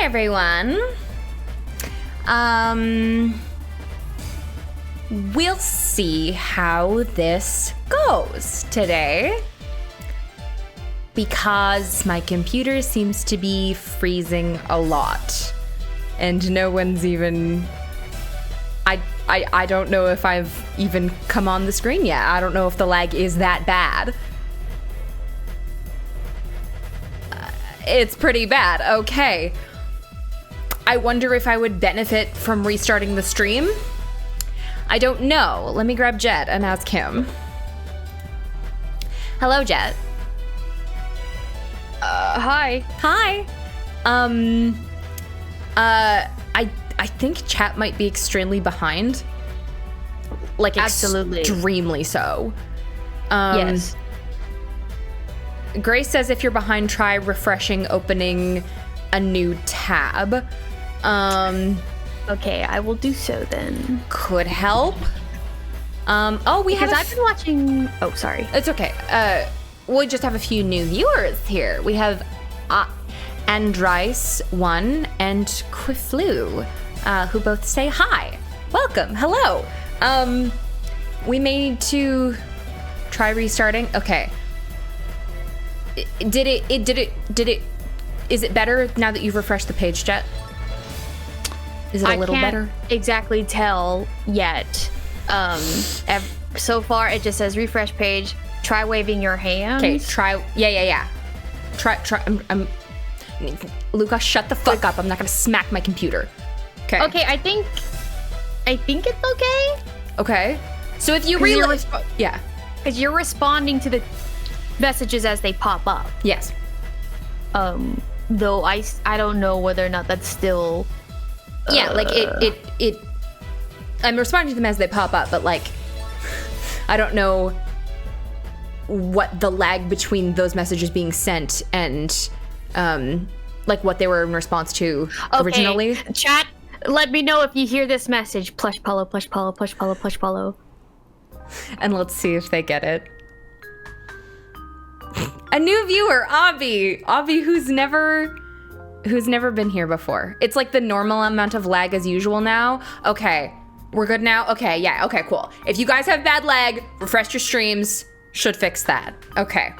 Hi, everyone. We'll see how this goes today. Because my computer seems to be freezing a lot. And no one's even... I don't know if I've even come on the screen yet. I don't know if the lag is that bad. It's pretty bad. Okay. I wonder if I would benefit from restarting the stream. I don't know. Let me grab Jet and ask him. Hello, Jet. Hi. Hi. I think chat might be extremely behind. Like, Absolutely. Extremely so. Yes. Grace says if you're behind, try refreshing, opening a new tab. Okay, I will do so then. Could help. Because I've been watching... Oh, sorry. It's okay. We just have a few new viewers here. We have Andrice1 and Quiflu, who both say hi. Welcome. Hello. We may need to try restarting. Okay. Is it better now that you've refreshed the page, Jet? Is it a little better? I can't exactly tell yet. So far, it just says refresh page. Try waving your hands. Okay, try. Yeah. Try. Luca, shut the fuck up. I'm not gonna smack my computer. Okay. Okay, I think it's okay. Okay. So if you yeah. Because you're responding to the messages as they pop up. Yes. Though I don't know whether or not that's still... Yeah, like it I'm responding to them as they pop up, but like I don't know what the lag between those messages being sent and like what they were in response to originally. Chat, let me know if you hear this message. Plush Paulo, plush Paulo, plush Paulo, plush Paulo. And let's see if they get it. A new viewer, Avi, who's never been here before. It's like the normal amount of lag as usual now. Okay, we're good now? Okay, yeah, okay, cool. If you guys have bad lag, refresh your streams. Should fix that. Okay.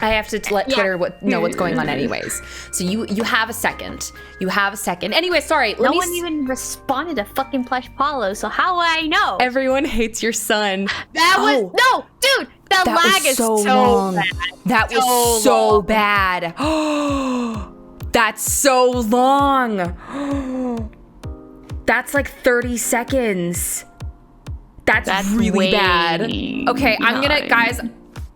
I have to let Twitter know what's going on anyways. So you have a second. Anyway, sorry. No one even responded to fucking Plush Paulo, so how would I know? Everyone hates your son. No, dude, the lag is so bad. That was so bad. That's so long. That's like 30 seconds. That's really bad. Okay, guys,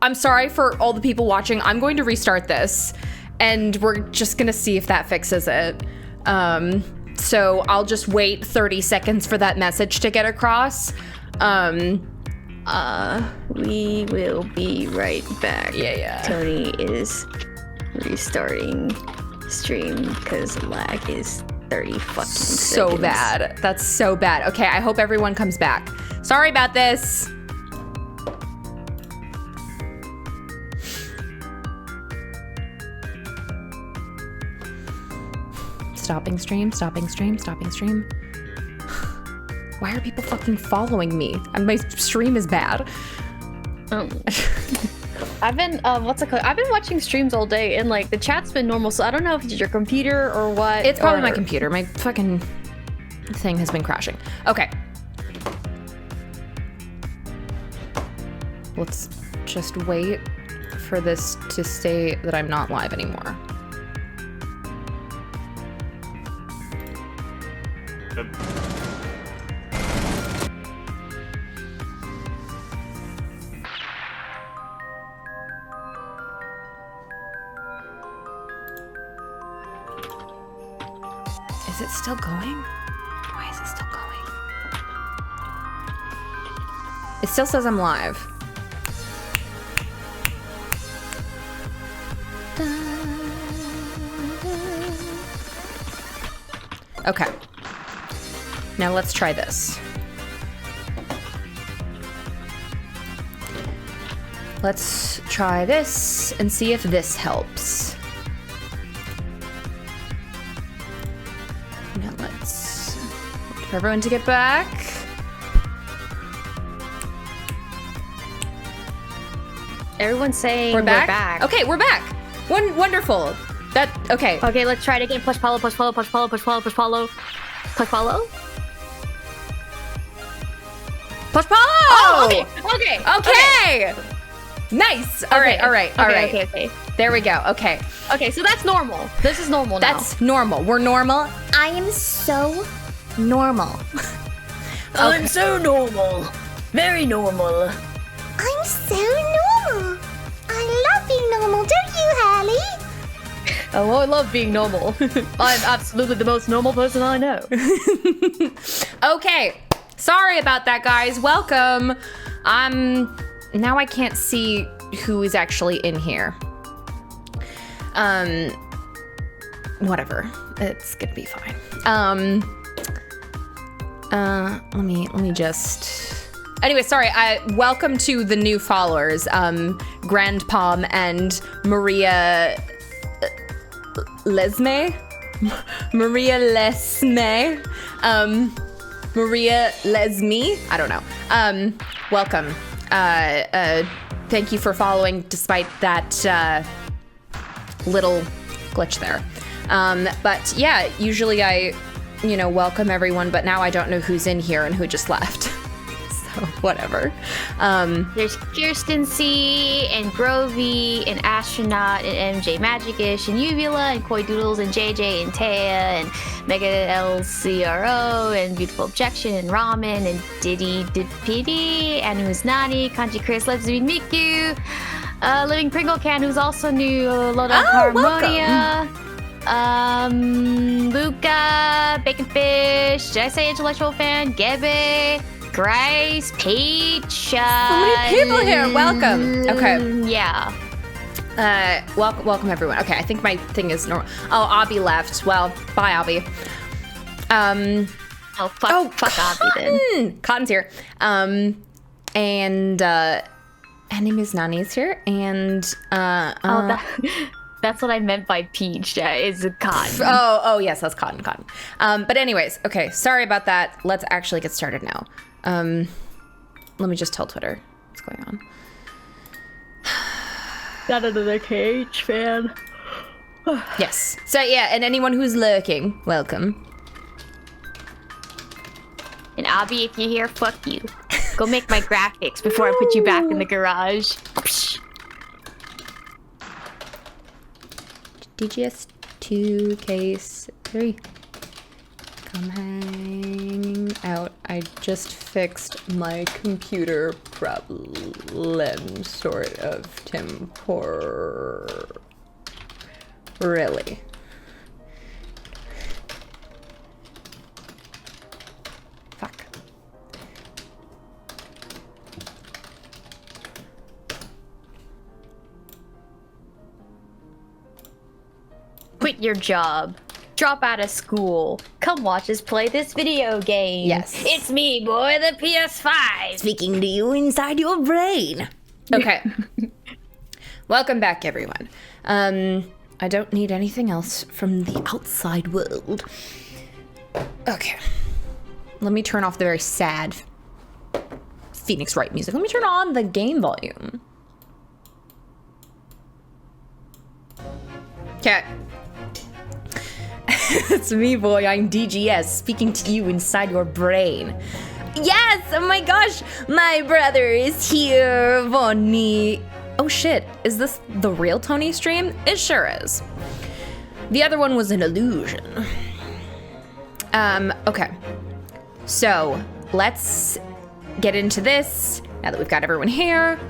I'm sorry for all the people watching. I'm going to restart this and we're just gonna see if that fixes it. So I'll just wait 30 seconds for that message to get across. We will be right back. Yeah. Tony is restarting stream because lag is 30 fucking so seconds. bad. That's so bad. Okay, I hope everyone comes back. Sorry about this. Stopping stream. Why are people fucking following me? My stream is bad. I've been I've been watching streams all day and like the chat's been normal, so I don't know if it's your computer or what. It's probably my computer. My fucking thing has been crashing. Okay. Let's just wait for this to say that I'm not live anymore. Good. Is it still going? Why is it still going? It still says I'm live. Okay. Now let's try this. Let's try this and see if this helps. for everyone to get back. Everyone's saying We're back. Okay, we're back. Wonderful. Okay. Okay, let's try it again. Push follow, push follow, push follow, push follow, push follow. Push follow? Push follow! Oh, okay. Nice. All right. Okay. There we go. Okay. Okay, so that's normal. This is normal now. That's normal. We're normal. I am so normal. I'm so normal. Very normal. I'm so normal. I love being normal, don't you, Hallie? Oh, I love being normal. I'm absolutely the most normal person I know. Okay. Sorry about that, guys. Welcome. Now I can't see who is actually in here. Whatever. It's gonna be fine. Let me just... Anyway, sorry. Welcome to the new followers, Grand Palm and Maria Lesme. Maria Lesme. Maria Lesme. I don't know. Welcome. Thank you for following despite that little glitch there. But yeah, usually I, welcome everyone, but now I don't know who's in here and who just left. So whatever. There's Kirsten C and Grovey and Astronaut and MJ Magicish and Uvula and Koi Doodles and JJ and Taya and Mega LCRO and Beautiful Objection and Ramen and Diddy Dipidi and who's Nani, Kanji Chris, Let's Do Miku, Living Pringle Can, who's also new, Loda Harmonia. Luca, Bacon Fish, did I say Intellectual Fan? Gebe, Grace, Peach. So many people here. Welcome. Okay. Yeah. Welcome everyone. Okay, I think my thing is normal. Oh, Abby left. Well, bye, Abby. Fuck Abby then. Cotton's here. And name is Nani's here, and that's what I meant by Peach. Is Cotton. Oh yes, that's Cotton. But anyways, okay. Sorry about that. Let's actually get started now. Let me just tell Twitter what's going on. Got another KH fan. Yes. So yeah, and anyone who's lurking, welcome. And Abby, if you're here, fuck you. Go make my graphics before I put you back in the garage. TGAA2 case 3. Come hang out. I just fixed my computer problem, sort of temporarily. Fuck. Quit your job. Drop out of school. Come watch us play this video game. Yes. It's me, boy, the PS5. Speaking to you inside your brain. Okay. Welcome back, everyone. I don't need anything else from the outside world. Okay. Let me turn off the very sad Phoenix Wright music. Let me turn on the game volume. Okay. It's me, boy. I'm DGS, speaking to you inside your brain. Yes! Oh my gosh! My brother is here, Bonnie. Oh shit, is this the real Tony stream? It sure is. The other one was an illusion. Okay. So, let's get into this. Now that we've got everyone here,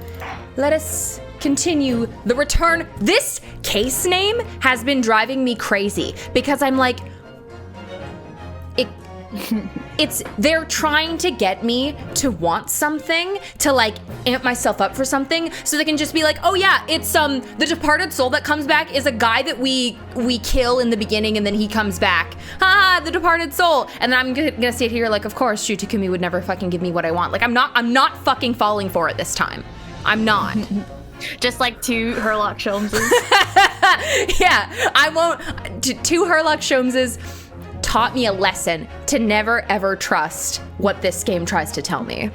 let us continue the return. This case name has been driving me crazy because I'm like, they're trying to get me to want something, to like amp myself up for something, so they can just be like, oh yeah, it's the departed soul that comes back is a guy that we kill in the beginning and then he comes back. Ha, the departed soul. And then I'm gonna sit here like, of course, Shu Takumi would never fucking give me what I want. Like I'm not fucking falling for it this time. I'm not. Just like two Herlock Sholmeses. Yeah, I won't. Two Herlock Sholmeses taught me a lesson to never ever trust what this game tries to tell me.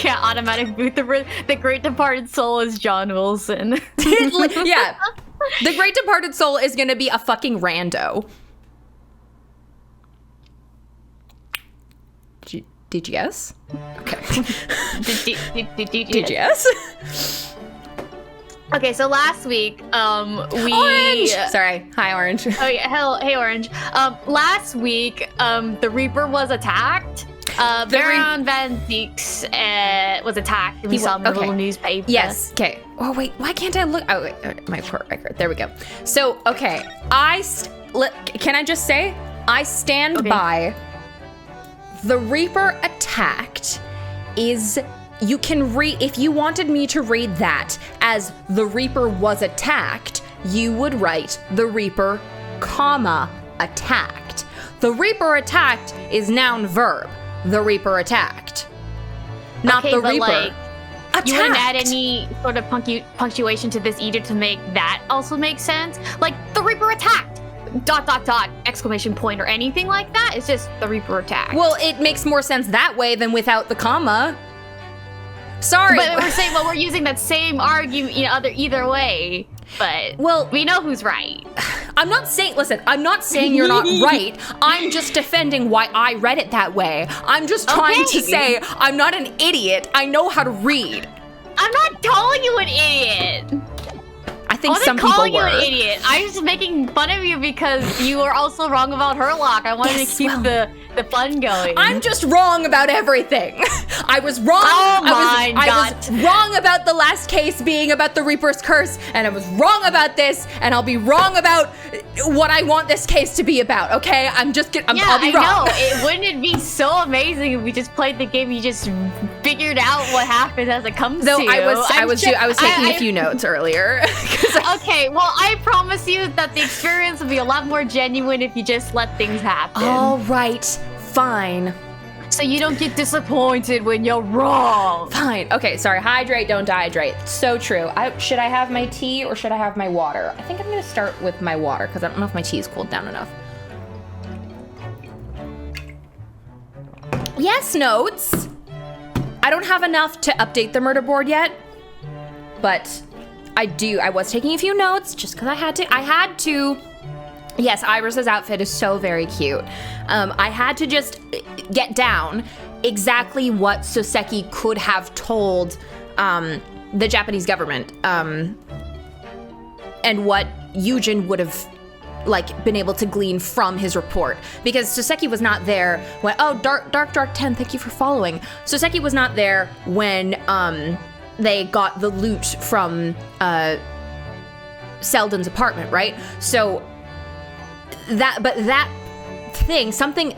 Yeah, automatic boot. The Great Departed Soul is John Wilson. Yeah. The Great Departed Soul is gonna be a fucking rando. Did you guess? Okay. Did you Did you guess? Okay, so last week, we... Orange! Sorry. Hi, Orange. Oh, yeah. Hey, Orange. Last week, the Reaper was attacked. Baron Van Deeks was attacked. We saw in the little newspaper. Yes. Okay. Oh, wait. Why can't I look? Oh, wait. My court record. There we go. So, okay. Can I just say, I stand by... The Reaper attacked is, you can read, if you wanted me to read that as the Reaper was attacked, you would write the Reaper, comma, attacked. The Reaper attacked is noun verb. The Reaper attacked. Not the Reaper. Like, attacked. You wouldn't add any sort of punctuation to this either to make that also make sense? Like, the Reaper attacked! ... exclamation point or anything like that. It's just the Reaper attack. Well, it makes more sense that way than without the comma. Sorry. But we're using that same argument, either way. But we know who's right. I'm not saying you're not right. I'm just defending why I read it that way. I'm just trying to say I'm not an idiot. I know how to read. I'm not calling you an idiot. I think some people were. I wasn't calling you an idiot. I was just making fun of you because you were also wrong about Herlock. I wanted to keep the fun going. I'm just wrong about everything. I was wrong. Oh my God. I was wrong about the last case being about the Reaper's Curse, and I was wrong about this, and I'll be wrong about what I want this case to be about, okay? I'll be wrong. I know. Wouldn't it be so amazing if we just played the game, you just figured out what happens as it comes to you? I was taking a few notes earlier. Okay, well, I promise you that the experience will be a lot more genuine if you just let things happen. All right, fine. So you don't get disappointed when you're wrong. Fine. Okay, sorry. Hydrate, don't dehydrate. So true. Should I have my tea or should I have my water? I think I'm going to start with my water because I don't know if my tea is cooled down enough. Yes, notes. I don't have enough to update the murder board yet, but I was taking a few notes just because I had to. Yes, Iris's outfit is so very cute. I had to just get down exactly what Soseki could have told the Japanese government and what Yujin would have been able to glean from his report, because Soseki was not there when Dark 10, thank you for following. Soseki was not there when they got the loot from Selden's apartment, right? So that thing, something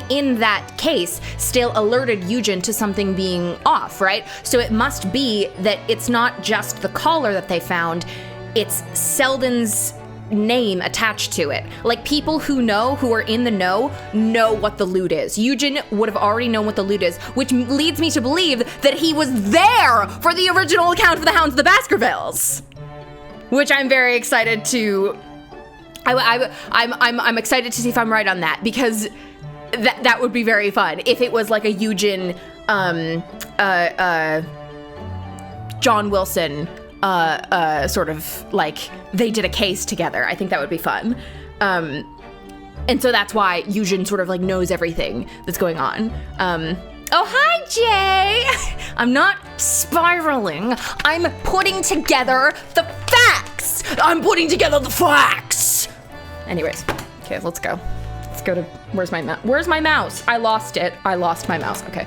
in that case still alerted Yujin to something being off, right? So it must be that it's not just the collar that they found, it's Selden's name attached to it. Like, people who are in the know what the loot is. Yujin would have already known what the loot is, which leads me to believe that he was there for the original account for the Hounds of the Baskervilles, which I'm very excited to. I'm excited to see if I'm right on that, because that would be very fun if it was like a Yujin, John Wilson, sort of like they did a case together. I think that would be fun. And so that's why Yujin sort of like knows everything that's going on. Oh, hi, Jay! I'm not spiraling. I'm putting together the facts. Anyways, okay, let's go. Let's go to, where's my mouse? I lost it. I lost my mouse. Okay.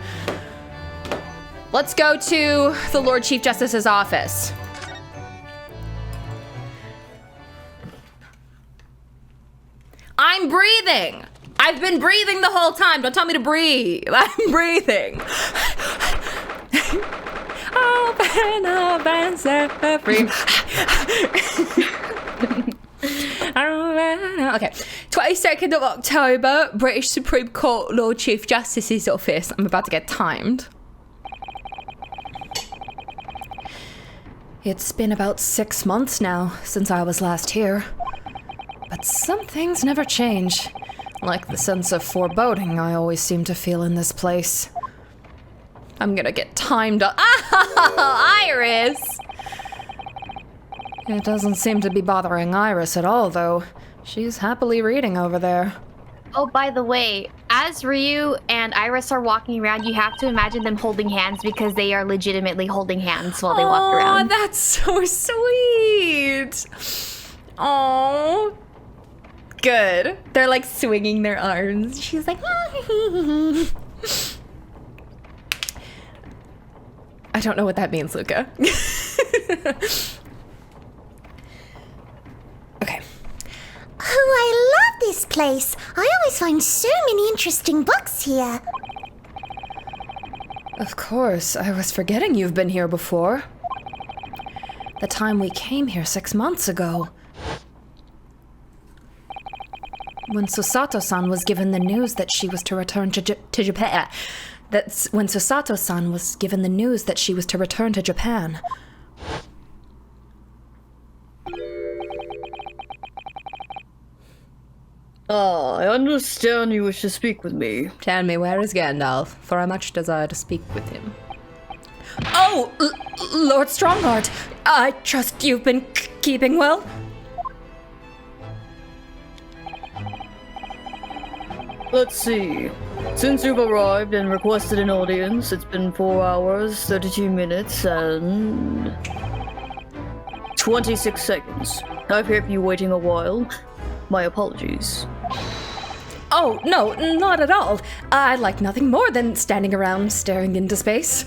Let's go to the Lord Chief Justice's office. I'm breathing. I've been breathing the whole time. Don't tell me to breathe. I'm breathing. Open up and set free. Okay. 22nd of October, British Supreme Court, Lord Chief Justice's office. I'm about to get timed. It's been about 6 months now since I was last here. But some things never change. Like the sense of foreboding I always seem to feel in this place. I'm gonna get timed up. Ah, Iris! It doesn't seem to be bothering Iris at all, though. She's happily reading over there. Oh, by the way, as Ryu and Iris are walking around, you have to imagine them holding hands because they are legitimately holding hands while they walk around. Oh, that's so sweet. Oh, good. They're like swinging their arms. She's like, I don't know what that means, Luca. Okay. Oh, I love this place. I always find so many interesting books here. Of course, I was forgetting you've been here before. The time we came here 6 months ago. When Susato-san was given the news that she was to return to Japan. That's when Susato-san was given the news that she was to return to Japan. Ah, I understand you wish to speak with me. Tell me, where is Gandalf? For I much desire to speak with him. Oh, Lord Strongheart, I trust you've been keeping well? Let's see. Since you've arrived and requested an audience, it's been 4 hours, 32 minutes, and 26 seconds. I've kept you waiting a while. My apologies. Oh, no, not at all. I like nothing more than standing around staring into space.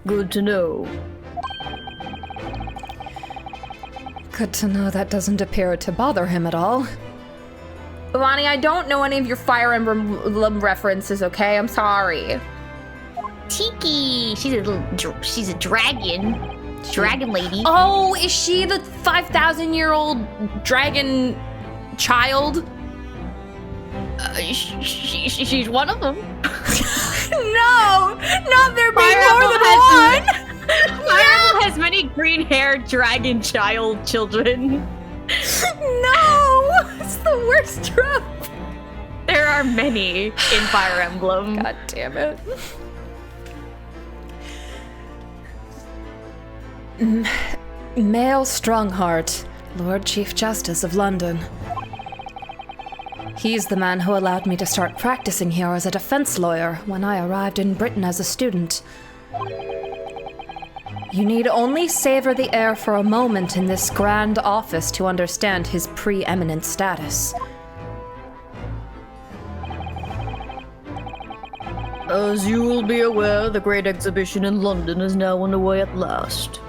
Good to know. Good to know that doesn't appear to bother him at all. Bonnie, I don't know any of your Fire Emblem references, okay? I'm sorry. Tiki! She's a dragon. Dragon lady. Oh, is she the 5,000-year-old dragon child? She's one of them. No! Not there being Fire more than Emblem one! Fire Emblem has many green-haired dragon child children. No! It's the worst trope. There are many in Fire Emblem. God damn it. Male Strongheart, Lord Chief Justice of London. He's the man who allowed me to start practicing here as a defense lawyer when I arrived in Britain as a student. You need only savor the air for a moment in this grand office to understand his preeminent status. As you will be aware, the great exhibition in London is now underway at last.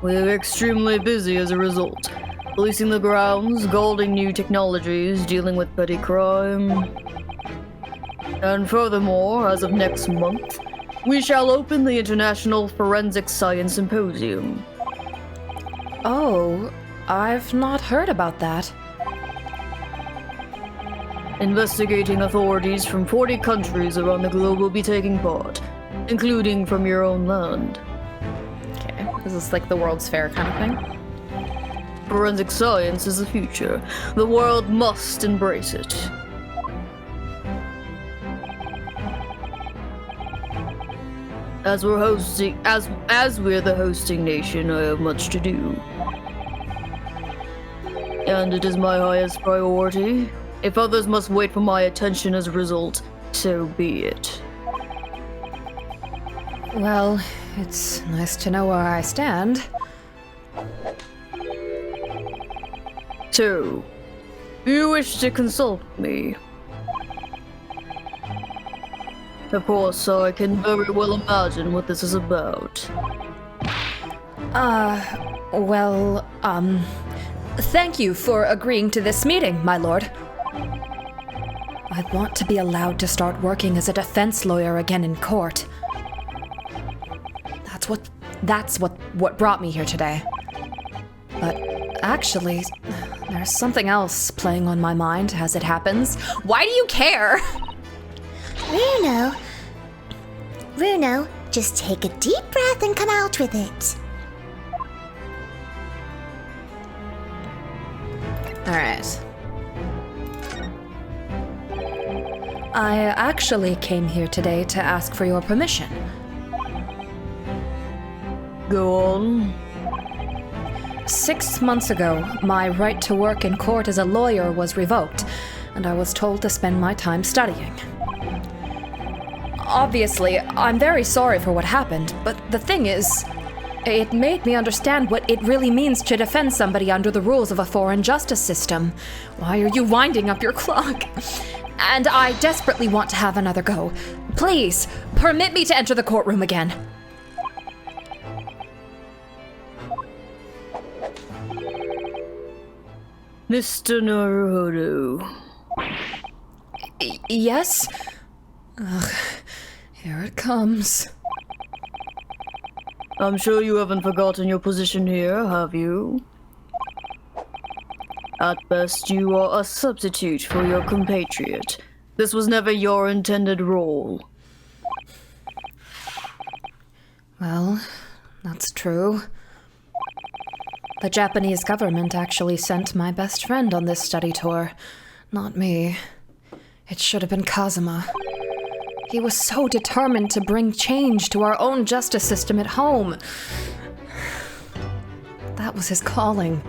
We are extremely busy as a result. Policing the grounds, guarding new technologies, dealing with petty crime. And furthermore, as of next month, we shall open the International Forensic Science Symposium. Oh, I've not heard about that. Investigating authorities from 40 countries around the globe will be taking part, including from your own land. Okay, is this like the World's Fair kind of thing? Forensic science is the future. The world must embrace it. As we're the hosting nation, I have much to do. And it is my highest priority. If others must wait for my attention as a result, so be it. Well, it's nice to know where I stand. So, you wish to consult me? Of course, I can very well imagine what this is about. Thank you for agreeing to this meeting, my lord. I want to be allowed to start working as a defense lawyer again in court. That's what brought me here today. But actually, there's something else playing on my mind as it happens. Why do you care? Runo, just take a deep breath and come out with it. All right. I actually came here today to ask for your permission. Go on. 6 months ago, my right to work in court as a lawyer was revoked, and I was told to spend my time studying. Obviously, I'm very sorry for what happened, but the thing is, it made me understand what it really means to defend somebody under the rules of a foreign justice system. Why are you winding up your clock? And I desperately want to have another go. Please, permit me to enter the courtroom again. Mr. Naruhodo. Yes? Ugh, here it comes. I'm sure you haven't forgotten your position here, have you? At best, you are a substitute for your compatriot. This was never your intended role. Well, that's true. The Japanese government actually sent my best friend on this study tour, not me. It should have been Kazuma. He was so determined to bring change to our own justice system at home. That was his calling.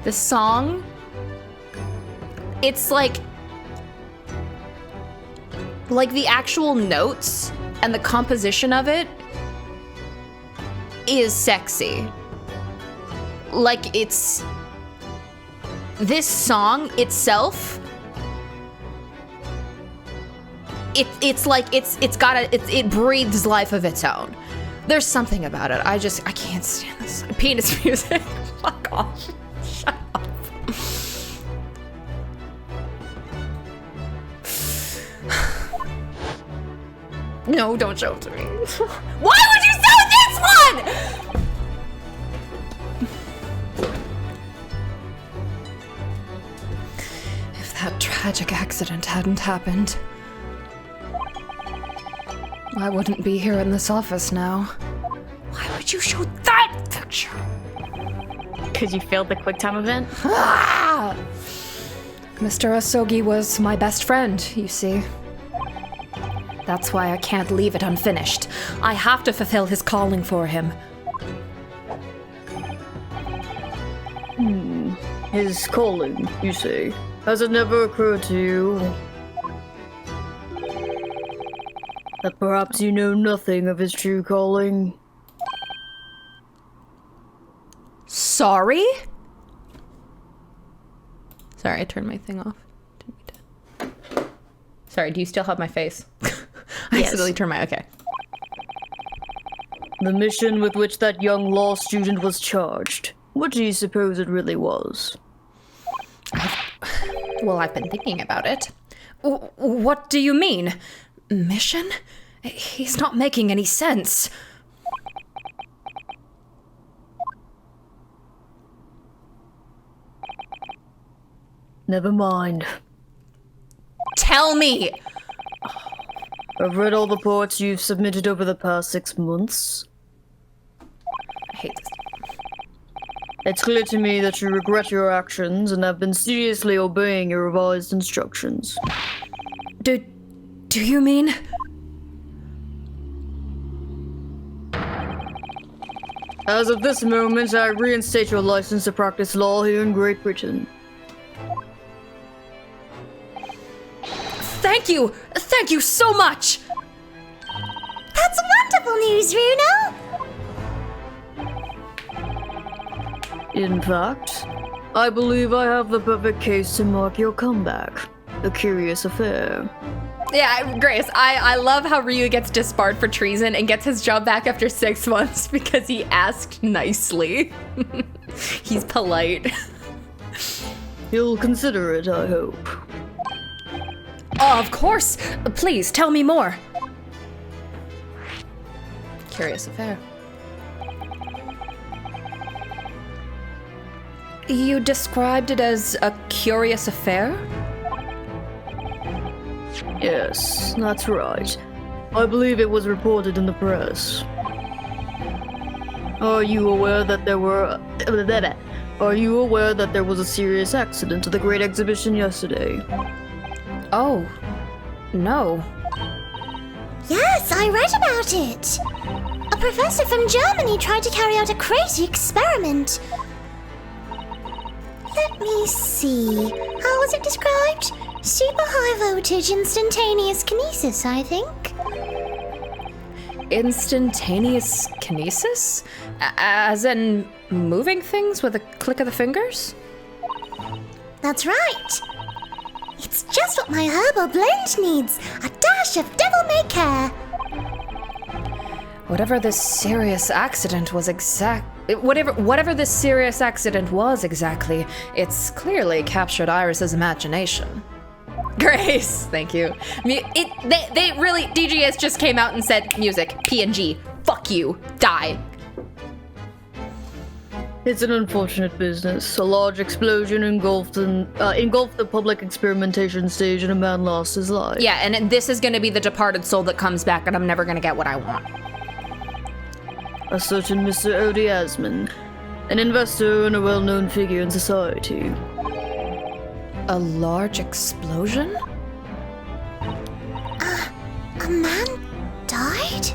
The song, it's like the actual notes and the composition of it is sexy. Like, it's this song itself, it breathes life of its own. There's something about it. I can't stand this penis music. Fuck off. Shut up. No, don't show it to me. Why would you show this one? If that tragic accident hadn't happened, I wouldn't be here in this office now. Why would you show that picture? Because you failed the QuickTime event? Ah! Mr. Asogi was my best friend, you see. That's why I can't leave it unfinished. I have to fulfill his calling for him. His calling, you say? Has it never occurred to you that perhaps you know nothing of his true calling? Sorry? Sorry, I turned my thing off. Sorry, do you still have my face? I accidentally turned my... Okay. The mission with which that young law student was charged. What do you suppose it really was? Well, I've been thinking about it. What do you mean? Mission? He's not making any sense. Never mind. Tell me! I've read all the reports you've submitted over the past 6 months. I hate this. It's clear to me that you regret your actions and have been seriously obeying your revised instructions. Do you mean? As of this moment, I reinstate your license to practice law here in Great Britain. Thank you! Thank you so much! That's wonderful news, Runo! In fact, I believe I have the perfect case to mark your comeback. A curious affair. Yeah, Grace, I love how Ryu gets disbarred for treason and gets his job back after 6 months because he asked nicely. He's polite. You'll consider it, I hope. Of course! Please, tell me more. Curious affair. You described it as a curious affair? Yes, that's right. I believe it was reported in the press. Are you aware that there was a serious accident at the Great Exhibition yesterday? Oh, no. Yes, I read about it. A professor from Germany tried to carry out a crazy experiment. Let me see. How was it described? Super high voltage instantaneous kinesis, I think. Instantaneous kinesis? As in moving things with a click of the fingers? That's right. It's just what my herbal blend needs. A dash of devil-may-care. Whatever this serious accident was whatever this serious accident was exactly, it's clearly captured Iris's imagination. Grace, thank you. They really, DGS just came out and said, music, PNG, fuck you, die. It's an unfortunate business. A large explosion engulfed the public experimentation stage and a man lost his life. Yeah, and this is gonna be the departed soul that comes back and I'm never gonna get what I want. A certain Mr. Odie Asman, an investor and a well-known figure in society. A large explosion? A man died?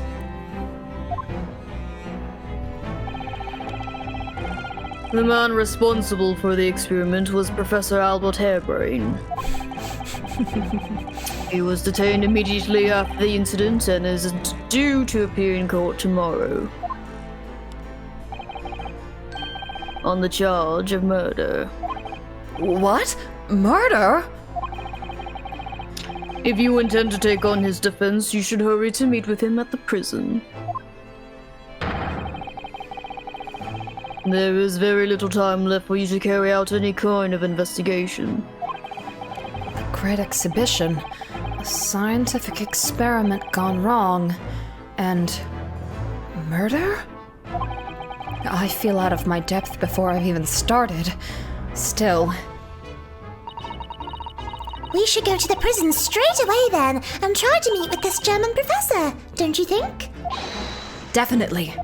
The man responsible for the experiment was Professor Albert Hairbrain. He was detained immediately after the incident and is due to appear in court tomorrow. On the charge of murder. What? Murder? If you intend to take on his defense, you should hurry to meet with him at the prison. There is very little time left for you to carry out any kind of investigation. The Great Exhibition. A scientific experiment gone wrong. And murder? I feel out of my depth before I've even started. Still. We should go to the prison straight away then and try to meet with this German professor, don't you think? Definitely.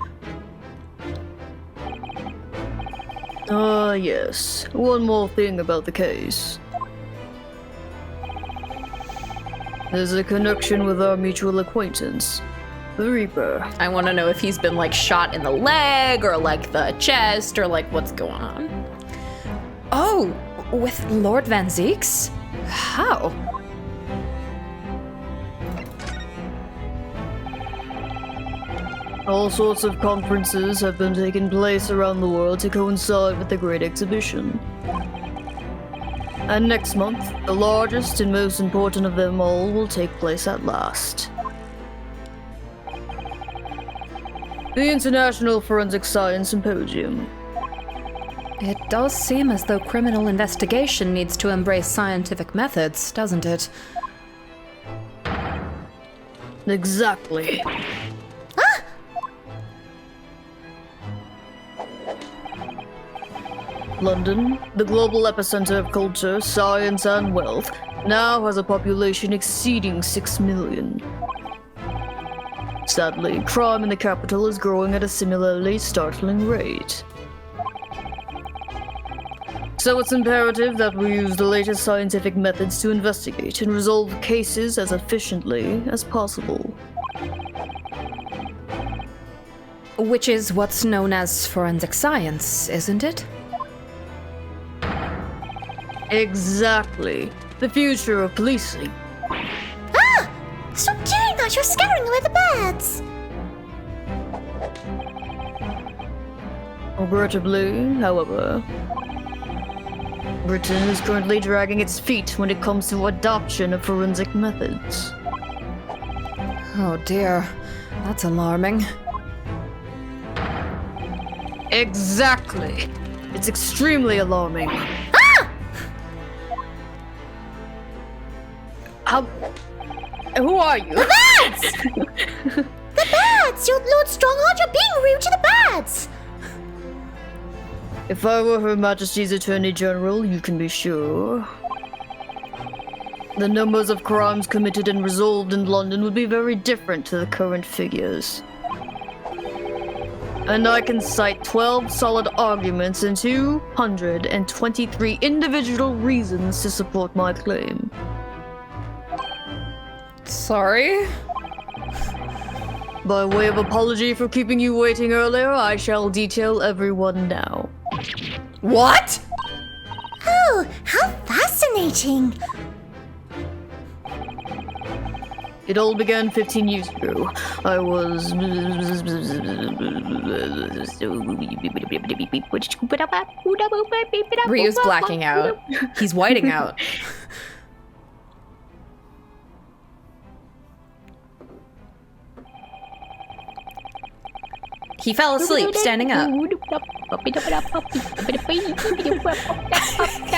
Ah, yes. One more thing about the case. There's a connection with our mutual acquaintance, the Reaper. I want to know if he's been, like, shot in the leg or, like, the chest or, like, what's going on. Oh, with Lord Van Zeeks? How? All sorts of conferences have been taking place around the world to coincide with the Great Exhibition. And next month, the largest and most important of them all will take place at last. The International Forensic Science Symposium. It does seem as though criminal investigation needs to embrace scientific methods, doesn't it? Exactly. London, the global epicenter of culture, science, and wealth, now has a population exceeding 6 million. Sadly, crime in the capital is growing at a similarly startling rate. So it's imperative that we use the latest scientific methods to investigate and resolve cases as efficiently as possible. Which is what's known as forensic science, isn't it? Exactly. The future of policing. Ah! Stop doing that! You're scaring away the birds! Regrettably, however, Britain is currently dragging its feet when it comes to adoption of forensic methods. Oh dear, that's alarming. Exactly. It's extremely alarming. Who are you? The birds! The birds! Your Lord Strongheart, you're being rude to the birds! If I were Her Majesty's Attorney General, you can be sure. The numbers of crimes committed and resolved in London would be very different to the current figures. And I can cite 12 solid arguments and 223 individual reasons to support my claim. Sorry? By way of apology for keeping you waiting earlier, I shall detail everyone now. What? Oh, how fascinating! It all began 15 years ago. I was... Ryu's blacking out. He's whiting out. He fell asleep standing up.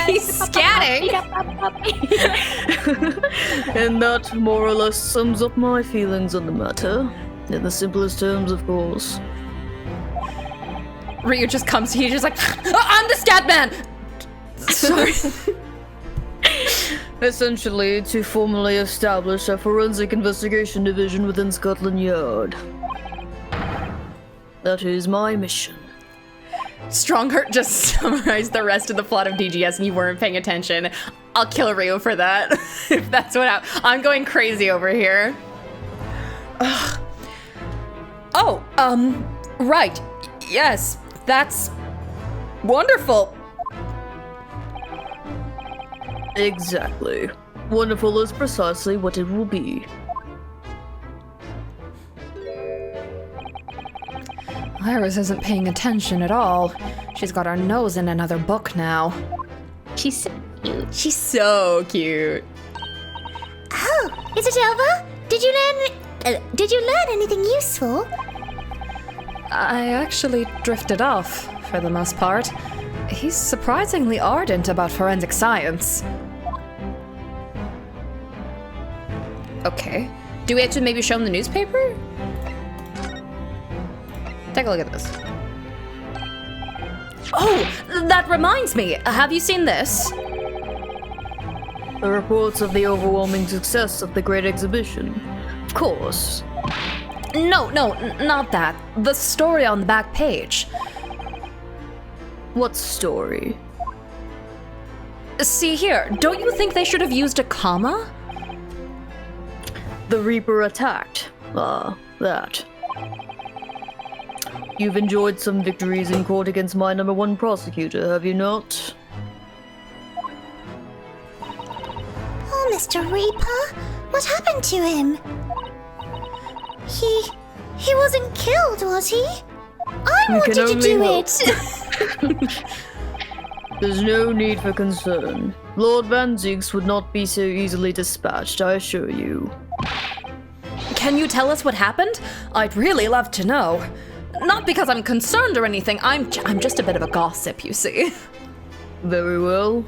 He's scatting. And that more or less sums up my feelings on the matter. In the simplest terms, of course. Ryu just comes, he's just like, "Oh, I'm the scat man! Sorry. Essentially, to formally establish a forensic investigation division within Scotland Yard. That is my mission. Strongheart just summarized the rest of the plot of DGS and you weren't paying attention. I'll kill Ryu for that, if that's what happened. I'm going crazy over here. Ugh. Oh, right. Yes, that's wonderful. Exactly. Wonderful is precisely what it will be. Iris isn't paying attention at all. She's got her nose in another book now. She's so cute. She's so cute. Oh, is it over? Did you learn anything useful? I actually drifted off, for the most part. He's surprisingly ardent about forensic science. Okay. Do we have to maybe show him the newspaper? Take a look at this. Oh, that reminds me. Have you seen this? The reports of the overwhelming success of the Great Exhibition. Of course. No, not that. The story on the back page. What story? See here, don't you think they should have used a comma? The Reaper attacked. That. You've enjoyed some victories in court against my #1 prosecutor, have you not? Oh, Mr. Reaper, what happened to him? He wasn't killed, was he? I We wanted can to only do hope. it. There's no need for concern. Lord Van Zieks would not be so easily dispatched, I assure you. Can you tell us what happened? I'd really love to know. Not because I'm concerned or anything, I'm just a bit of a gossip, you see. Very well.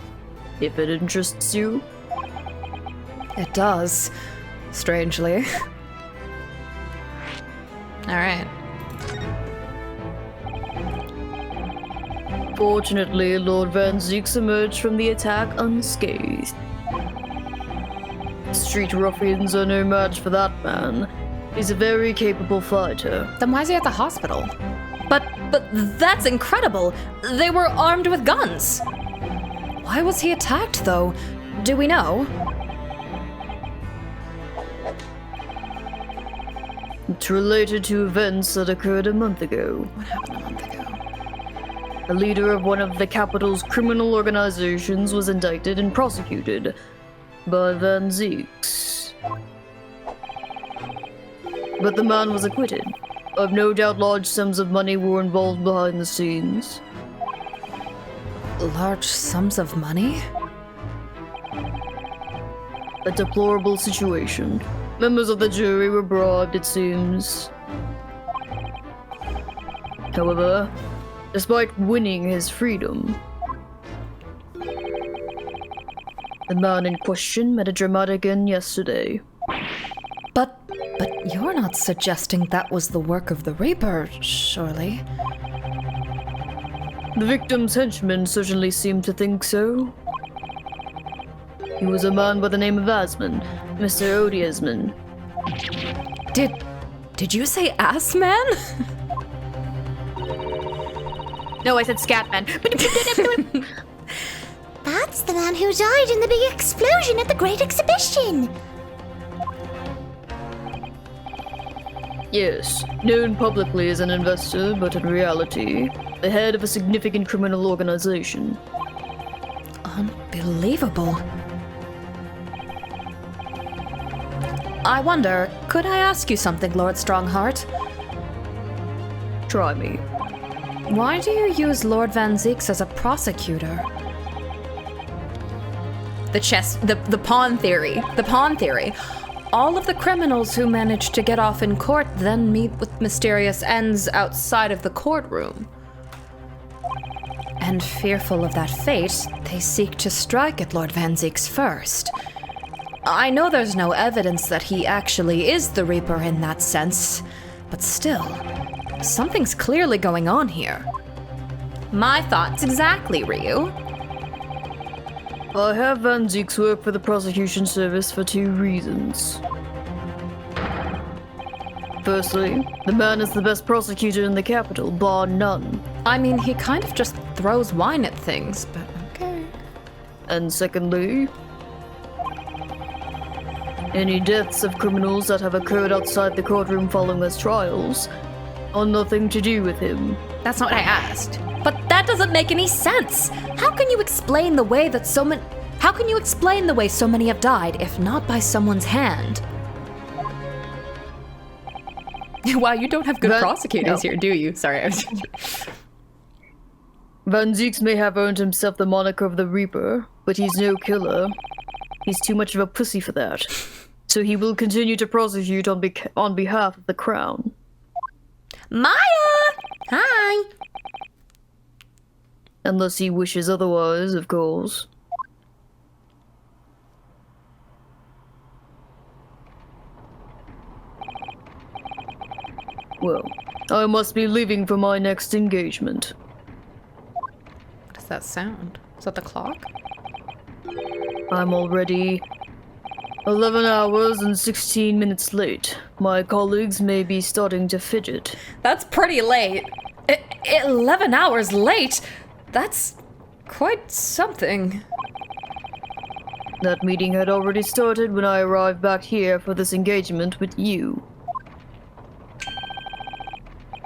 If it interests you. It does. Strangely. Alright. Fortunately, Lord Van Zieks emerged from the attack unscathed. Street ruffians are no match for that man. He's a very capable fighter. Then why is he at the hospital? But that's incredible! They were armed with guns! Why was he attacked, though? Do we know? It's related to events that occurred a month ago. What happened a month ago? A leader of one of the capital's criminal organizations was indicted and prosecuted by Van Zieks. But the man was acquitted. I've no doubt large sums of money were involved behind the scenes. Large sums of money? A deplorable situation. Members of the jury were bribed, it seems. However, despite winning his freedom, the man in question met a dramatic end yesterday. But you're not suggesting that was the work of the Reaper, surely? The victim's henchmen certainly seemed to think so. He was a man by the name of Asman, Mr. Odiasman. Did you say ass man? No, I said Scatman. That's the man who died in the big explosion at the Great Exhibition. Yes, known publicly as an investor, but in reality, the head of a significant criminal organization. Unbelievable. I wonder, could I ask you something, Lord Strongheart? Try me. Why do you use Lord Van Zieks as a prosecutor? The pawn theory. The pawn theory. All of the criminals who manage to get off in court then meet with mysterious ends outside of the courtroom. And fearful of that fate, they seek to strike at Lord Van Zieks first. I know there's no evidence that he actually is the Reaper in that sense, but still, something's clearly going on here. My thoughts exactly, Ryu. I have Van Zieks work for the prosecution service for 2 reasons. Firstly, the man is the best prosecutor in the capital, bar none. I mean, he kind of just throws wine at things, but okay. And secondly, any deaths of criminals that have occurred outside the courtroom following his trials are nothing to do with him. That's not what I asked. But that doesn't make any sense. How can you explain the way so many have died if not by someone's hand? Wow, you don't have good prosecutors here, do you? Sorry. Van Zieks may have earned himself the moniker of the Reaper, but he's no killer. He's too much of a pussy for that. So he will continue to prosecute on behalf of the Crown. Maya! Hi! Unless he wishes otherwise, of course. Well, I must be leaving for my next engagement. What does that sound? Is that the clock? I'm already 11 hours and 16 minutes late. My colleagues may be starting to fidget. That's pretty late. 11 hours late? That's quite something. That meeting had already started when I arrived back here for this engagement with you.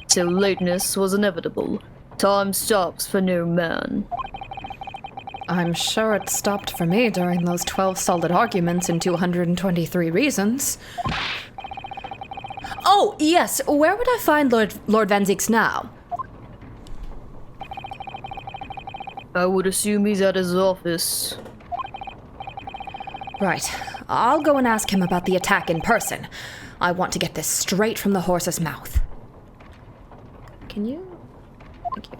So lateness was inevitable. Time stops for no man. I'm sure it stopped for me during those 12 solid arguments and 223 reasons. Oh, yes, where would I find Lord Van Zieks now? I would assume he's at his office. Right, I'll go and ask him about the attack in person. I want to get this straight from the horse's mouth. Can you? Thank you.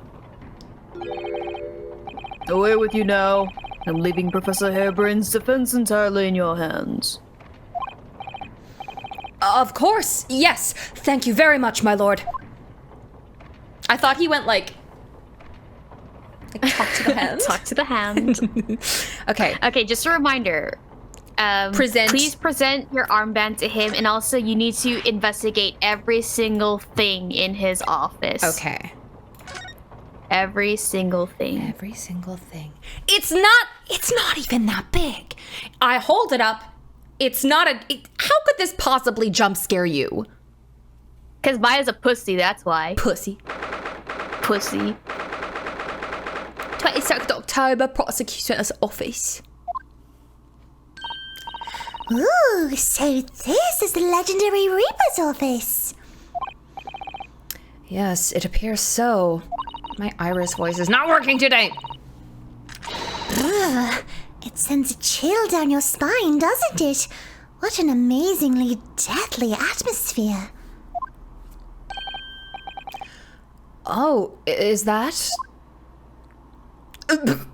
Away with you now. I'm leaving Professor Harebrain's defense entirely in your hands. Of course, yes. Thank you very much, my lord. I thought he went like talk to the hand. Talk to the hand. Okay. Okay, just a reminder. Please present your armband to him, and also you need to investigate every single thing in his office. Okay. Every single thing. Every single thing. It's not even that big. I hold it up. It's not how could this possibly jump scare you? Because Maya's a pussy, that's why. Pussy. 22nd October, prosecutor's office. Ooh, so this is the legendary Reaper's office. Yes, it appears so. My Iris voice is not working today. Ugh, it sends a chill down your spine, doesn't it? What an amazingly deadly atmosphere. Oh, is that? Who the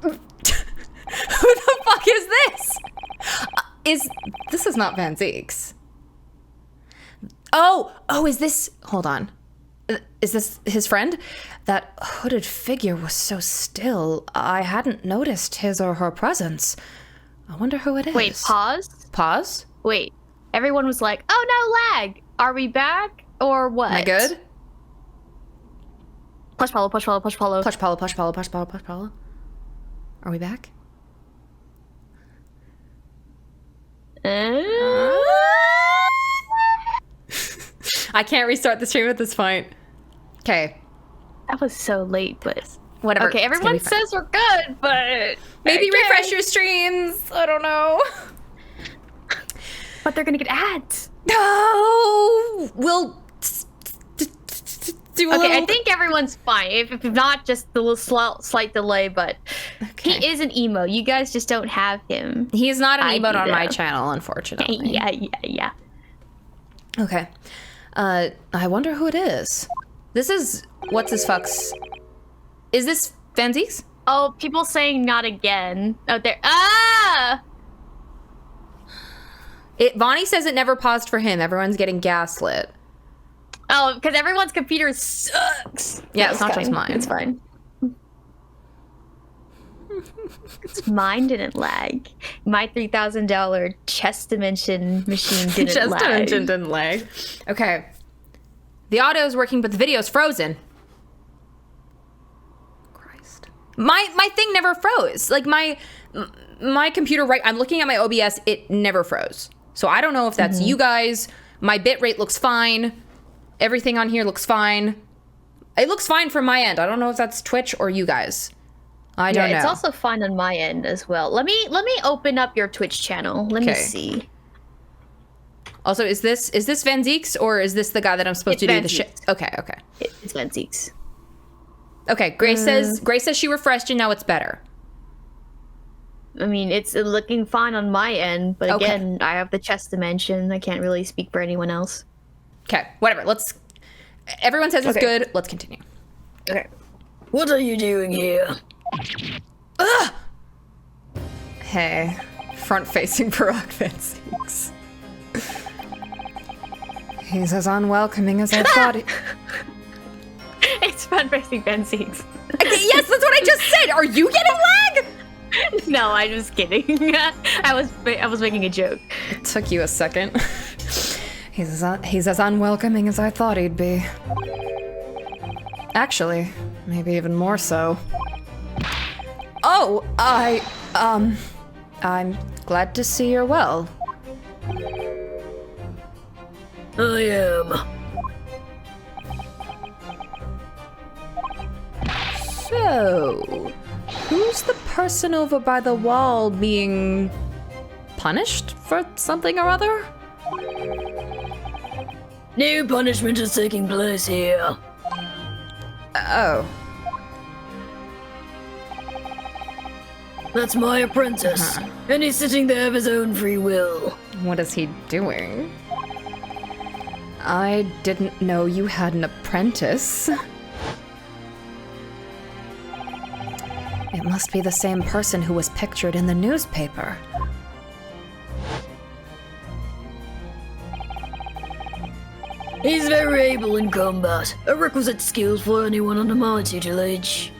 fuck is this? This is not Van Zieks. Oh, is this? Hold on. Is this his friend? That hooded figure was so still, I hadn't noticed his or her presence. I wonder who it is. Wait, pause? Pause? Wait. Everyone was like, oh no, lag. Are we back? Or what? Am I good? Push follow, push follow, push follow. Push follow, push follow, push follow, push follow. Are we back? I can't restart the stream at this point. Okay. That was so late, but Whatever. okay, It's gonna everyone be fine. says we're good, but Maybe okay. refresh your streams. I don't know. But they're gonna get ads. No. We'll do a Okay, little... I think everyone's fine. If not, just the little slight delay, but Okay. he is an emo. You guys just don't have him. He is not an I emote do on my though. channel, unfortunately. Yeah. Okay. I wonder who it is. This is what's his fucks. Is this Fanzies? Oh, people saying not again. Oh, there. Ah! Vonnie says it never paused for him. Everyone's getting gaslit. Oh, because everyone's computer sucks. Yeah, No, it's not just mine. It's fine. Mine didn't lag. My $3,000 chess dimension machine didn't lag. didn't lag. Okay. The audio is working, but the video is frozen. Christ. My thing never froze. Like my computer, right? I'm looking at my OBS. It never froze. So I don't know if that's you guys. My bitrate looks fine. Everything on here looks fine. It looks fine from my end. I don't know if that's Twitch or you guys. I don't know. It's also fine on my end as well. Let me open up your Twitch channel. Let me Okay. see. Also, is this Van Zeeks or is this the guy that I'm supposed It's to do Van the shit? Zeeks. Okay. It's Van Zeeks. Okay, Grace says she refreshed and now it's better. I mean, it's looking fine on my end, but Okay. again, I have the chess dimension. I can't really speak for anyone else. Okay, whatever. Everyone says it's Okay. good. Let's continue. Okay. What are you doing here? Hey, front-facing Barack Van Zeeks. He's as unwelcoming as I thought. It's fun racing Van Zeeks. Yes, that's what I just said. Are you getting lag? No, I'm just kidding. I was making a joke. It took you a second. He's as unwelcoming as I thought he'd be. Actually, maybe even more so. Oh, I'm glad to see you're well. I am. So, who's the person over by the wall being punished for something or other? New punishment is taking place here. Oh. That's my apprentice. And he's sitting there of his own free will. What is he doing? I didn't know you had an apprentice. It must be the same person who was pictured in the newspaper. He's very able in combat, a requisite skill for anyone under my tutelage.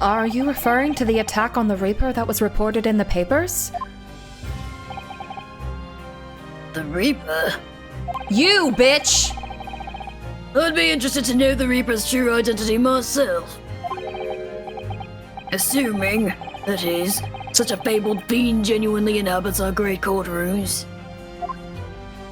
Are you referring to the attack on the Reaper that was reported in the papers? The Reaper? You, bitch! I'd be interested to know the Reaper's true identity myself. Assuming, that is, such a fabled fiend genuinely inhabits our great courtrooms.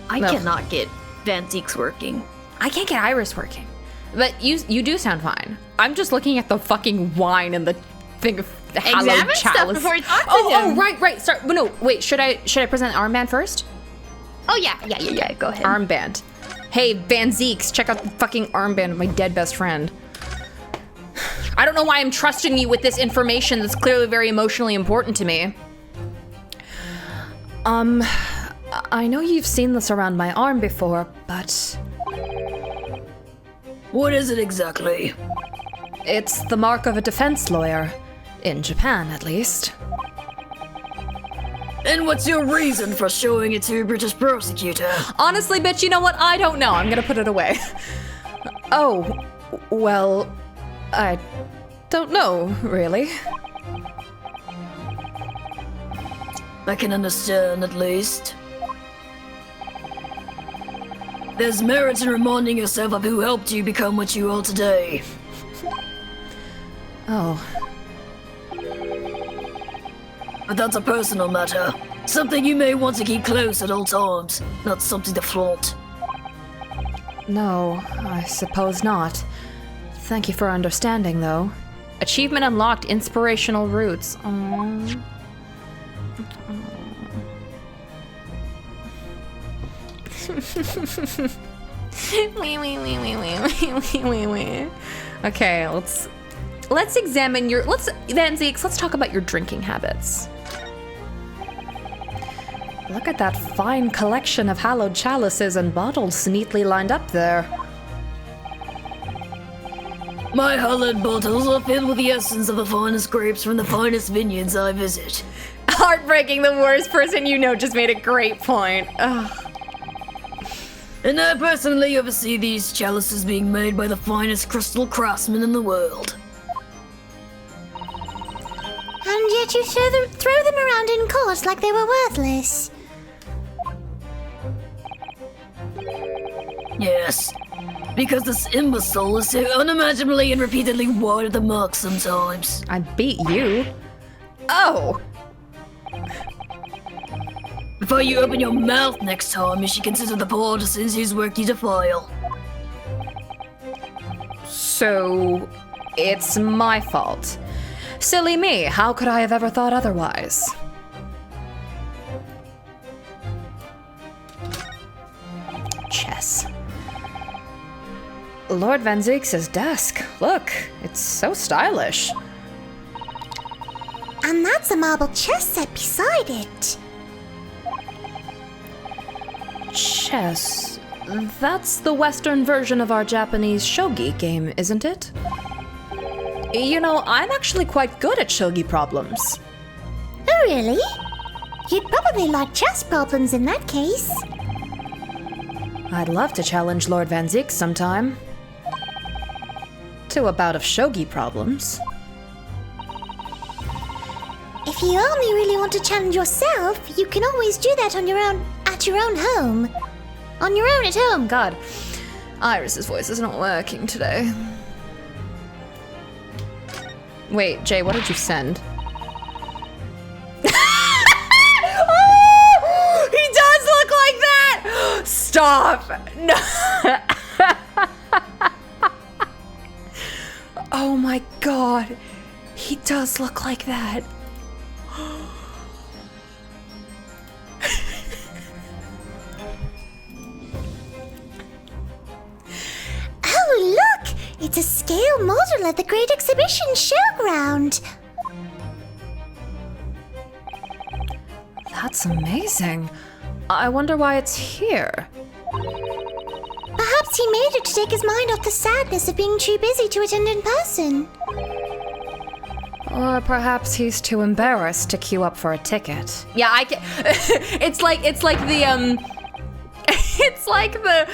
I No. cannot get Van Zeeks working. I can't get Iris working. But you do sound fine. I'm just looking at the fucking wine and the thing of the hallowed Examine stuff chalice. before you talk to Oh, him. right. Sorry. But no, wait. Should I present armband first? Oh yeah. Go ahead. Armband. Hey, Van Zeeks, check out the fucking armband of my dead best friend. I don't know why I'm trusting you with this information that's clearly very emotionally important to me. I know you've seen this around my arm before, but What is it exactly? it's the mark of a defense lawyer. In Japan, at least. And what's your reason for showing it to a British prosecutor? Honestly, bitch, you know what? I don't know. I'm gonna put it away. Oh, well, I don't know, really. I can understand, at least. There's merit in reminding yourself of who helped you become what you are today. Oh. But that's a personal matter. Something you may want to keep close at all times, not something to flaunt. No, I suppose not. Thank you for understanding, though. Achievement unlocked, inspirational roots. Aww. Okay, let's examine your Van Zeeks, let's talk about your drinking habits. Look at that fine collection of hallowed chalices and bottles neatly lined up there. My hallowed bottles are filled with the essence of the finest grapes from the finest vineyards I visit. Heartbreaking, the worst person you know just made a great point. Ugh. And I personally oversee these chalices being made by the finest crystal craftsmen in the world. And yet you throw them around in court like they were worthless. Yes, because this imbecile is so unimaginably and repeatedly wide of the mark sometimes. I beat you. Oh! Before you open your mouth next time, you should consider the poor artisans whose work you defile. So, it's my fault. Silly me, how could I have ever thought otherwise? Chess. Lord Van Zeeks' desk. Look, it's so stylish. And that's a marble chess set beside it. Chess. That's the Western version of our Japanese shogi game, isn't it? You know, I'm actually quite good at shogi problems. Oh, really? You'd probably like chess problems in that case. I'd love to challenge Lord Van Zeeks sometime. To a bout of shogi problems. If you only really want to challenge yourself, you can always do that on your own, at your own home. On your own at home. God, Iris's voice is not working today. Wait, Jay, what did you send? Oh, he does look like that! Stop! No. Oh my god, he does look like that. Oh, look! It's a scale model at the Great Exhibition Showground. That's amazing. I wonder why it's here. Perhaps he made it to take his mind off the sadness of being too busy to attend in person. Or perhaps he's too embarrassed to queue up for a ticket. Yeah, I can. It's like the it's like the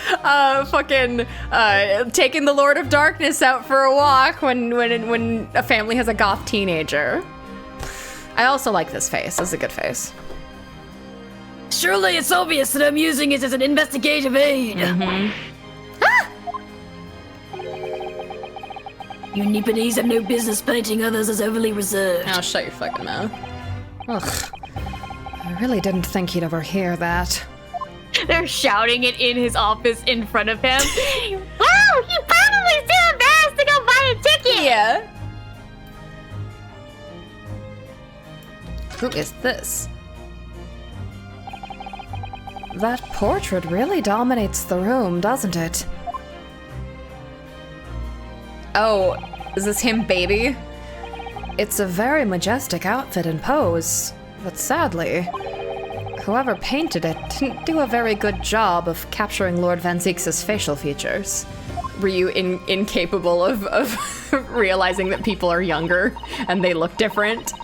fucking taking the Lord of Darkness out for a walk when a family has a goth teenager. I also like this face. This is a good face. Surely it's obvious that I'm using it as an investigative aid. Ah! You Nipponese have no business painting others as overly reserved. Now shut your fucking mouth. Ugh. I really didn't think he'd overhear that. They're shouting it in his office in front of him. Wow, he probably too embarrassed to go buy a ticket. Yeah. Who is this? That portrait really dominates the room, doesn't it? Oh, is this him, baby? It's a very majestic outfit and pose, but sadly, whoever painted it didn't do a very good job of capturing Lord Van Zeeks' facial features. Were you incapable of realizing that people are younger and they look different?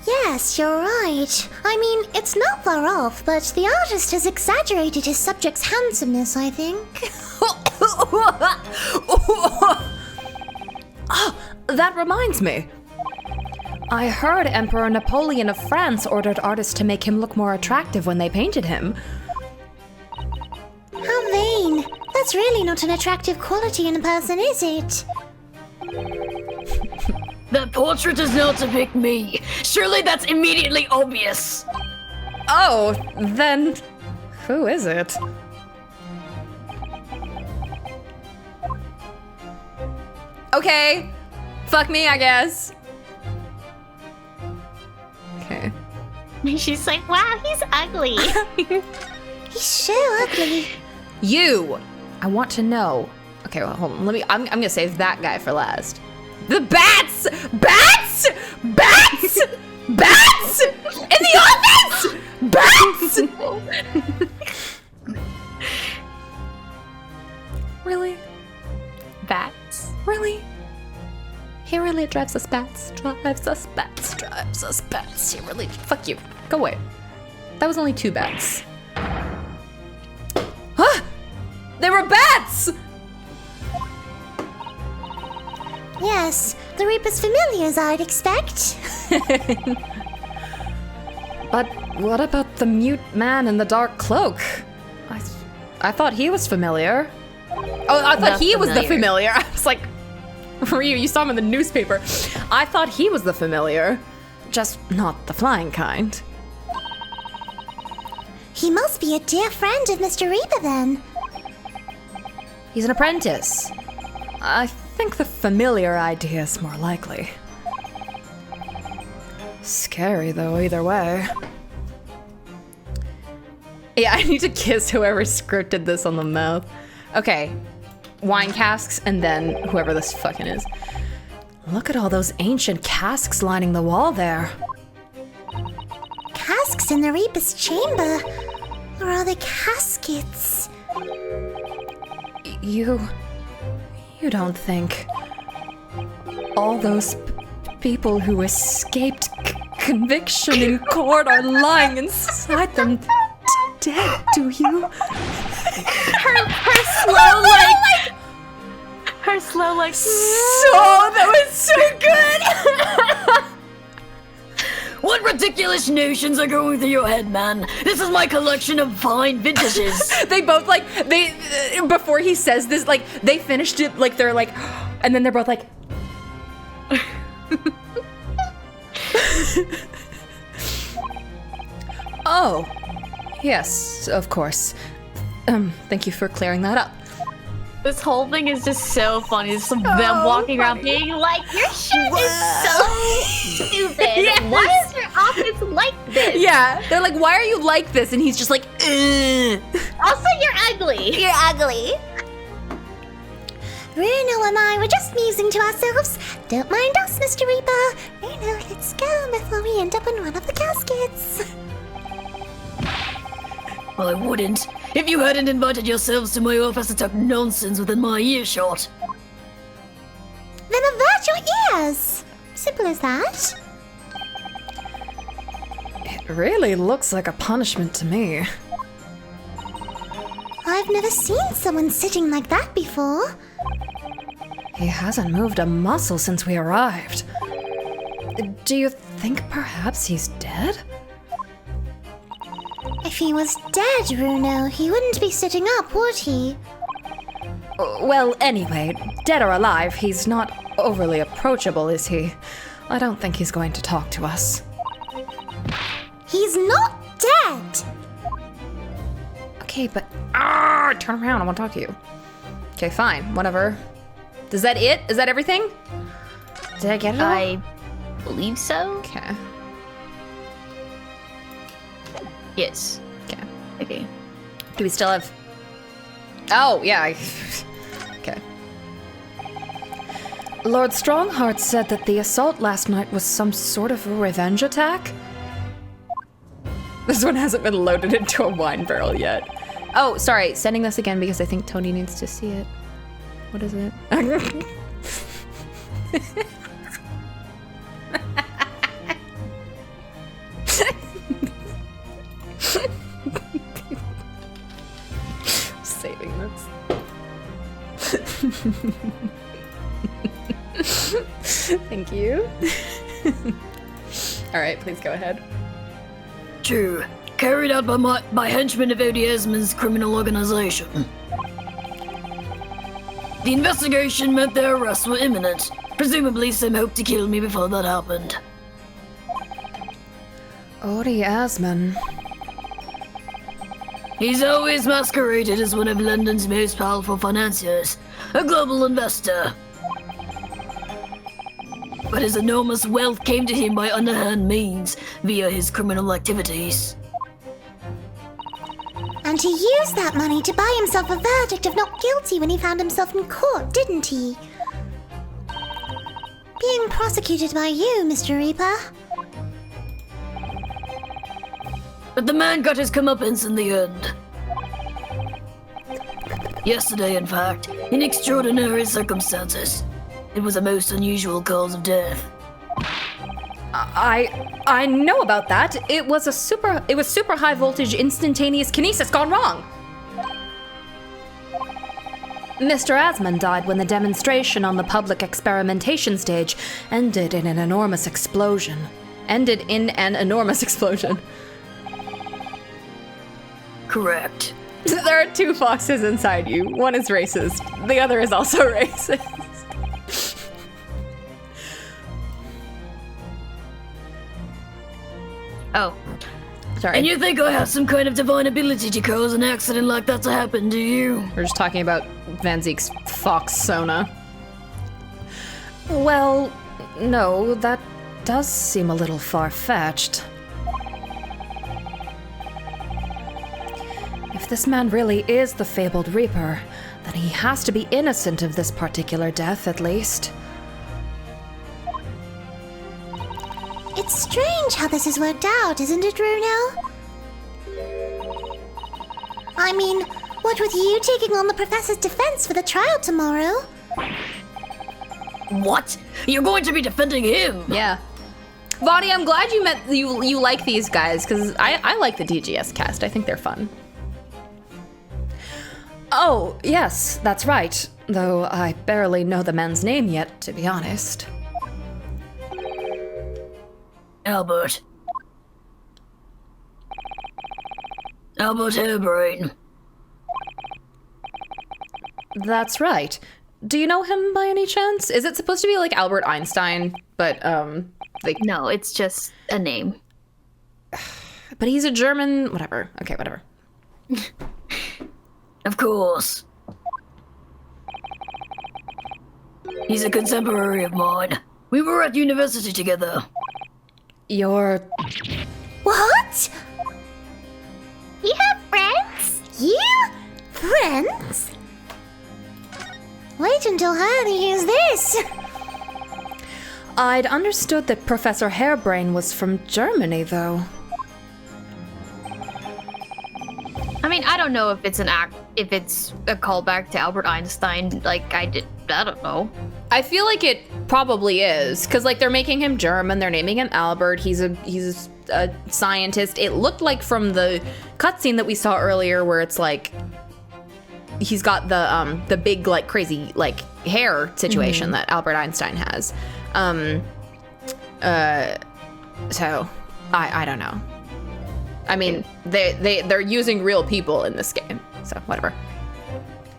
Yes, you're right. I mean, it's not far off, but the artist has exaggerated his subject's handsomeness, I think. Oh, that reminds me. I heard Emperor Napoleon of France ordered artists to make him look more attractive when they painted him. How vain. That's really not an attractive quality in a person, is it? That portrait does not depict me. Surely that's immediately obvious. Oh, then who is it? Okay, fuck me, I guess. Okay. She's like, wow, he's ugly. He's so ugly. You! I want to know. Okay, well, hold on. I'm gonna save that guy for last. The bats! Bats! Bats! Bats! In the office! Bats! Really? Bats. Really? He really drives us bats. Drives us bats. Drives us bats. He really. Fuck you. Go away. That was only 2 bats. Huh! They were bats! Yes, the Reaper's familiars, I'd expect. But what about the mute man in the dark cloak? I thought he was familiar. Oh, I thought he was the familiar. I was like, Ryu, you saw him in the newspaper. I thought he was the familiar. Just not the flying kind. He must be a dear friend of Mr. Reaper, then. He's an apprentice. I think the familiar idea is more likely. Scary, though, either way. Yeah, I need to kiss whoever scripted this on the mouth. Okay, wine casks, and then whoever this fucking is. Look at all those ancient casks lining the wall there. Casks in the Reaper's chamber? Or are they caskets? You don't think all those people who escaped conviction in court are lying inside them dead, do you? Her slow like. Her slow like. That was so good. What ridiculous notions are going through your head, man? This is my collection of fine vintages. They both before he says this, like, they finished it, like, they're like, and then they're both like, oh, yes, of course. Thank you for clearing that up. This whole thing is just so funny. It's them walking around being like, your shirt is so stupid. Yes. Why is your office like this? Yeah, they're like, why are you like this? And he's just like, ugh. Also, you're ugly. You're ugly. Bruno and I were just musing to ourselves. Don't mind us, Mr. Reaper. Bruno, let's go before we end up in one of the caskets. Well, I wouldn't. If you hadn't invited yourselves to my office to talk nonsense within my earshot. Then avert your ears. Simple as that. It really looks like a punishment to me. I've never seen someone sitting like that before. He hasn't moved a muscle since we arrived. Do you think perhaps he's dead? If he was dead, Bruno, he wouldn't be sitting up, would he? Well, anyway, dead or alive, he's not overly approachable, is he? I don't think he's going to talk to us. He's not dead! Okay, but... turn around, I want to talk to you. Okay, fine, whatever. Is that it? Is that everything? Did I get it all? I believe so. Okay. Yes. Okay. Okay. Do we still have... Oh, yeah. Okay. Lord Strongheart said that the assault last night was some sort of a revenge attack? This one hasn't been loaded into a wine barrel yet. Oh, sorry. Sending this again because I think Tony needs to see it. What is it? Saving this. Thank you. Alright, please go ahead. True. Carried out by henchmen of Eddie Esmond's criminal organization. The investigation meant their arrests were imminent. Presumably, some hoped to kill me before that happened. Odie Asman. He's always masqueraded as one of London's most powerful financiers, a global investor. But his enormous wealth came to him by underhand means, via his criminal activities. And he used that money to buy himself a verdict of not guilty when he found himself in court, didn't he? Being prosecuted by you, Mr. Reaper. But the man got his comeuppance in the end. Yesterday, in fact, in extraordinary circumstances. It was a most unusual cause of death. I know about that. It was super high voltage instantaneous kinesis gone wrong. Mr. Asman died when the demonstration on the public experimentation stage ended in an enormous explosion. Correct. There are two foxes inside you. One is racist. The other is also racist. Oh. Sorry. And you think I have some kind of divine ability to cause an accident like that to happen, do you? We're just talking about Van Zeek's fox Sona. Well, no, that does seem a little far-fetched. If this man really is the fabled Reaper, then he has to be innocent of this particular death, at least. It's strange how this has worked out, isn't it, Runel? I mean, what with you taking on the professor's defense for the trial tomorrow? What? You're going to be defending him? Yeah. Vadi, I'm glad you like these guys, because I like the DGS cast. I think they're fun. Oh, yes, that's right. Though I barely know the man's name yet, to be honest. Albert Hairbrain. That's right. Do you know him by any chance? Is it supposed to be like Albert Einstein, but No, it's just a name. but he's a German, whatever. Okay, whatever. Of course. He's a contemporary of mine. We were at university together. You're... What? You have friends? You? Friends? Wait until Harley hears this. I'd understood that Professor Hairbrain was from Germany, though. I mean, I don't know if it's if it's a callback to Albert Einstein. Like I don't know. I feel like it probably is, because like they're making him German, they're naming him Albert. He's a scientist. It looked like from the cutscene that we saw earlier, where it's like he's got the big like crazy like hair situation that Albert Einstein has. So I don't know. I mean, they're using real people in this game, so whatever.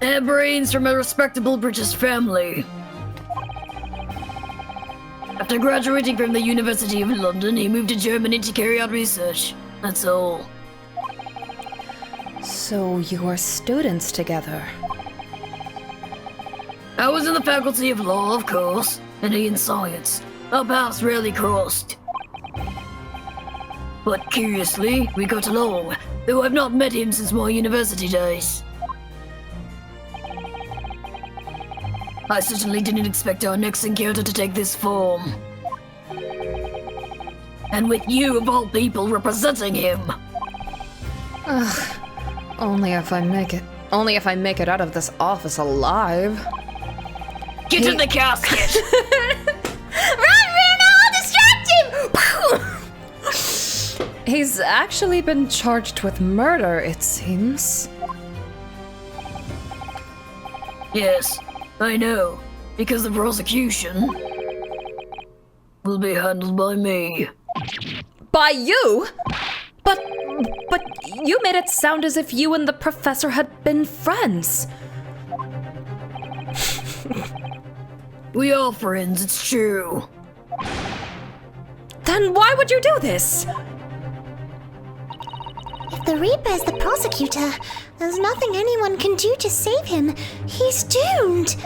Hairbrain's from a respectable British family. After graduating from the University of London, he moved to Germany to carry out research. That's all. So you are students together. I was in the faculty of law, of course, and he in science. Our paths rarely crossed. But curiously, we got along, though I've not met him since my university days. I certainly didn't expect our next encounter to take this form. And with you, of all people, representing him. Only if I make it out of this office alive. Get in the casket! Run, Runa! I'll distract him! He's actually been charged with murder, it seems. Yes, I know, because the prosecution will be handled by me. By you? But you made it sound as if you and the professor had been friends. We are friends, it's true. Then why would you do this? If the Reaper is the prosecutor, there's nothing anyone can do to save him. He's doomed.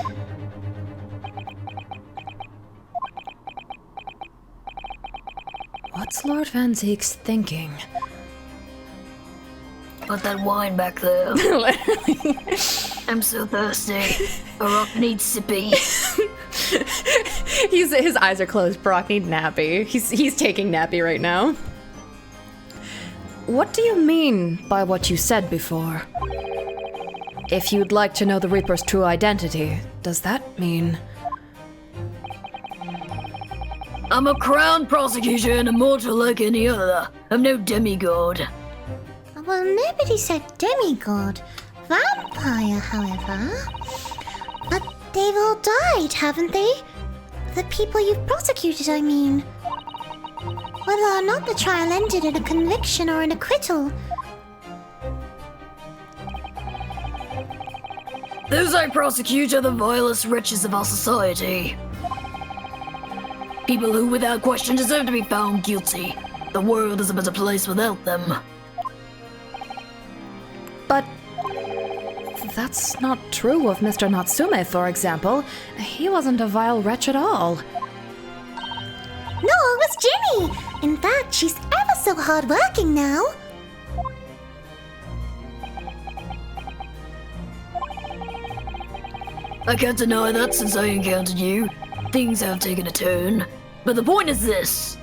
What's Lord Van Zeek's thinking? Put that wine back there. I'm so thirsty. Barack needs sippy. His eyes are closed. Brock needs nappy. He's taking nappy right now. What do you mean by what you said before? If you'd like to know the Reaper's true identity, does that mean... I'm a crown prosecutor and immortal like any other. I'm no demigod. Well, nobody said demigod. Vampire, however. But they've all died, haven't they? The people you've prosecuted, I mean. Whether or not the trial ended in a conviction or an acquittal. Those I prosecute are the vilest wretches of our society. People who, without question, deserve to be found guilty. The world is a better place without them. But... that's not true of Mr. Natsume, for example. He wasn't a vile wretch at all. No, it was Ginny! In fact, she's ever so hardworking now. I can't deny that since I encountered you. Things have taken a turn. But the point is this.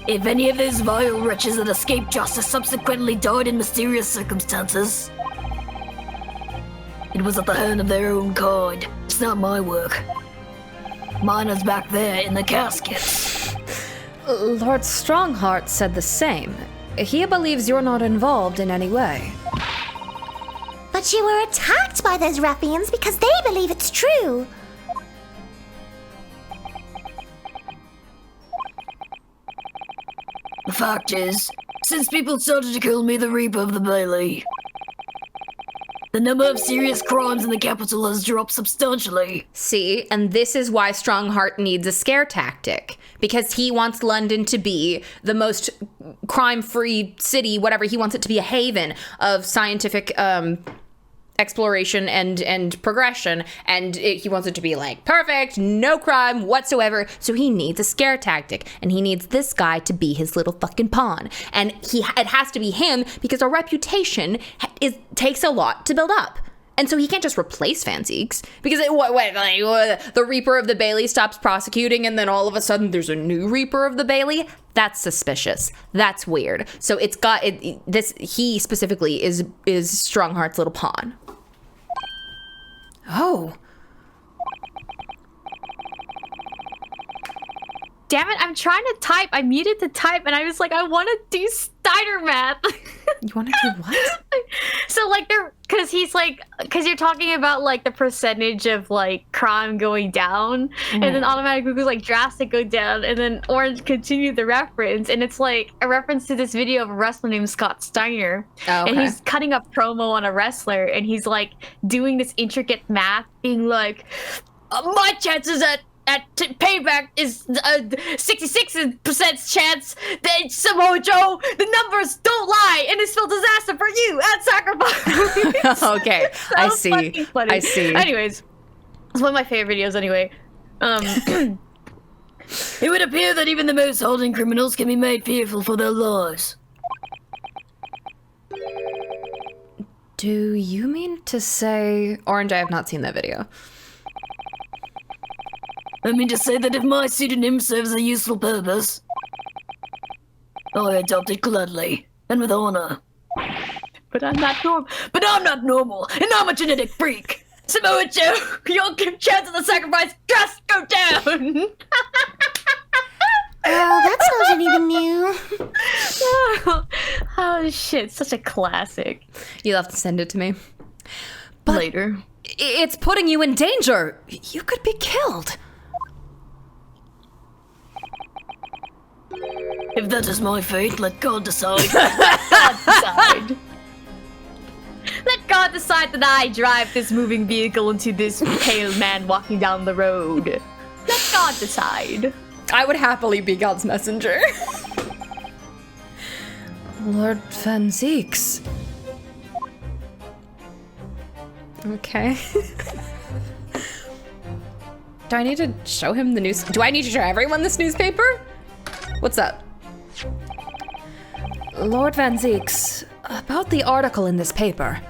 If any of those vile wretches that escaped justice subsequently died in mysterious circumstances, it was at the hand of their own kind. It's not my work. Mine is back there in the casket. Lord Strongheart said the same. He believes you're not involved in any way. But you were attacked by those ruffians because they believe it's true. The fact is, since people started to call me the Reaper of the Bailey, the number of serious crimes in the capital has dropped substantially. See, and this is why Strongheart needs a scare tactic. Because he wants London to be the most crime-free city, whatever. He wants it to be a haven of scientific exploration and progression, and he wants it to be like perfect, no crime whatsoever. So he needs a scare tactic, and he needs this guy to be his little fucking pawn. And it has to be him because our reputation takes a lot to build up. And so he can't just replace Van Zeeks because the Reaper of the Bailey stops prosecuting, and then all of a sudden there's a new Reaper of the Bailey. That's suspicious. That's weird. So it's got this. He specifically is Strongheart's little pawn. Oh. Damn it, I'm trying to type. I muted to type, and I was like, I want to do Steiner math. You want to do what? So, like, because you're talking about, like, the percentage of, like, crime going down, and then automatically goes, like, drastic go down, and then Orange continued the reference, and it's, like, a reference to this video of a wrestler named Scott Steiner, Oh, okay. and he's cutting up promo on a wrestler, and he's, like, doing this intricate math, being like, my chances at payback is 66% chance that Samoa Joe, the numbers don't lie, and it's still disaster for you at Sacrifice. Okay, So I see. fucking funny. I see. Anyways, it's one of my favorite videos anyway. It would appear that even the most hardened criminals can be made fearful for their lives. Do you mean to say... Orange, I have not seen that video. I mean to say that if my pseudonym serves a useful purpose, I adopt it gladly and with honor. But I'm not normal. But I'm not normal, and I'm a genetic freak. Samoa Joe, your chance of the sacrifice just go down. Oh, that's not even new. Oh shit, such a classic. You'll have to send it to me. Later. It's putting you in danger. You could be killed. If that is my fate, let God decide. God decide. Let God decide that I drive this moving vehicle into this pale man walking down the road. Let God decide. I would happily be God's messenger. Lord Van Zeeks. Okay. Do I need to show him the news? Do I need to show everyone this newspaper? What's up? Lord Van Zeeks, about the article in this paper.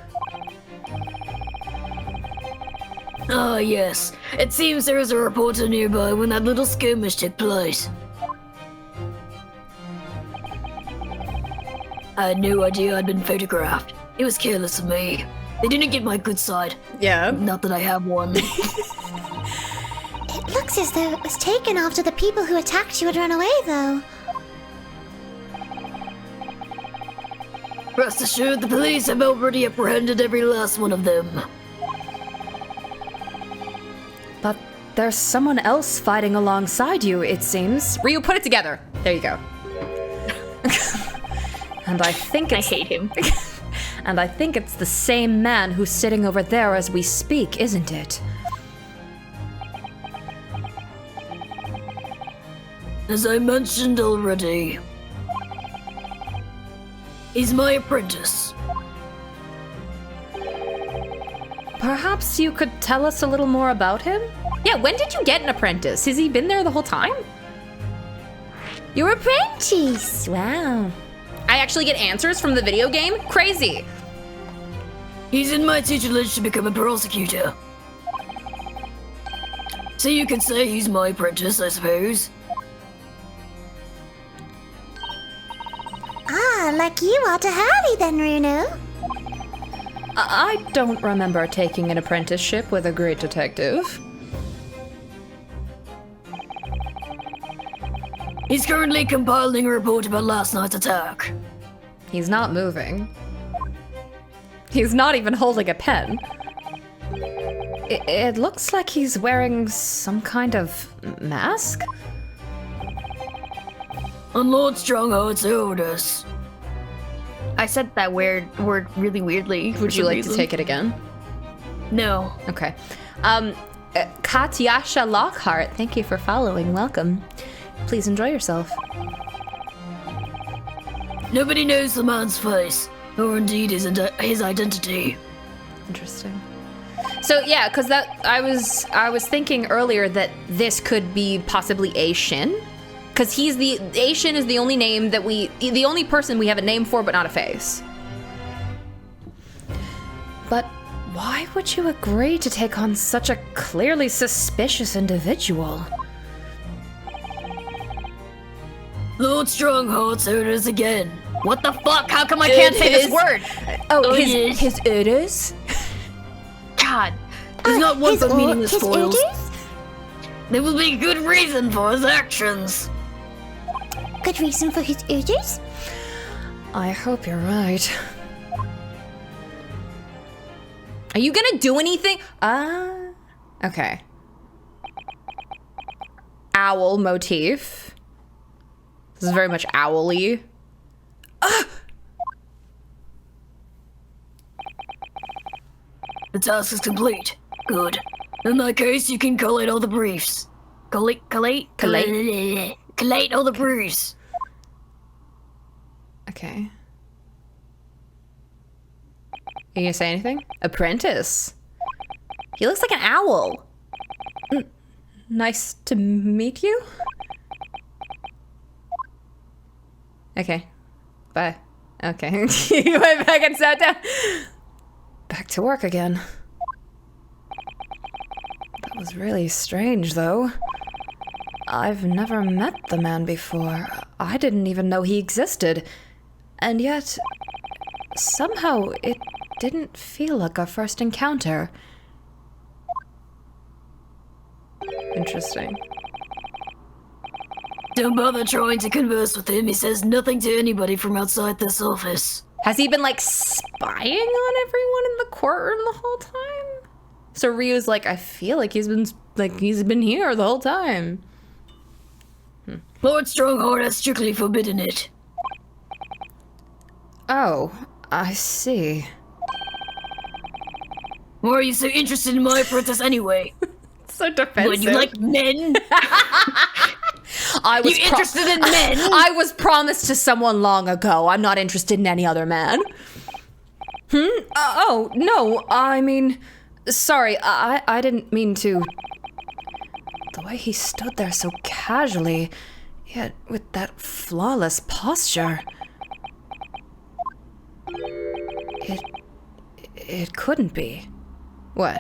Ah, yes. It seems there was a reporter nearby when that little skirmish took place. I had no idea I'd been photographed. It was careless of me. They didn't get my good side. Yeah. Not that I have one. It looks as though it was taken after the people who attacked you had run away, though. Rest assured, the police have already apprehended every last one of them. But there's someone else fighting alongside you, it seems. Ryu, put it together. There you go. And I think I it's... hate him. And I think it's the same man who's sitting over there as we speak, isn't it? As I mentioned already, he's my apprentice. Perhaps you could tell us a little more about him? Yeah, when did you get an apprentice? Has he been there the whole time? Your apprentice! Wow. I actually get answers from the video game? Crazy. He's in my tutelage to become a prosecutor. So you could say he's my apprentice, I suppose. Ah, like you are to Harley then, Runo. I don't remember taking an apprenticeship with a great detective. He's currently compiling a report about last night's attack. He's not moving. He's not even holding a pen. It looks like he's wearing some kind of mask? On Lord Strongheart's orders. I said that word really weirdly. Would you like to take it again? No. Okay. Katyasha Lockhart, thank you for following. Welcome. Please enjoy yourself. Nobody knows the man's face, or indeed his identity. Interesting. So yeah, because I was thinking earlier that this could be possibly A Shin, because A Shin is the only name that the only person we have a name for, but not a face. But why would you agree to take on such a clearly suspicious individual? Lord Strongheart's orders again. What the fuck? How come I can't say this word? Oh, yes. his orders? God. He's not one for meaningless his foils. orders? There will be good reason for his actions. Good reason for his orders? I hope you're right. Are you gonna do anything? Okay. Owl motif. This is very much owl-y. The task is complete. Good. In that case, you can collate all the briefs. Collate all the briefs. Okay. Are you gonna say anything? Apprentice. He looks like an owl. Nice to meet you. Okay. Bye. Okay. You went back and sat down. Back to work again. That was really strange, though. I've never met the man before. I didn't even know he existed. And yet, somehow, it didn't feel like our first encounter. Interesting. Don't bother trying to converse with him. He says nothing to anybody from outside this office. Has he been, like, spying on everyone in the courtroom the whole time? So Ryu's like, I feel like he's been here the whole time. Lord Strongheart has strictly forbidden it. Oh, I see. Why are you so interested in my princess anyway? So defensive. What, you like men? I was You interested in men? I was promised to someone long ago. I'm not interested in any other man. Oh, no, I mean... Sorry, I didn't mean to... The way he stood there so casually, yet with that flawless posture... It couldn't be. What?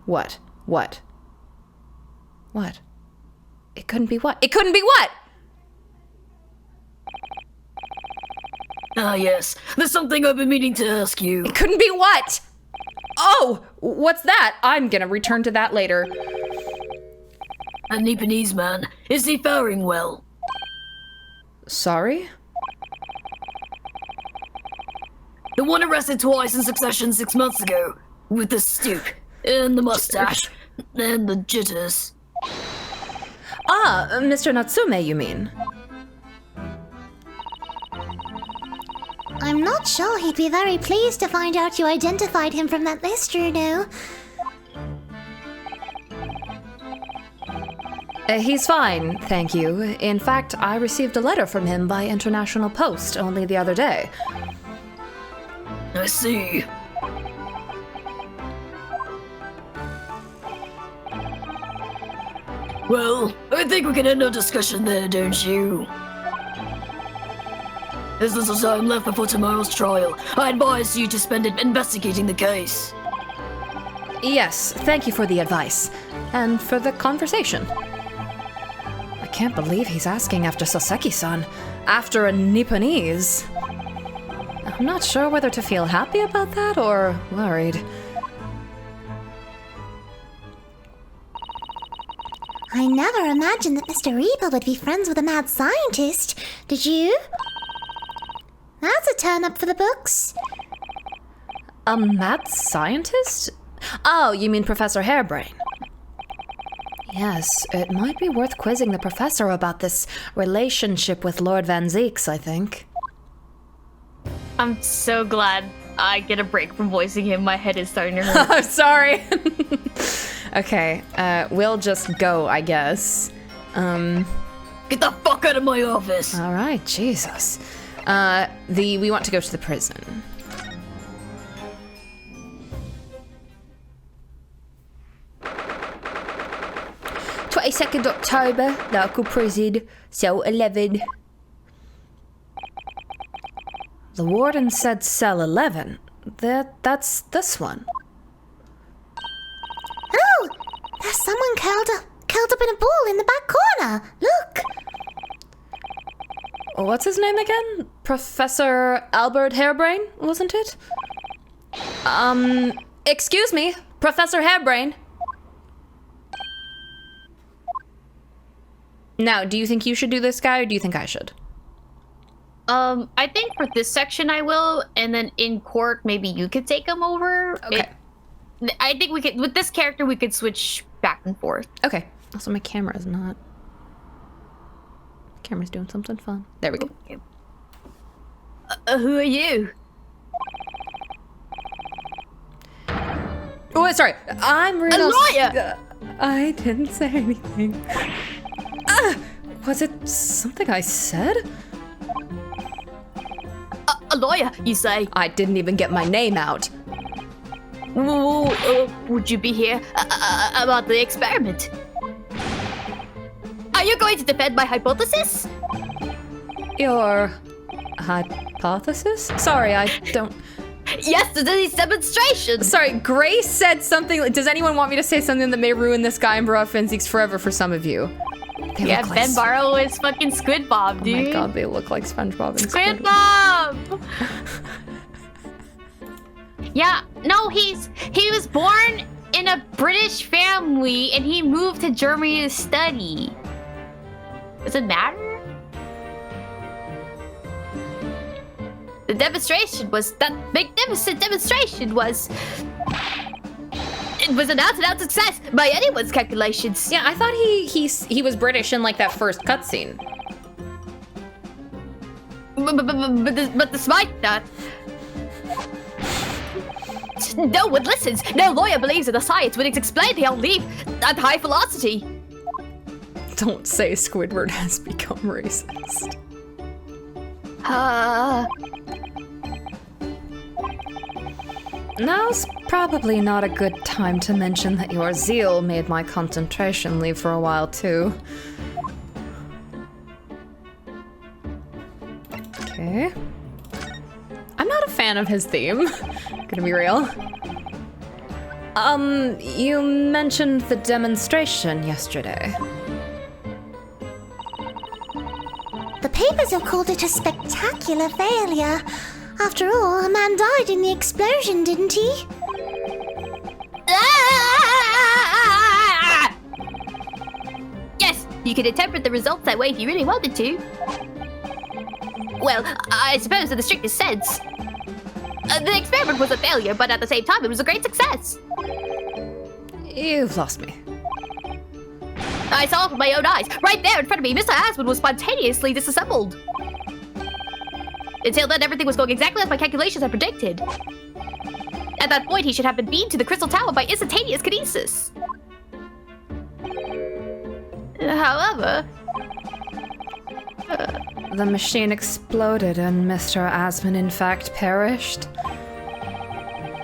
What? It couldn't be what? It couldn't be what? Ah, yes. There's something I've been meaning to ask you. It couldn't be what? Oh, what's that? I'm gonna return to that later. That Nepalese man, is he faring well? Sorry? The one arrested twice in succession 6 months ago, with the stoop, and the mustache, and the jitters. Ah, Mr. Natsume, you mean? I'm not sure he'd be very pleased to find out you identified him from that list, Juno. He's fine, thank you. In fact, I received a letter from him by international post only the other day. I see. Well, I think we can end our discussion there, don't you? There's little time left before tomorrow's trial. I advise you to spend it investigating the case. Yes, thank you for the advice. And for the conversation. I can't believe he's asking after Soseki-san. After a Nipponese. I'm not sure whether to feel happy about that or worried. I never imagined that Mr. Reba would be friends with a mad scientist. Did you? That's a turn up for the books. A mad scientist? Oh, you mean Professor Hairbrain? Yes, it might be worth quizzing the professor about this relationship with Lord Van Zeeks, I think. I'm so glad I get a break from voicing him. My head is starting to hurt. I'm sorry. Okay, we'll just go, I guess. Get the fuck out of my office! All right, Jesus. We want to go to the prison. 22nd October, local prison, cell 11. The warden said cell 11. That's this one. Oh! There's someone curled up in a ball in the back corner. Look! What's his name again? Professor Albert Hairbrain, wasn't it? Excuse me, Professor Hairbrain. Now, do you think you should do this guy, or do you think I should? I think for this section I will, and then in court maybe you could take him over. Okay. I think we could, with this character, we could switch back and forth. Okay. Also, my camera is not. Camera's doing something fun. There we go. Who are you? Oh, sorry. I'm Reno. A lawyer! I didn't say anything. Was it something I said? A lawyer, you say? I didn't even get my name out. Would you be here about the experiment? Are you going to defend my hypothesis? Your hypothesis? Sorry, I don't... Yesterday's demonstration! Sorry, Grace said something... Does anyone want me to say something that may ruin this guy and Barrow Fenzies forever for some of you? They Yeah, look like Ben Barrow is fucking Squid Bob, dude. Oh my god, they look like SpongeBob and Squid Bob! Yeah, no, he was born in a British family and he moved to Germany to study. Does it matter? The demonstration was, that magnificent demonstration was, it was an out-and-out success by anyone's calculations. Yeah, I thought he was British in like that first cutscene. But despite that, no one listens. No lawyer believes in the science when it's explained they'll leap at high velocity. Don't say Squidward has become racist. Now's probably not a good time to mention that your zeal made my concentration leave for a while, too. Okay. I'm not a fan of his theme, gonna be real. You mentioned the demonstration yesterday. The papers have called it a spectacular failure. After all, a man died in the explosion, didn't he? Yes, you could interpret the results that way if you really wanted to. Well, I suppose in the strictest sense. The experiment was a failure, but at the same time, it was a great success. You've lost me. I saw it with my own eyes. Right there in front of me, Mr. Aspen was spontaneously disassembled. Until then, everything was going exactly as my calculations had predicted. At that point, he should have been beamed to the Crystal Tower by instantaneous kinesis. However... The machine exploded and Mr. Asman in fact perished?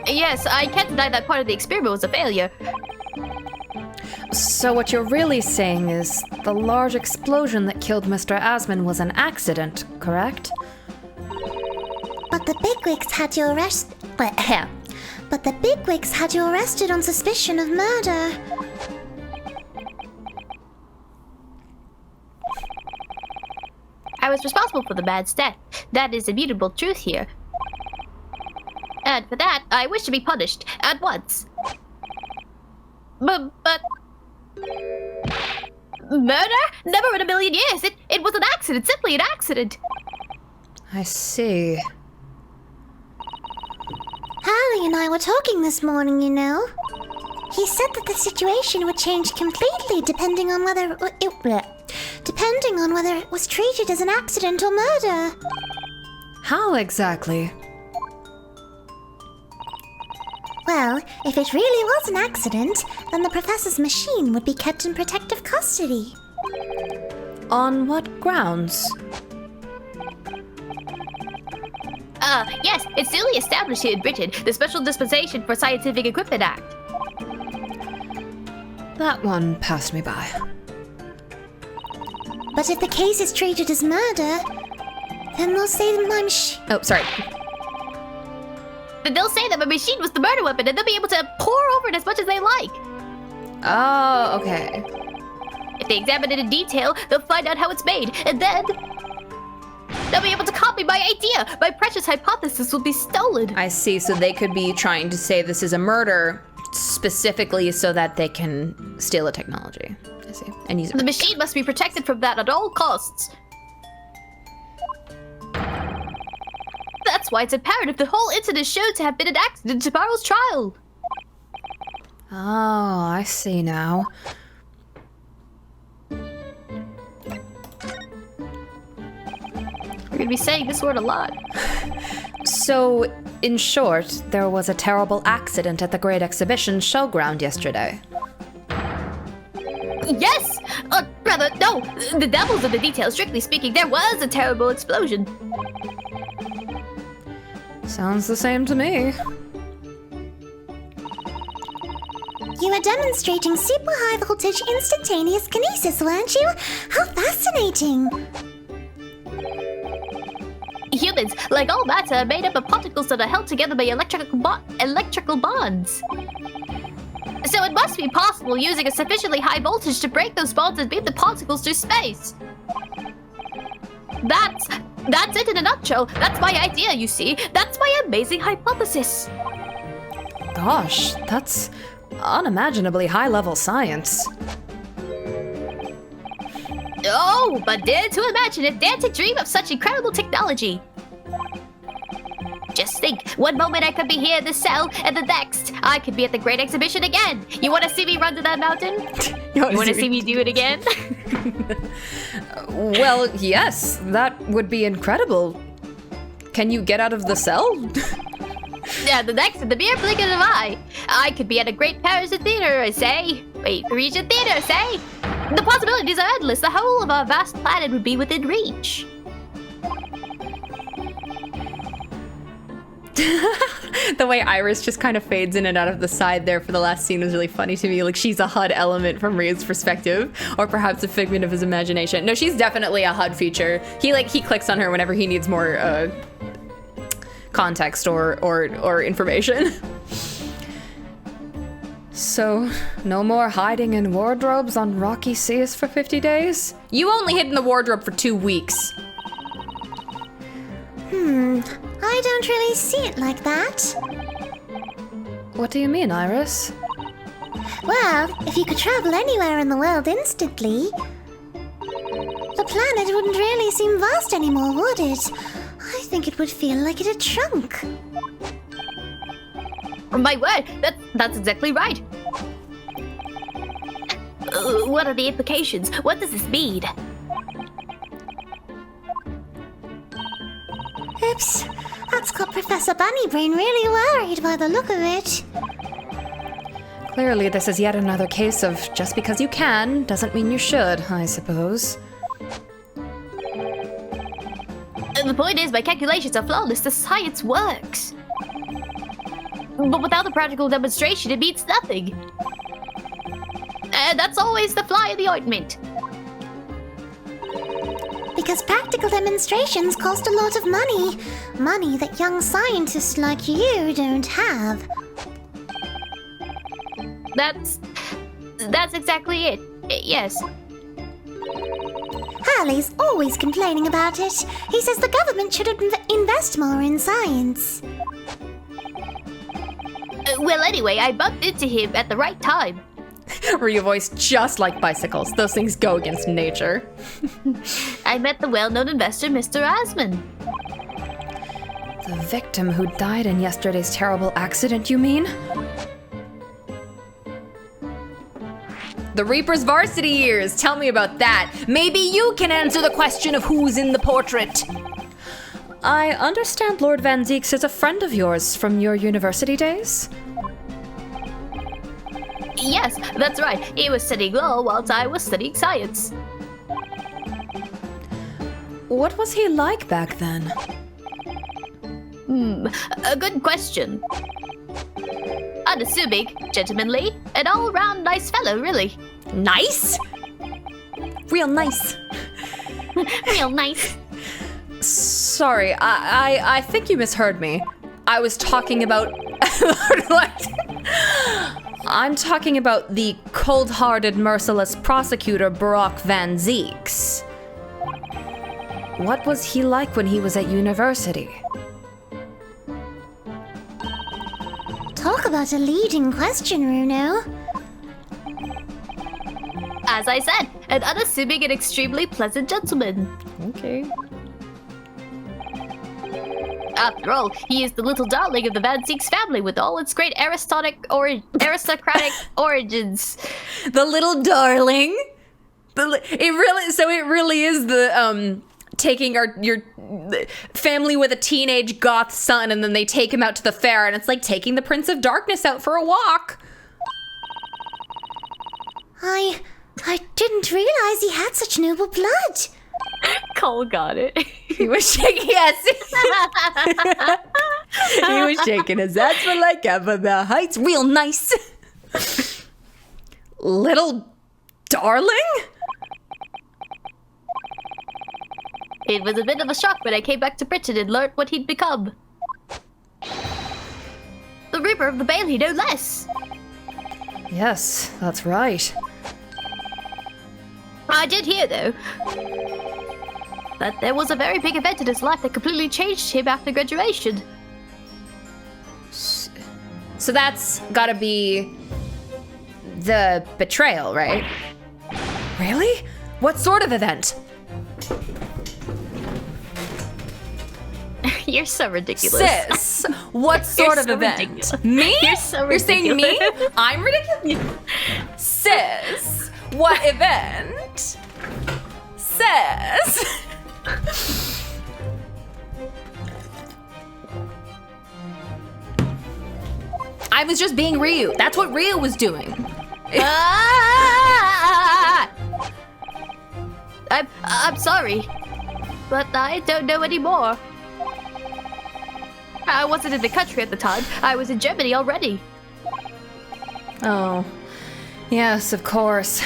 Yes, I can't deny that part of the experiment was a failure. So what you're really saying is the large explosion that killed Mr. Asman was an accident, correct? But the bigwigs had you arrested. But the bigwigs had you arrested on suspicion of murder. I was responsible for the man's death. That is immutable truth here. And for that, I wish to be punished at once. But... Murder? Never in a million years! It was an accident, simply an accident! I see. Harley and I were talking this morning, you know. He said that the situation would change completely depending on whether it was treated as an accident or murder. How exactly? Well, if it really was an accident, then the professor's machine would be kept in protective custody. On what grounds? Yes, it's newly established here in Britain, the Special Dispensation for Scientific Equipment Act. That one passed me by. But if the case is treated as murder, then they'll say that my machine... Oh, sorry. Then they'll say that my machine was the murder weapon, and they'll be able to pour over it as much as they like. Oh, okay. If they examine it in detail, they'll find out how it's made, and then... they'll be able to copy my idea! My precious hypothesis will be stolen! I see, so they could be trying to say this is a murder specifically so that they can steal the technology. I see. And use it. The machine must be protected from that at all costs. That's why it's imperative the whole incident is shown to have been an accident to tomorrow's trial. Oh, I see now. We're gonna be saying this word a lot. So, in short, there was a terrible accident at the Great Exhibition showground yesterday. Yes! Rather, no! The devil's in the details. Strictly speaking, there was a terrible explosion. Sounds the same to me. You were demonstrating super high voltage instantaneous kinesis, weren't you? How fascinating! Humans, like all matter, are made up of particles that are held together by electrical bonds. So it must be possible using a sufficiently high voltage to break those bonds and beam the particles through space. That's it in a nutshell. That's my idea, you see. That's my amazing hypothesis. Gosh, that's unimaginably high-level science. Oh, but dare to imagine it, dare to dream of such incredible technology. Just think, one moment I could be here in this cell, and the next, I could be at the Great Exhibition again. You want to see me run to that mountain? You want to see me do it again? Well, yes, that would be incredible. Can you get out of the cell? Yeah, the mere blink of an eye. I could be at a great Paris theater, I say. Wait, Regent Theater, I say. The possibilities are endless. The whole of our vast planet would be within reach. The way Iris just kind of fades in and out of the side there for the last scene was really funny to me. Like, she's a HUD element from Ryu's perspective, or perhaps a figment of his imagination. No, she's definitely a HUD feature. He clicks on her whenever he needs more context or information. So, no more hiding in wardrobes on rocky seas for 50 days? You only hid in the wardrobe for 2 weeks. I don't really see it like that. What do you mean, Iris? Well, if you could travel anywhere in the world instantly, the planet wouldn't really seem vast anymore, would it? I think it would feel like it had shrunk. My word, that's exactly right. What are the implications? What does this mean? Oops, that's got Professor Bunnybrain really worried by the look of it. Clearly, this is yet another case of just because you can doesn't mean you should, I suppose. The point is, my calculations are flawless. The science works. But without the practical demonstration, it means nothing. And that's always the fly in the ointment. Because practical demonstrations cost a lot of money. Money that young scientists like you don't have. That's exactly it. Yes. Harley's always complaining about it. He says the government should invest more in science. Well, anyway, I bumped into him at the right time. Ryu voice just like bicycles. Those things go against nature. I met the well-known investor, Mr. Asman. The victim who died in yesterday's terrible accident, you mean? The Reaper's varsity years. Tell me about that. Maybe you can answer the question of who's in the portrait. I understand Lord Van Zeeks is a friend of yours from your university days? Yes, that's right. He was studying law whilst I was studying science. What was he like back then? A good question. Unassuming, gentlemanly, an all-round nice fellow, really. Nice? Real nice. Real nice. Sorry, I think you misheard me. I was talking about... What? I'm talking about the cold-hearted, merciless prosecutor Brock Van Zeeks. What was he like when he was at university? Talk about a leading question, Runo. As I said, an unassuming and extremely pleasant gentleman. Okay. After all, he is the little darling of the Van Zeeks family with all its great aristocratic origins. The little darling. It really is the taking your family with a teenage goth son, and then they take him out to the fair, and it's like taking the Prince of Darkness out for a walk. I didn't realize he had such noble blood. Cole got it. He was shaking, yes. He was shaking his ass for like ever the heights. Real nice. Little darling? It was a bit of a shock when I came back to Britain and learned what he'd become. The Reaper of the Bailey, no less. Yes, that's right. I did hear, though, that there was a very big event in his life that completely changed him after graduation. So that's gotta be the betrayal, right? Really? What sort of event? You're so ridiculous. Sis, what sort of so event? ridiculous. Me? You're so You're saying me? ridiculous. I'm ridiculous? Sis, what event? Sis. I was just being Ryu. That's what Ryu was doing. I'm sorry, but I don't know anymore. I wasn't in the country at the time. I was in Germany already. Oh, yes, of course.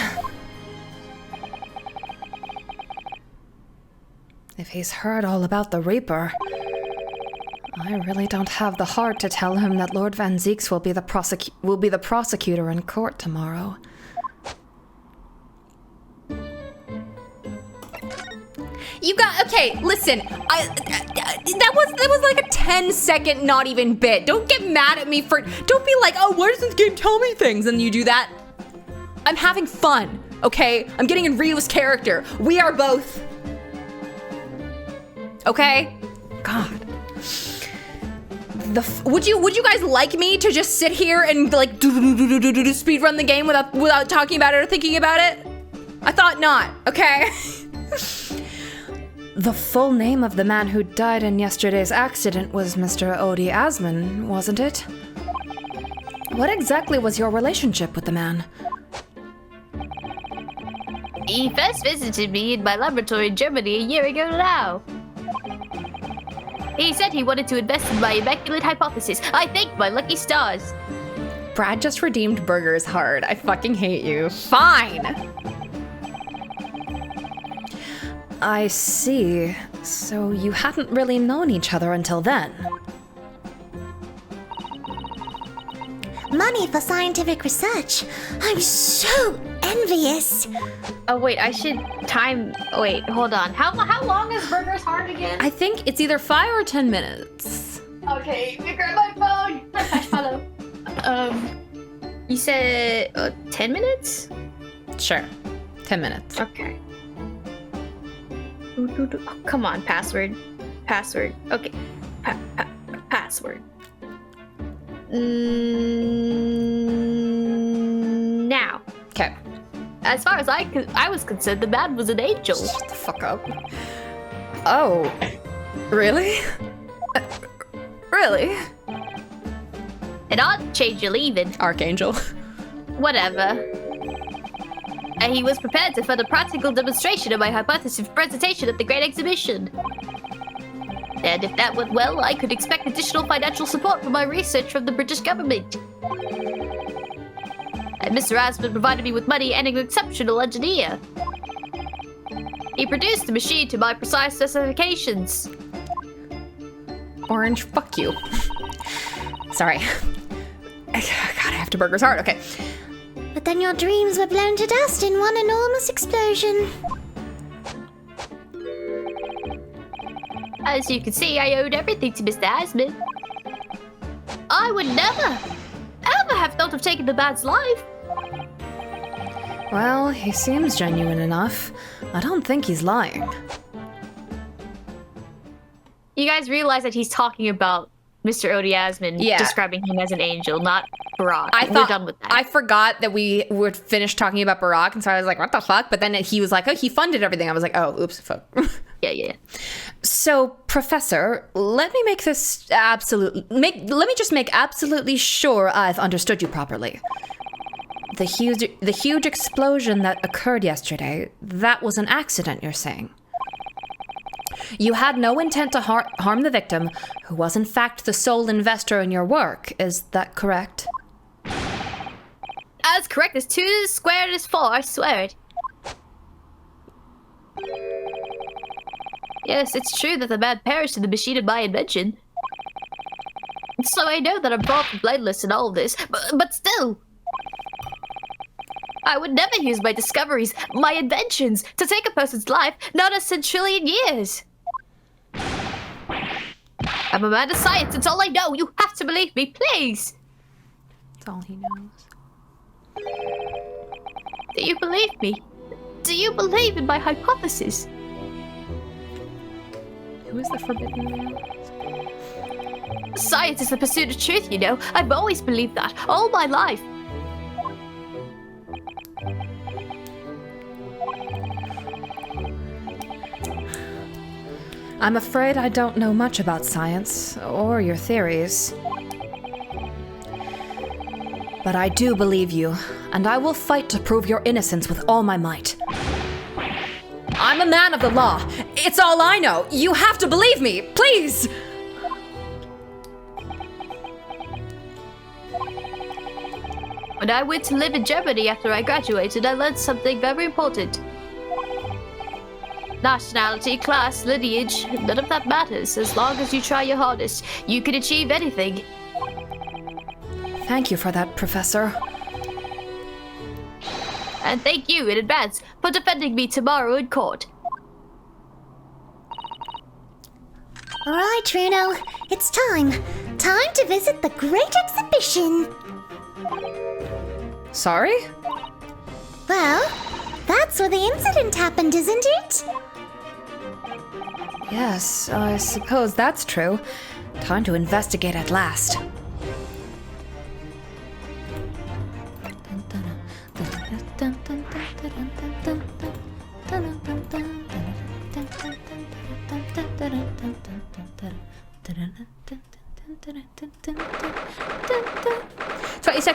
If he's heard all about the Reaper, I really don't have the heart to tell him that Lord Van Zieks will be the prosecutor in court tomorrow. You got okay. Listen, that was like a 10-second not even bit. Don't get mad at me for. Don't be like, oh, why does this game tell me things? And you do that. I'm having fun. Okay, I'm getting in Ryu's character. We are both. Okay, God. Would you guys like me to just sit here and like speed run the game without talking about it or thinking about it? I thought not. Okay. The full name of the man who died in yesterday's accident was Mr. Odie Asman, wasn't it? What exactly was your relationship with the man? He first visited me in my laboratory in Germany a year ago now. He said he wanted to invest in my immaculate hypothesis. I thank my lucky stars. Brad just redeemed Burger's Heart. I fucking hate you. Fine! I see. So you hadn't really known each other until then. Money for scientific research. I'm so envious. Oh wait, I should time. Wait, hold on. How long is Burger's Heart again? I think it's either 5 or 10 minutes. Okay, let me grab my phone. Hello. You said 10 minutes? Sure. 10 minutes. Okay. Oh, come on, password. Password. Okay. Password. Now. Okay. As far as I was concerned, the man was an angel. Shut the fuck up. Oh. Really? Really? An odd change you're leaving. Archangel. Whatever. And he was prepared to fund a practical demonstration of my hypothesis presentation at the Great Exhibition. And if that went well, I could expect additional financial support for my research from the British government. And Mr. Aspen provided me with money and an exceptional engineer. He produced the machine to my precise specifications. Orange, fuck you. Sorry. God, I have to Burger's Heart. Okay. But then your dreams were blown to dust in one enormous explosion. As you can see, I owed everything to Mr. Asman. I would never, ever have thought of taking the man's life. Well, he seems genuine enough. I don't think he's lying. You guys realize that he's talking about Mr. Odie Asman, describing him as an angel, not Barack. We're done with that. I forgot that we would finish talking about Barack, and so I was like, what the fuck? But then he was like, oh, he funded everything. I was like, oh, oops, fuck. Yeah. So, Professor, let me make absolutely sure I've understood you properly. The huge explosion that occurred yesterday, that was an accident, you're saying? You had no intent to harm the victim, who was in fact the sole investor in your work. Is that correct? That's correct. As 2 squared is 4, I swear it. Yes, it's true that the man perished in the machine of my invention. So I know that I'm far from blameless in all this, but still. I would never use my discoveries, my inventions, to take a person's life, not a centrillion years. I'm a man of science, it's all I know. You have to believe me, please. That's all he knows. Do you believe me? Do you believe in my hypothesis? Who is the forbidden man? Science is the pursuit of truth, you know. I've always believed that, all my life. I'm afraid I don't know much about science or your theories. But I do believe you, and I will fight to prove your innocence with all my might. I'm a man of the law. It's all I know. You have to believe me, please! When I went to live in Germany after I graduated, I learned something very important. Nationality, class, lineage, none of that matters. As long as you try your hardest, you can achieve anything. Thank you for that, Professor. And thank you in advance for defending me tomorrow in court. Alright, Truno, it's time. Time to visit the Great Exhibition. Sorry? Well, that's where the incident happened, isn't it? Yes, I suppose that's true. Time to investigate at last.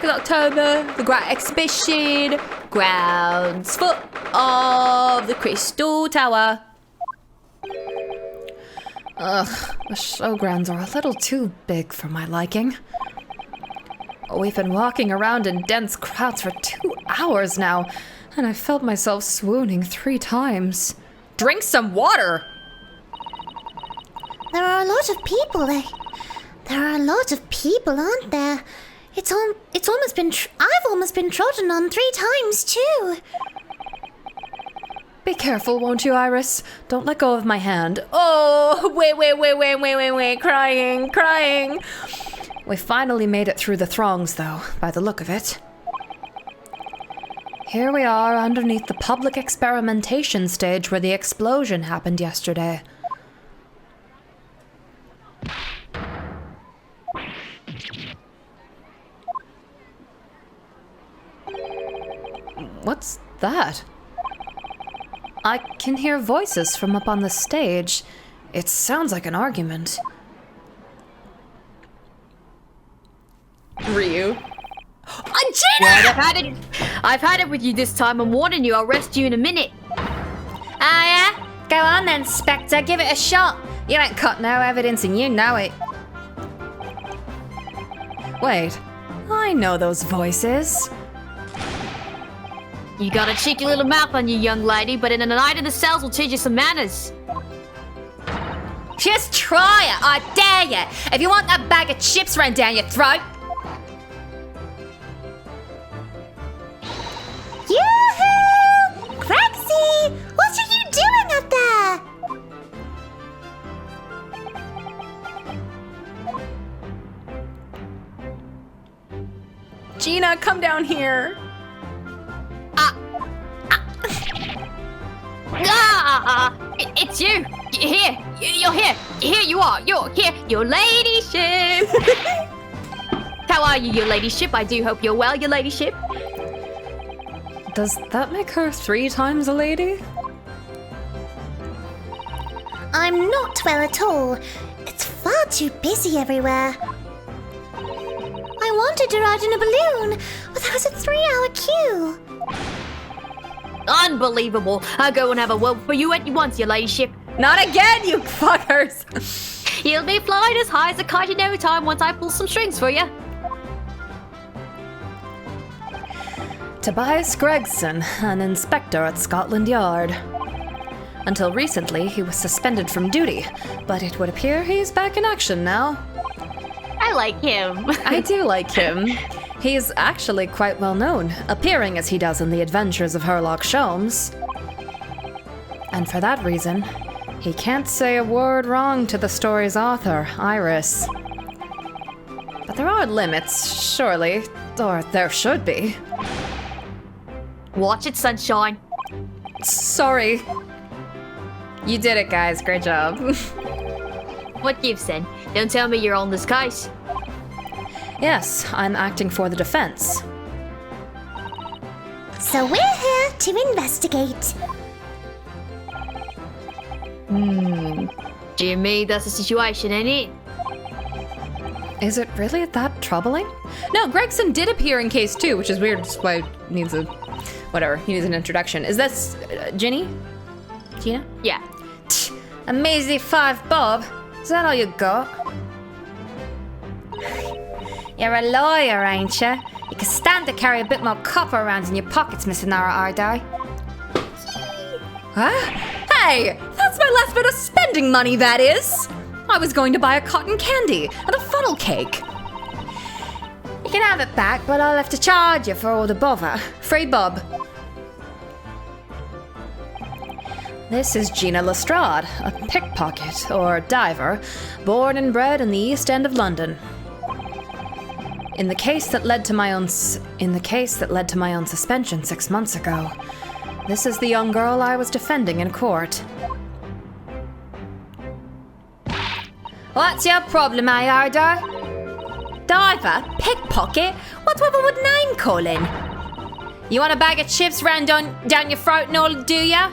October, the Great Exhibition, grounds foot of the Crystal Tower. Ugh, the showgrounds are a little too big for my liking. We've been walking around in dense crowds for 2 hours now, and I felt myself swooning 3 times. Drink some water! There are a lot of people there. There are a lot of people, aren't there? It's almost been. I've almost been trodden on 3 times too. Be careful, won't you, Iris? Don't let go of my hand. Oh, wait, crying. We finally made it through the throngs, though, by the look of it. Here we are underneath the public experimentation stage where the explosion happened yesterday. What's that? I can hear voices from up on the stage. It sounds like an argument. Ryu. Gina! I've had it with you this time. I'm warning you, I'll arrest you in a minute. Ah, yeah? Go on then, Spectre. Give it a shot. You ain't got no evidence and you know it. Wait. I know those voices. You got a cheeky little mouth on you, young lady, but in a night in the cells will teach you some manners. Just try it, I dare you. If you want that bag of chips run down your throat. Yoo-hoo! Craxy! What are you doing up there? Gina, come down here. It's you. Here. You're here. Here you are. You're here. Your ladyship. How are you, your ladyship? I do hope you're well, your ladyship. Does that make her 3 times a lady? I'm not well at all. It's far too busy everywhere. I wanted to ride in a balloon, but there was a 3-hour queue. Unbelievable. I'll go and have a word for you at once, your ladyship. Not again, you fuckers! You'll be flying as high as a kite in no time once I pull some strings for you. Tobias Gregson, an inspector at Scotland Yard. Until recently, he was suspended from duty, but it would appear he's back in action now. I like him. I do like him. He's actually quite well known, appearing as he does in the Adventures of Herlock Sholmes. And for that reason, he can't say a word wrong to the story's author, Iris. But there are limits, surely, or there should be. Watch it, sunshine. Sorry. You did it, guys. Great job. What gives then? Don't tell me you're on this case. Yes, I'm acting for the defense. So we're here to investigate. Jimmy, that's the situation, ain't it? Is it really that troubling? No, Gregson did appear in case 2, which is weird. That's why he needs a... Whatever, he needs an introduction. Is this Ginny? Gina? Yeah. A measly 5 bob? Is that all you got? You're a lawyer, ain't you? You can stand to carry a bit more copper around in your pockets, Miss Inara Ardai. Huh? Hey! That's my last bit of spending money, that is! I was going to buy a cotton candy and a funnel cake. You can have it back, but I'll have to charge you for all the bother. Free bob. This is Gina Lestrade, a pickpocket, or diver, born and bred in the East End of London. In the case that led to my own suspension 6 months ago, this is the young girl I was defending in court. What's your problem, Ardo? Diver? Pickpocket? What's with all the name calling? You want a bag of chips down your throat and all, do ya?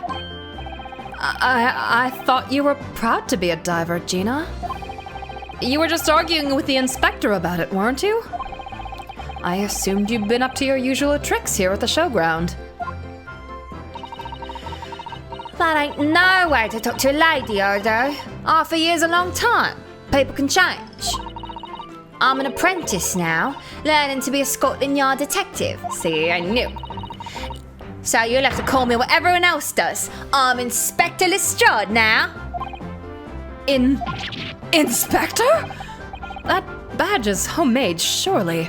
I thought you were proud to be a diver, Gina. You were just arguing with the inspector about it, weren't you? I assumed you'd been up to your usual tricks here at the showground. That ain't no way to talk to a lady, Ardo. Half a year's a long time. People can change. I'm an apprentice now, learning to be a Scotland Yard detective. See, I knew. So you'll have to call me what everyone else does. I'm Inspector Lestrade now. Inspector? That badge is homemade, surely.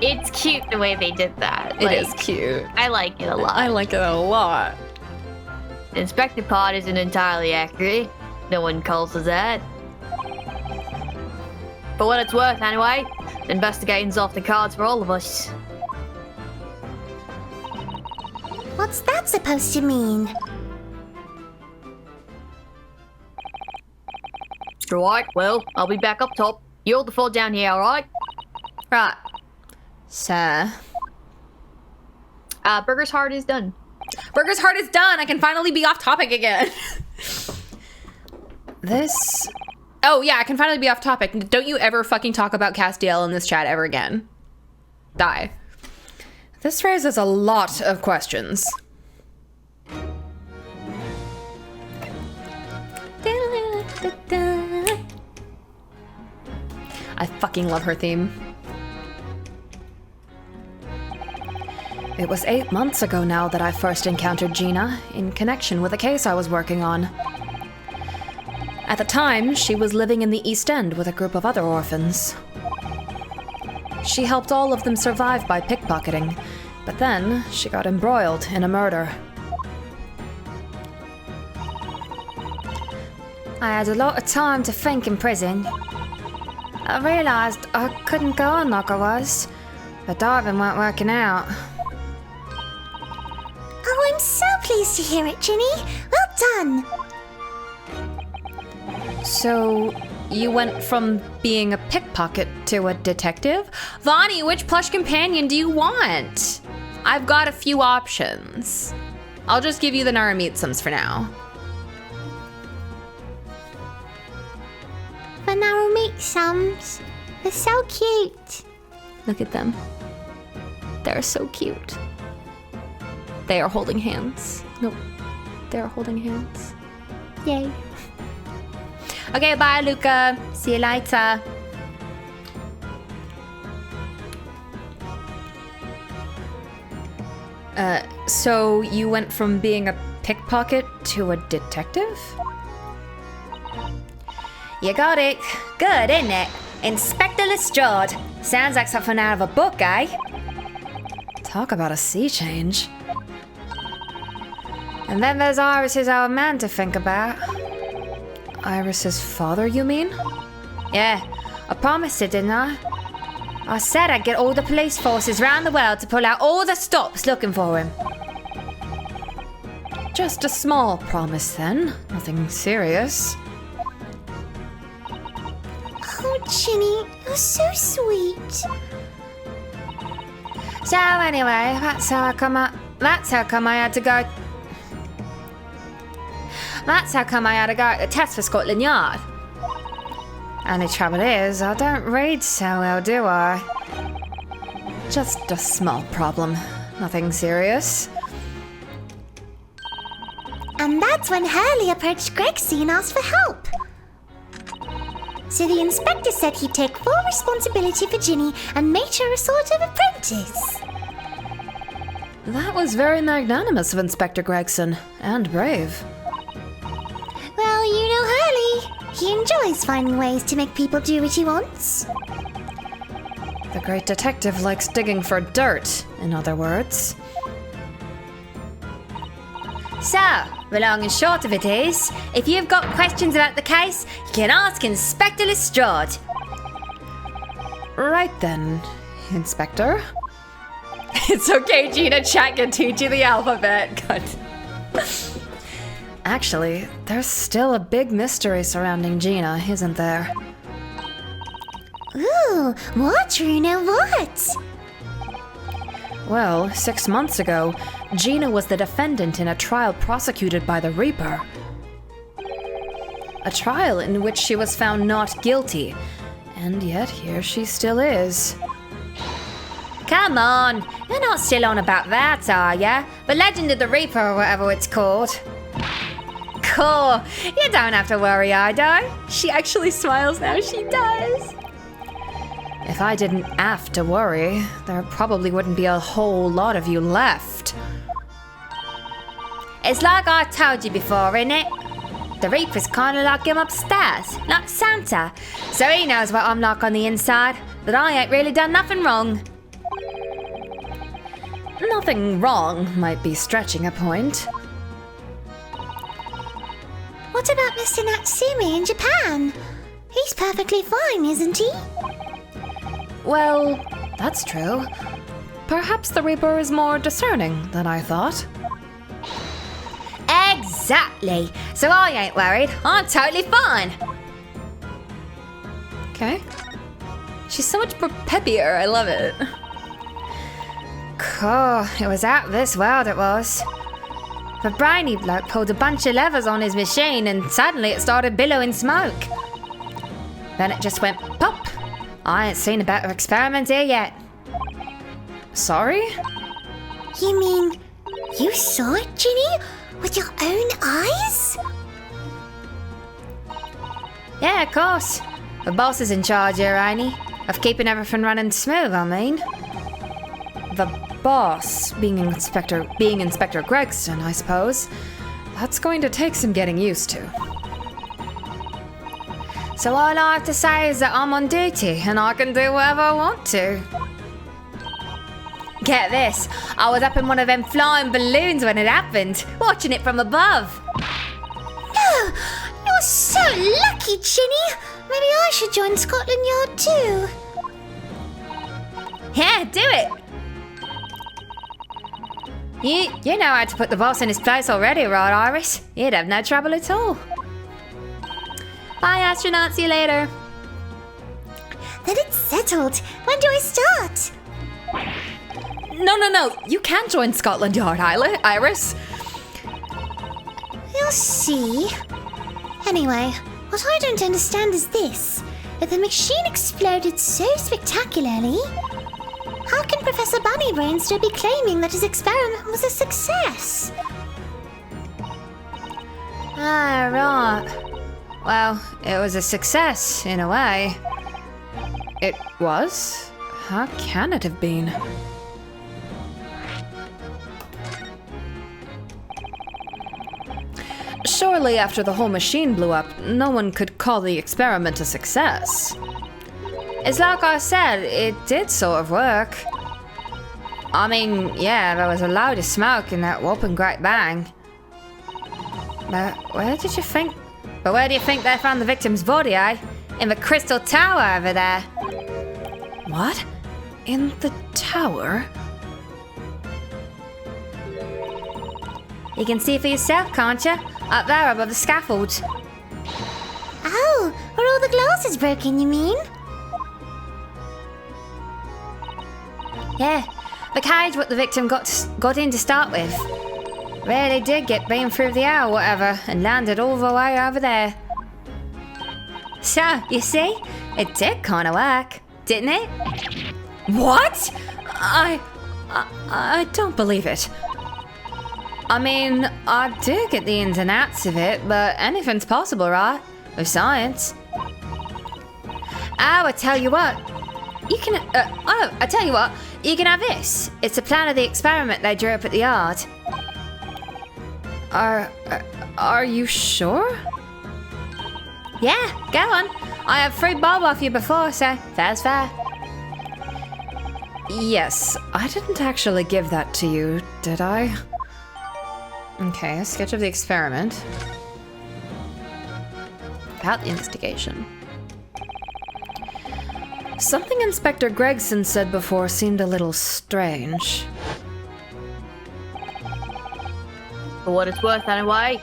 It's cute the way they did that. It is cute. I like it a lot. I like it a lot. The Inspector part isn't entirely accurate. No one calls us that. For what it's worth, anyway, investigating's off the cards for all of us. What's that supposed to mean? Right, well, I'll be back up top. You hold the fort down here, alright? Right. Sir. Burger's heart is done. Burger's heart is done. I can finally be off topic again. This... Oh, yeah, I can finally be off topic. Don't you ever fucking talk about Castiel in this chat ever again. Die. This raises a lot of questions. I fucking love her theme. It was 8 months ago now that I first encountered Gina in connection with a case I was working on. At the time, she was living in the East End with a group of other orphans. She helped all of them survive by pickpocketing, but then she got embroiled in a murder. I had a lot of time to think in prison. I realized I couldn't go on like I was. The diving weren't working out. Oh, I'm so pleased to hear it, Ginny. Well done. So, you went from being a pickpocket to a detective? Vonnie, which plush companion do you want? I've got a few options. I'll just give you the Narameetsums for now. The Narameetsums. They're so cute. Look at them. They're so cute. They are holding hands. Nope. They are holding hands. Yay. Okay, bye, Luca. See you later. So you went from being a pickpocket to a detective? You got it. Good, isn't it? Inspector Lestrade. Sounds like something out of a book, eh? Talk about a sea change. And then there's Iris's old man to think about. Iris's father, you mean? Yeah, I promised it, didn't I? I said I'd get all the police forces round the world to pull out all the stops looking for him. Just a small promise then, nothing serious. Oh, Ginny, you're so sweet. So anyway, that's how come I had to go. That's how come I had to go to the test for Scotland Yard. Only trouble is, I don't read so well, do I? Just a small problem. Nothing serious. And that's when Hurley approached Gregson and asked for help. So the inspector said he'd take full responsibility for Ginny and make her a sort of apprentice. That was very magnanimous of Inspector Gregson, and brave. Well, you know Hurley. He enjoys finding ways to make people do what he wants. The great detective likes digging for dirt, in other words. So, the long and short of it is, if you've got questions about the case, you can ask Inspector Lestrade. Right then, Inspector. It's okay, Gina. Chat can teach you the alphabet. God. Actually, there's still a big mystery surrounding Gina, isn't there? Ooh, what, Runa, what? Well, 6 months ago, Gina was the defendant in a trial prosecuted by the Reaper. A trial in which she was found not guilty, and yet here she still is. Come on, you're not still on about that, are ya? The Legend of the Reaper or whatever it's called. Cool, you don't have to worry, Ido. She actually smiles now, she does. If I didn't have to worry, there probably wouldn't be a whole lot of you left. It's like I told you before, innit? The Reaper's kinda like him upstairs, like Santa. So he knows what I'm like on the inside, but I ain't really done nothing wrong. Nothing wrong might be stretching a point. What about Mr. Natsumi in Japan? He's perfectly fine, isn't he? Well, that's true. Perhaps the Reaper is more discerning than I thought. Exactly. So I ain't worried. I'm totally fine. Okay. She's so much peppier, I love it. Cool. It was out of this world, it was. The brainy bloke pulled a bunch of levers on his machine and suddenly it started billowing smoke. Then it just went pop. I ain't seen a better experiment here yet. Sorry? You mean you saw it, Ginny? With your own eyes? Yeah, of course. The boss is in charge here, ain't he? Of keeping everything running smooth, I mean. The boss, being Inspector Gregson, I suppose. That's going to take some getting used to. So all I have to say is that I'm on duty and I can do whatever I want to. Get this, I was up in one of them flying balloons when it happened, watching it from above. No! You're so lucky, Ginny! Maybe I should join Scotland Yard too. Yeah, do it. You know how to put the boss in his place already, right, Iris? You'd have no trouble at all. Bye, astronaut. See you later. Then it's settled. When do I start? No. You can't join Scotland Yard, Iris. We'll see. Anyway, what I don't understand is this. If the machine exploded so spectacularly, how can Professor Bunnybrain still be claiming that his experiment was a success? Ah, right. Well, it was a success, in a way. It was? How can it have been? Surely after the whole machine blew up, no one could call the experiment a success. It's like I said, it did sort of work. I mean, yeah, there was a load of smoke in that whopping great bang. But where do you think they found the victim's body, eh? In the crystal tower over there. What? In the tower? You can see for yourself, can't you? Up there above the scaffold. Oh, were all the glasses broken, you mean? Yeah, the cage what the victim got in to start with. Really did get beamed through the air or whatever and landed all the way over there. So, you see, it did kind of work, didn't it? What? I don't believe it. I mean, I do get the ins and outs of it, but anything's possible, right? With science. Oh, I tell you what. You can, I tell you what. You can have this. It's a plan of the experiment they drew up at the yard. Are you sure? Yeah, go on. I have free bob off you before, so fair's fair. Yes, I didn't actually give that to you, did I? Okay, a sketch of the experiment. About the investigation. Something Inspector Gregson said before seemed a little strange. For what it's worth, anyway,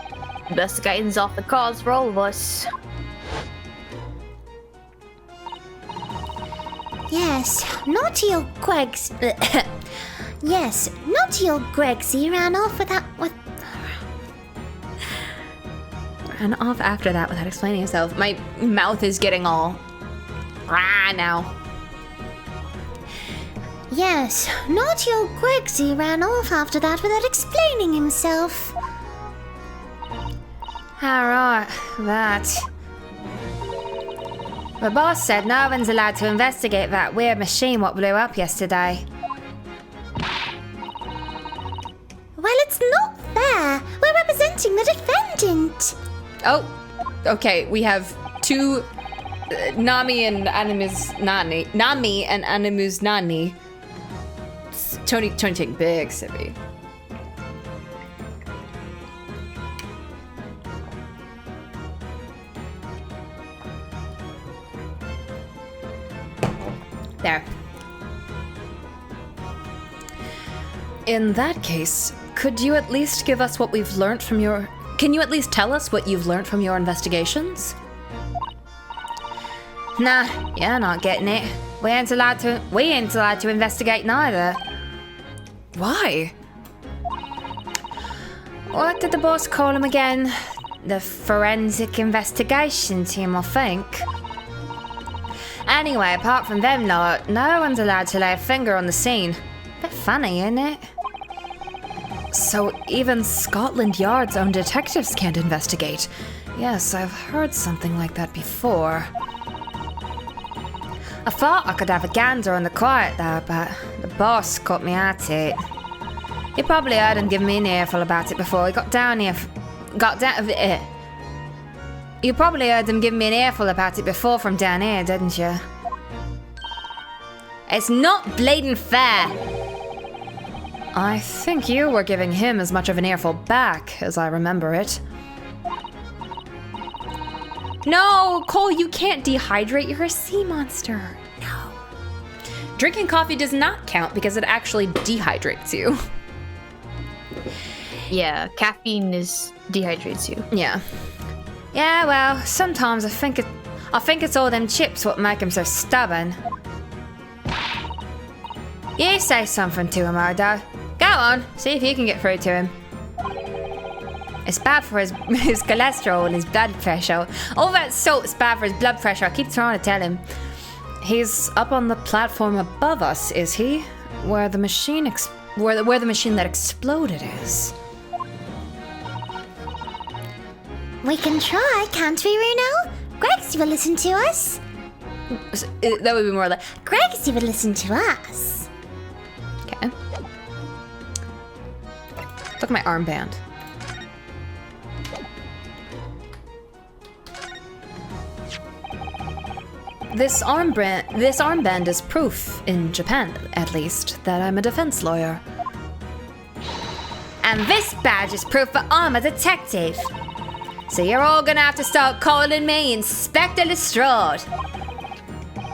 investigating's off the cards for all of us. Yes, naughty old Greg's. Yes, naughty old Gregsy ran off with Ran off after that without explaining himself. My mouth is getting all now. Yes, naughty old Gregsy ran off after that without explaining himself. Alright, that. The boss said no one's allowed to investigate that weird machine what blew up yesterday. Well, it's not fair. We're representing the defendant. Oh, okay, we have two Nami and Animus Nani. Nami and Animus Nani. Tony take big sippy. There. In that case, could you at least give us what we've learned from your... Can you at least tell us what you've learned from your investigations? Nah, you're not getting it. We ain't allowed to investigate neither. Why? What did the boss call him again? The forensic investigation team, I think. Anyway, apart from them lot, no one's allowed to lay a finger on the scene. Bit funny, isn't it? So even Scotland Yard's own detectives can't investigate. Yes, I've heard something like that before. I thought I could have a gander on the quiet though, but the boss caught me at it. You probably heard him give me an earful about it before he got down here. You probably heard him give me an earful about it before from down here, didn't you? It's not blatant fair. I think you were giving him as much of an earful back as I remember it. No, Cole, you can't dehydrate. You're a sea monster. No. Drinking coffee does not count because it actually dehydrates you. Yeah, caffeine dehydrates you. Yeah. Yeah, well, sometimes I think it's all them chips what make him so stubborn. You say something to him, Odo. Go on, see if you can get through to him. It's bad for his cholesterol and his blood pressure. All that salt's bad for his blood pressure. I keep trying to tell him. He's up on the platform above us, is he? Where the machine where the machine that exploded is. We can try, can't we, Runo? Gregsy will listen to us. That would be more like... Gregsy will listen to us. Okay. Look at my armband. This armband is proof, in Japan at least, that I'm a defense lawyer. And this badge is proof that I'm a detective. So you're all gonna have to start calling me Inspector Lestrade.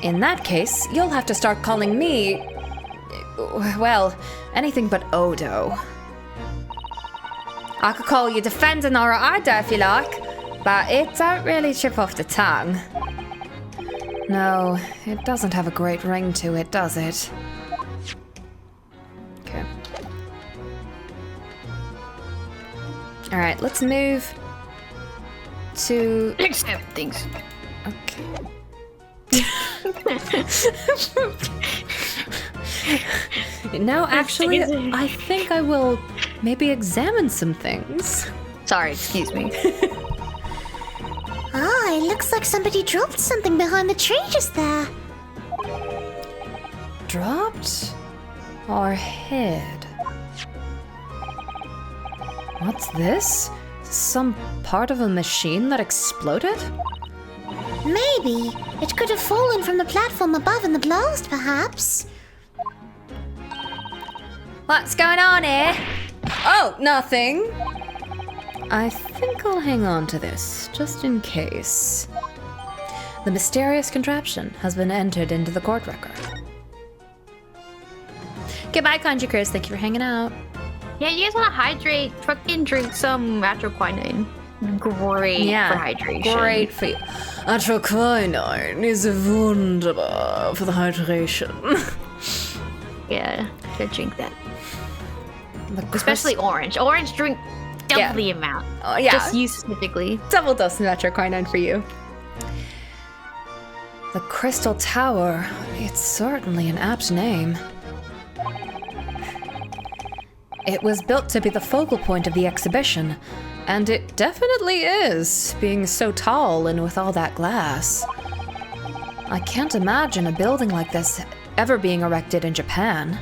In that case, you'll have to start calling me... well, anything but Odo. I could call you Defendant or Odo if you like, but it don't really trip off the tongue. No, it doesn't have a great ring to it, does it? Okay. Alright, let's move to... Accept things. Okay. Now, actually, I think I will maybe examine some things. Sorry, excuse me. Ah, it looks like somebody dropped something behind the tree just there. Dropped or hid? What's this? Some part of a machine that exploded? Maybe. It could have fallen from the platform above in the blast, perhaps. What's going on here? Oh, nothing. I think I'll hang on to this, just in case. The mysterious contraption has been entered into the court record. Goodbye, Kanji Chris. Thank you for hanging out. Yeah, you guys want to hydrate? Fucking drink some atroquinine. Great for hydration. Great for you. Atroquinine is wunderbar for the hydration. Yeah, go drink that. The Especially orange. Orange, drink double the amount. Oh, yeah. Just you specifically. Double dose of atroquinine for you. The Crystal Tower. It's certainly an apt name. It was built to be the focal point of the exhibition, and it definitely is, being so tall and with all that glass. I can't imagine a building like this ever being erected in Japan.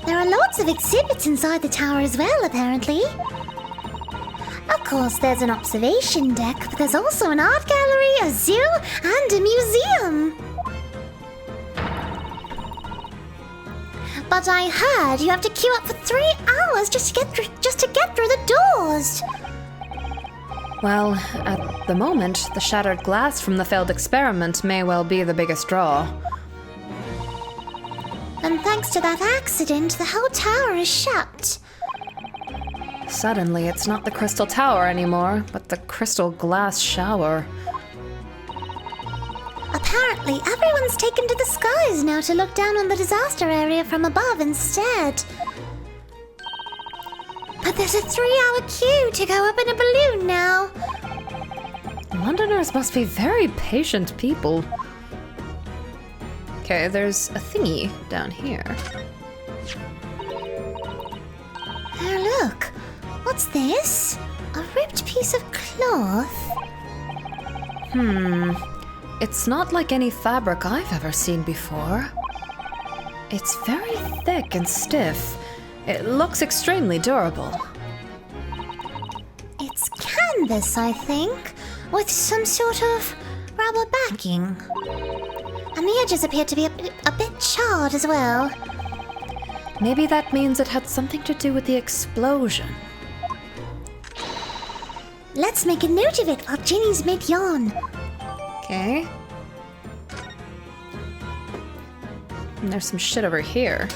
There are lots of exhibits inside the tower as well, apparently. Of course, there's an observation deck, but there's also an art gallery, a zoo, and a museum. But I heard you have to queue up for 3 hours just to get through the doors. Well, at the moment, the shattered glass from the failed experiment may well be the biggest draw. And thanks to that accident, the whole tower is shut. Suddenly, it's not the Crystal Tower anymore, but the Crystal Glass Shower. Apparently, everyone's taken to the skies now to look down on the disaster area from above instead. But there's a 3-hour queue to go up in a balloon now. Londoners must be very patient people. Okay, there's a thingy down here. Oh, look. What's this? A ripped piece of cloth? It's not like any fabric I've ever seen before. It's very thick and stiff. It looks extremely durable. It's canvas, I think, with some sort of rubber backing. And the edges appear to be a bit charred as well. Maybe that means it had something to do with the explosion. Let's make a note of it while Ginny's mid-yawn. Okay. And there's some shit over here.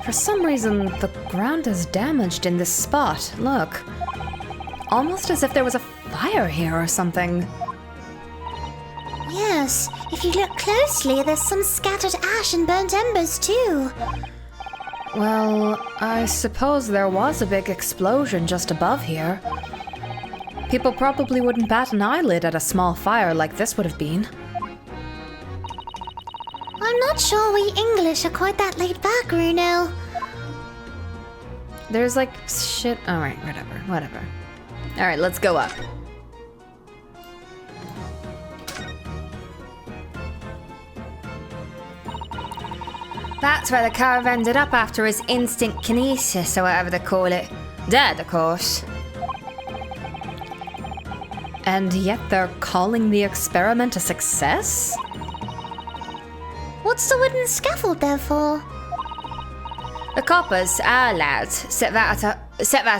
For some reason, the ground is damaged in this spot. Look. Almost as if there was a fire here or something. Yes, if you look closely, there's some scattered ash and burnt embers too. Well, I suppose there was a big explosion just above here. People probably wouldn't bat an eyelid at a small fire like this would have been. I'm not sure we English are quite that laid back, Bruno. There's like shit. Alright, whatever. Alright, let's go up. That's where the Carve ended up after his instant kinesis, or whatever they call it. Dead, of course. And yet they're calling the experiment a success? What's the wooden scaffold there for? The coppers, our lads, set that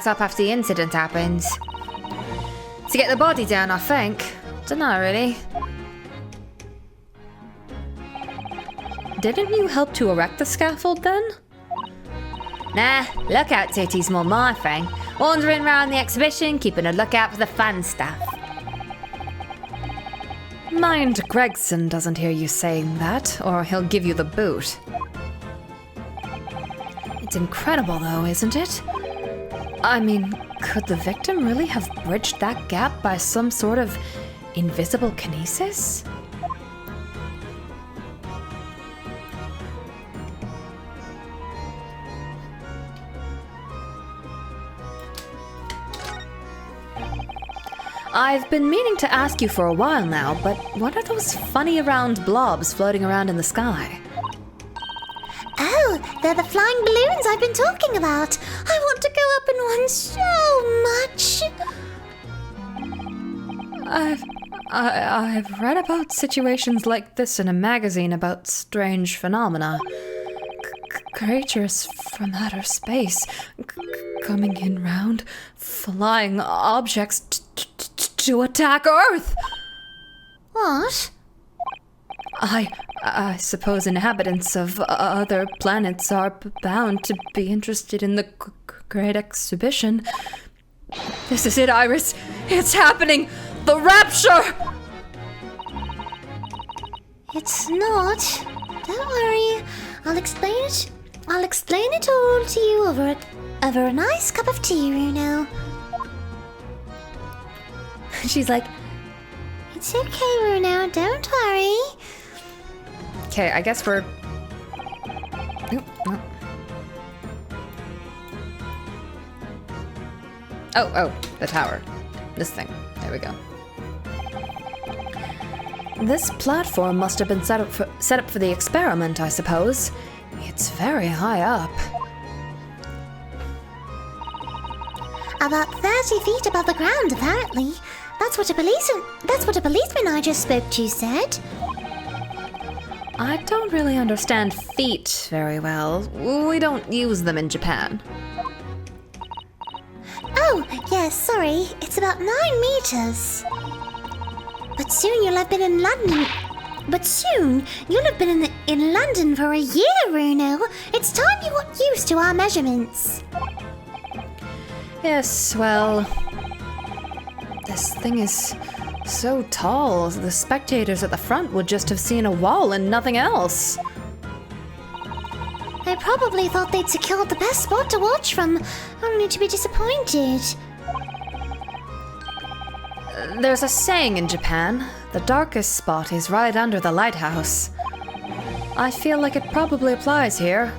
up after the incident happened. To get the body down, I think. Dunno, really. Didn't you help to erect the scaffold, then? Nah, lookout duty's more my thing. Wandering around the exhibition, keeping a lookout for the fun stuff. Mind Gregson doesn't hear you saying that, or he'll give you the boot. It's incredible, though, isn't it? I mean, Could the victim really have bridged that gap by some sort of invisible kinesis? I've been meaning to ask you for a while now, but what are those funny round blobs floating around in the sky? Oh, they're the flying balloons I've been talking about. I want to go up in one so much. I've read about situations like this in a magazine about strange phenomena. Creatures from outer space coming in round flying objects to attack Earth. What? I suppose inhabitants of other planets are bound to be interested in the great exhibition. This is it, Iris. It's happening. The rapture! It's not. Don't worry. I'll explain it. I'll explain it all to you over a nice cup of tea, Runo. She's like, It's okay, Runo. Don't worry. okay, I guess we're... Oop, no. Oh, the tower. This thing. There we go. This platform must have been set up for the experiment, I suppose. It's very high up. About 30 feet above the ground, apparently. That's what a policeman I just spoke to said. I don't really understand feet very well. We don't use them in Japan. Oh, yes, sorry. It's about 9 meters. But soon you'll have been in London. In London for a year, Runo. It's time you got used to our measurements. Yes, well... This thing is so tall, the spectators at the front would just have seen a wall and nothing else. They probably thought they'd secured the best spot to watch from, only to be disappointed. There's a saying in Japan, the darkest spot is right under the lighthouse. I feel like it probably applies here.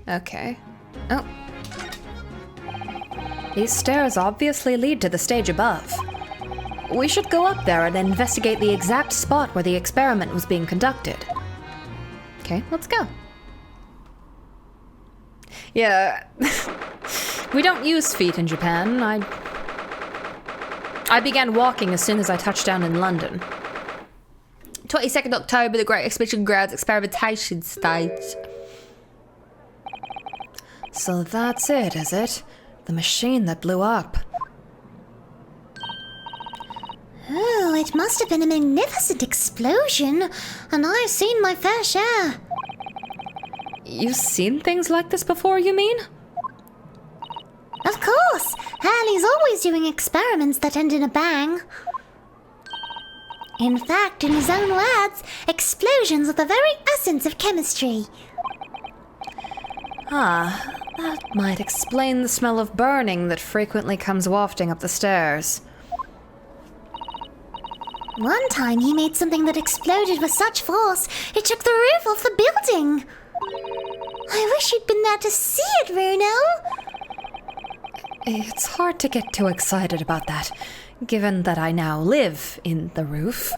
Okay. Oh. These stairs obviously lead to the stage above. We should go up there and investigate the exact spot where the experiment was being conducted. Okay, let's go. Yeah, we don't use feet in Japan. I began walking as soon as I touched down in London. 22nd October, the Great Exhibition Grounds experimentation stage. So that's it, is it? The machine that blew up. Oh, it must have been a magnificent explosion, and I've seen my fair share. You've seen things like this before, you mean? Of course, Hurley's always doing experiments that end in a bang. In fact, in his own words, explosions are the very essence of chemistry. Ah, that might explain the smell of burning that frequently comes wafting up the stairs. One time he made something that exploded with such force, it took the roof off the building. I wish you'd been there to see it, Runo. It's hard to get too excited about that, given that I now live in the roof.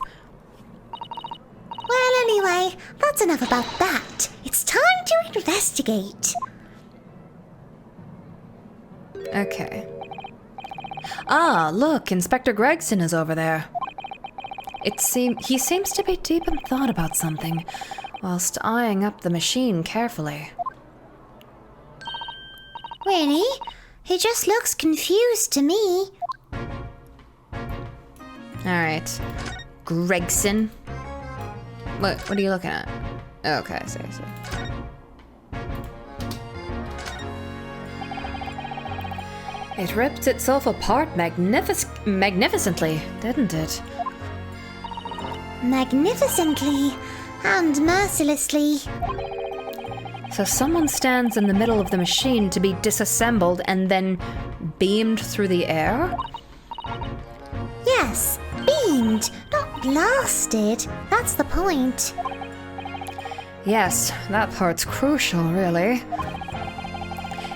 Well, anyway, that's enough about that. It's time to investigate. Okay. Ah, look, Inspector Gregson is over there. He seems to be deep in thought about something, whilst eyeing up the machine carefully. Really? He just looks confused to me. Alright. Gregson. What are you looking at? Oh, okay, I see. It ripped itself apart magnificently, didn't it? Magnificently and mercilessly. So someone stands in the middle of the machine to be disassembled and then beamed through the air? Yes, beamed, not blasted. That's the point. Yes, that part's crucial, really.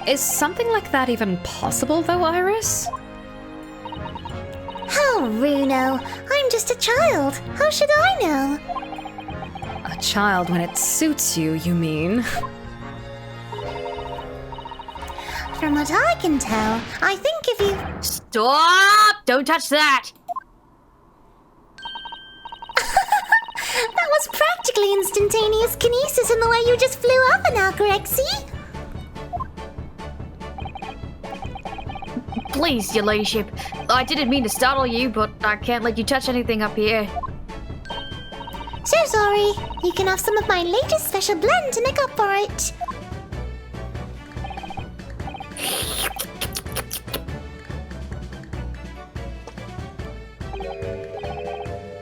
Is something like that even possible, though, Iris? Oh, Runo, I'm just a child. How should I know? A child when it suits you, you mean? From what I can tell, I think if you... Stop! Don't touch that! That was practically instantaneous kinesis in the way you just flew up an Grexy. Please, your ladyship. I didn't mean to startle you, but I can't let you touch anything up here. So sorry. You can have some of my latest special blend to make up for it.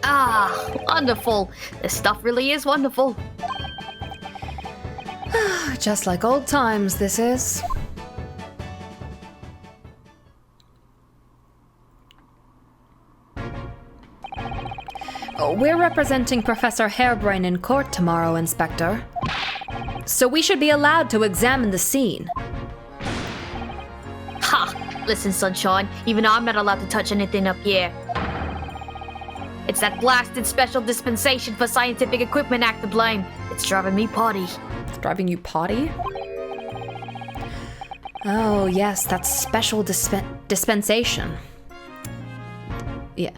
Ah, wonderful. This stuff really is wonderful. Just like old times, this is. We're representing Professor Hairbrain in court tomorrow, Inspector. So we should be allowed to examine the scene. Ha! Listen, Sunshine, even I'm not allowed to touch anything up here. It's that blasted Special Dispensation for Scientific Equipment Act to blame. It's driving me potty. It's driving you potty? Oh, yes, that's special dispensation. Yeah,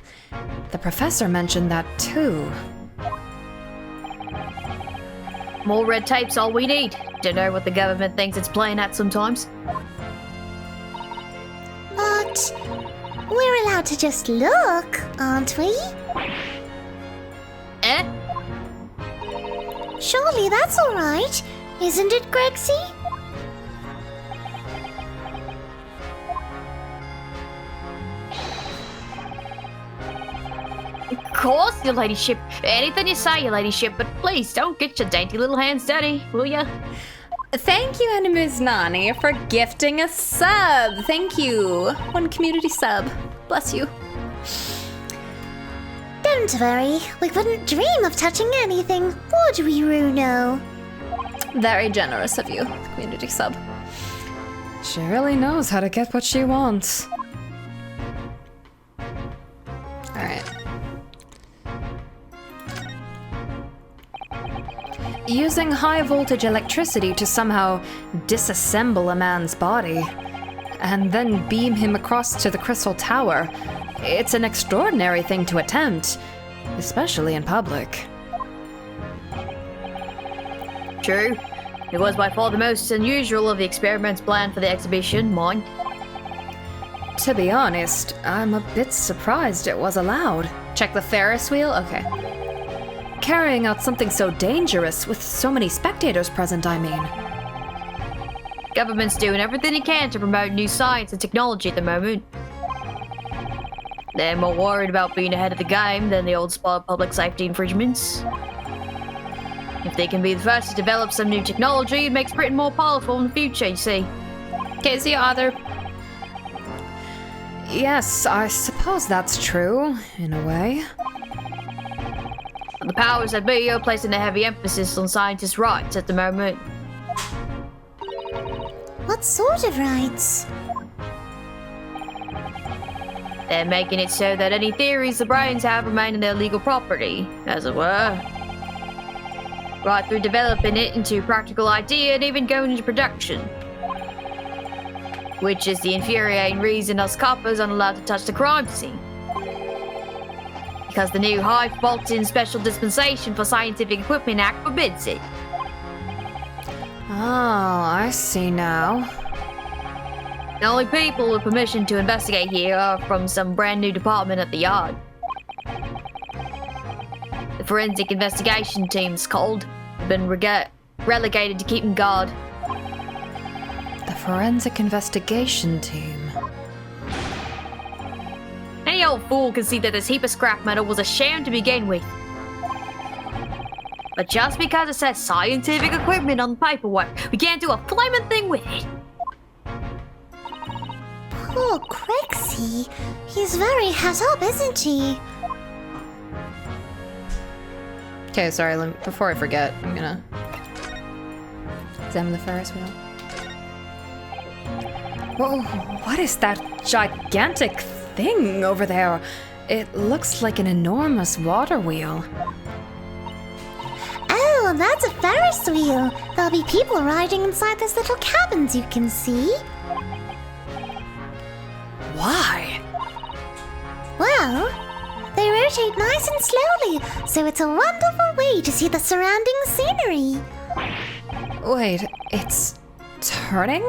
the professor mentioned that too. More red tape's all we need. Don't know what the government thinks it's playing at sometimes. But we're allowed to just look, aren't we? Eh? Surely that's all right, isn't it, Grexy? Of course, your ladyship. Anything you say, your ladyship, but please don't get your dainty little hands dirty, will ya? Thank you, Animus Nani, for gifting a sub. Thank you. One community sub. Bless you. Don't worry, we wouldn't dream of touching anything, would we, Runo? Very generous of you, community sub. She really knows how to get what she wants. Alright. Using high voltage electricity to somehow disassemble a man's body and then beam him across to the Crystal Tower. It's an extraordinary thing to attempt, especially in public. True. It was by far the most unusual of the experiments planned for the exhibition, mind. To be honest, I'm a bit surprised it was allowed. Check the Ferris wheel? Okay. Carrying out something so dangerous with so many spectators present, I mean. Government's doing everything it can to promote new science and technology at the moment. They're more worried about being ahead of the game than the old spot public safety infringements. If they can be the first to develop some new technology, it makes Britain more powerful in the future, you see. Casey, other... Yes, I suppose that's true, in a way. The powers that be are placing a heavy emphasis on scientists' rights at the moment. What sort of rights? They're making it so that any theories the brains have remain in their legal property, as it were. Right through developing it into a practical idea and even going into production. Which is the infuriating reason us coppers aren't allowed to touch the crime scene. Because the new High Bolton Special Dispensation for Scientific Equipment Act forbids it. Oh, I see now. The only people with permission to investigate here are from some brand new department at the yard. The forensic investigation team's called. Have been relegated to keeping guard. The forensic investigation team. Any old fool can see that this heap of scrap metal was a sham to begin with. But just because it says scientific equipment on the paperwork, we can't do a flaming thing with it. Poor Crixie. He's very het up, isn't he? Okay, sorry, before I forget, I'm gonna examine the Ferris wheel. Whoa, what is that gigantic thing over there? It looks like an enormous water wheel. Oh, that's a Ferris wheel. There'll be people riding inside those little cabins you can see. Why? Well, they rotate nice and slowly, so it's a wonderful way to see the surrounding scenery. Wait, it's turning?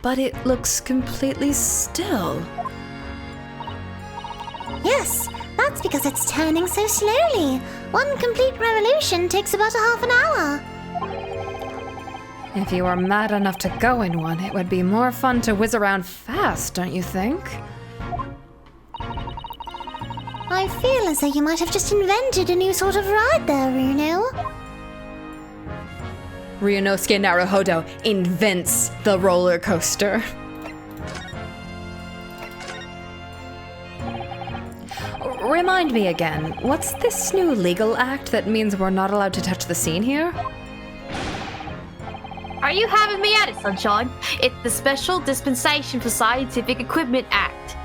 But it looks completely still. Yes, that's because it's turning so slowly. One complete revolution takes about a half an hour. If you were mad enough to go in one, it would be more fun to whiz around fast, don't you think? I feel as though you might have just invented a new sort of ride there, Runo. Ryunosuke Naruhodo invents the roller coaster. Remind me again, what's this new legal act that means we're not allowed to touch the scene here? Are you having me at it, Sunshine? It's the Special Dispensation for Scientific Equipment Act.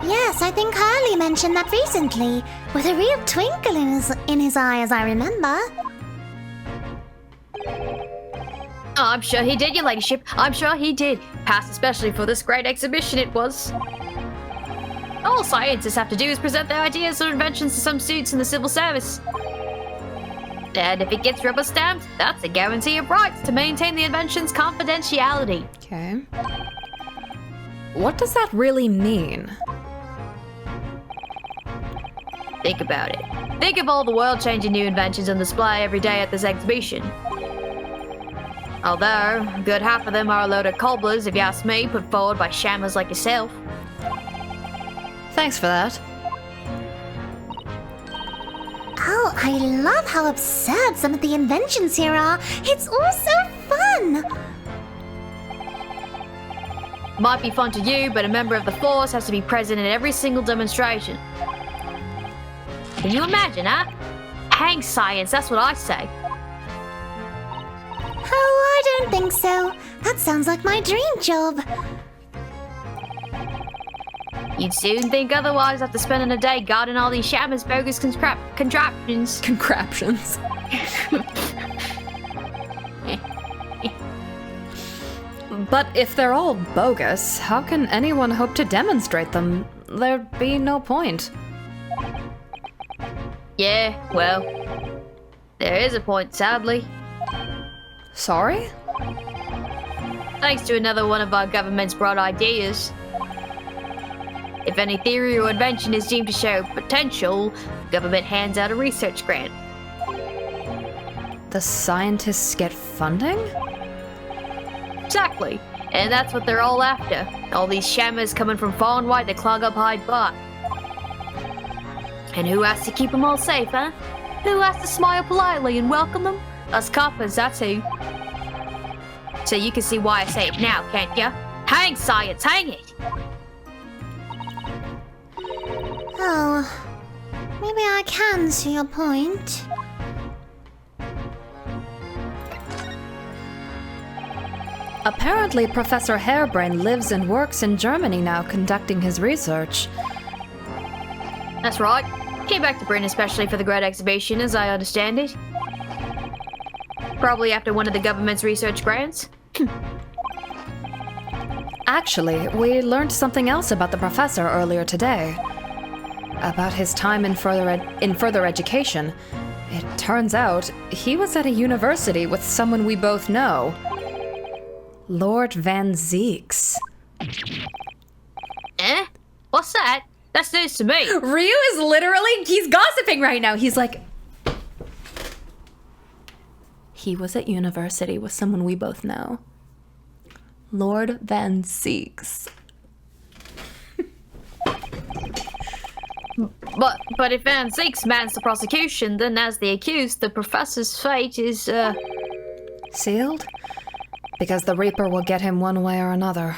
Yes, I think Harley mentioned that recently, with a real twinkle in his eye, as I remember. Oh, I'm sure he did, your ladyship. I'm sure he did. Passed especially for this great exhibition it was. All scientists have to do is present their ideas or inventions to some students in the civil service. And if it gets rubber stamped, that's a guarantee of rights to maintain the invention's confidentiality. Okay. What does that really mean? Think about it. Think of all the world-changing new inventions on display every day at this exhibition. Although, a good half of them are a load of cobblers, if you ask me, put forward by shammers like yourself. Thanks for that. Oh, I love how absurd some of the inventions here are. It's all so fun. Might be fun to you, but a member of the force has to be present in every single demonstration. Can you imagine, huh? Hang science, that's what I say. Oh, I don't think so. That sounds like my dream job. You'd soon think otherwise after spending a day guarding all these shammers' bogus contraptions. Contraptions. But if they're all bogus, how can anyone hope to demonstrate them? There'd be no point. Yeah, well, there is a point, sadly. Sorry? Thanks to another one of our government's broad ideas. If any theory or invention is deemed to show potential, the government hands out a research grant. The scientists get funding? Exactly. And that's what they're all after. All these shammers coming from far and wide to clog up Hyde Park. And who has to keep them all safe, huh? Who has to smile politely and welcome them? Us coppers, that's who. So you can see why I say it now, can't ya? Hang science, hang it! Oh, maybe I can see your point. Apparently, Professor Harebrain lives and works in Germany now, conducting his research. That's right. Came back to Britain especially for the Great Exhibition, as I understand it. Probably after one of the government's research grants. Actually, we learned something else about the professor earlier today. About his time in further education. It turns out he was at a university with someone we both know. Lord Van Zeeks. Eh? What's that? That's news to me. Ryu is literally, he's gossiping right now. He's like, he was at university with someone we both know. Lord Van Zeeks. But if Van Zeeks mans the prosecution, then as the accused, the professor's fate is, Sealed? Because the Reaper will get him one way or another.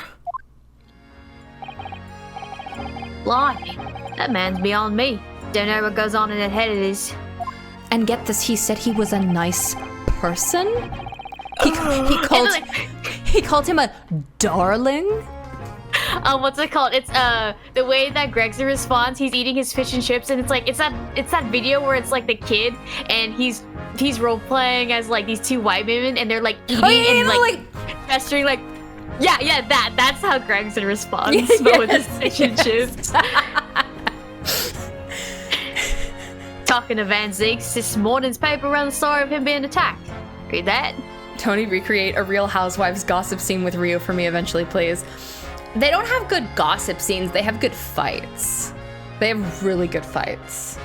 blimey. That man's beyond me. Don't know what goes on in that head of his. And get this, he said he was a nice person? He called him a darling? What's it called? It's the way that Gregson responds. He's eating his fish and chips, and it's that video where it's like the kid and he's role playing as like these two white women, and they're like eating and like gesturing like that's how Gregson responds, but with his fish and chips. Talking to Van Zeeks, this morning's paper ran the story of him being attacked. Read that. Tony, recreate a Real Housewives gossip scene with Rio for me eventually, please. They don't have good gossip scenes, they have good fights. They have really good fights.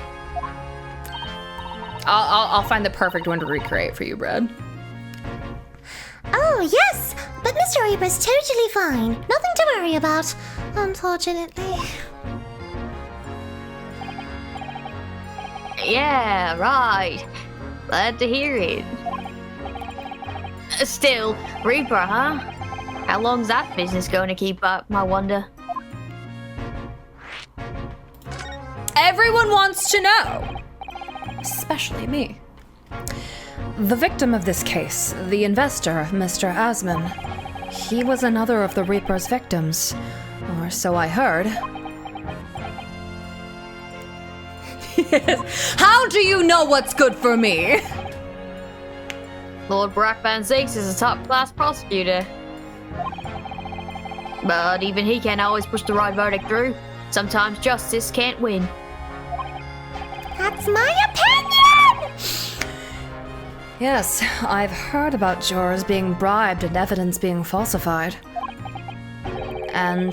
I'll find the perfect one to recreate for you, Brad. Oh, yes! But Mr. Reaper's totally fine. Nothing to worry about, unfortunately. Yeah, right. Glad to hear it. Still, Reaper, huh? How long's that business going to keep up, I wonder? Everyone wants to know. Especially me. The victim of this case, the investor, Mr. Asman, he was another of the Reaper's victims, or so I heard. How do you know what's good for me? Lord Brock Van Zeeks is a top-class prosecutor. But even he can't always push the right verdict through. Sometimes justice can't win. That's my opinion! Yes, I've heard about jurors being bribed and evidence being falsified. And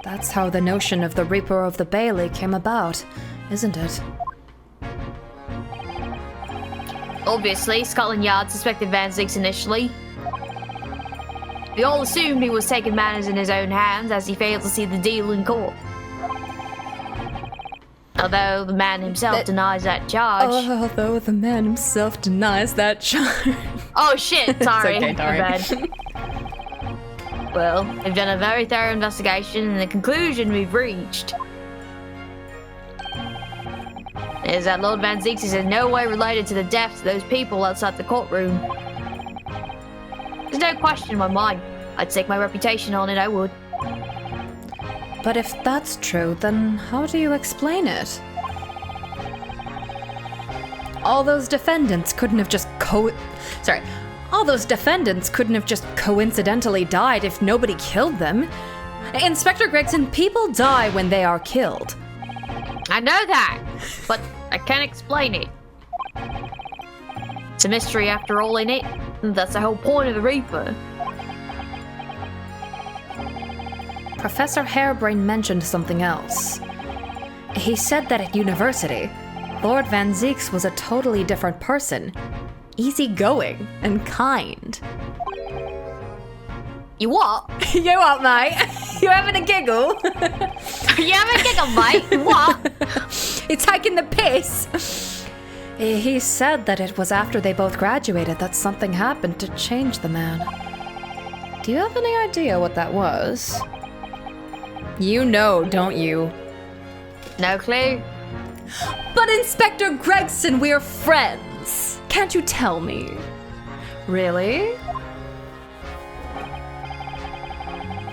that's how the notion of the Reaper of the Bailey came about, isn't it? Obviously, Scotland Yard suspected Van Zeeks initially. We all assumed he was taking matters in his own hands as he failed to see the deal in court. Although the man himself denies that charge. Although the man himself denies that charge. Oh shit, sorry. It's okay, My bad. Well, we've done a very thorough investigation, and the conclusion we've reached is that Lord Van Zeeks is in no way related to the deaths of those people outside the courtroom. There's no question in my mind. I'd stake my reputation on it, I would. But if that's true, then how do you explain it? All those defendants couldn't have just coincidentally died if nobody killed them. Inspector Gregson, people die when they are killed. I know that, but I can't explain it. It's a mystery after all, ain't it? That's the whole point of the Reaper. Professor Harebrain mentioned something else. He said that at university, Lord Van Zeeks was a totally different person. Easygoing and kind. You what? You what, mate? You having a giggle? You having a giggle, mate? What? You're taking the piss. He said that it was after they both graduated that something happened to change the man. Do you have any idea what that was? You know, don't you? No clue. But Inspector Gregson, we're friends. Can't you tell me? Really?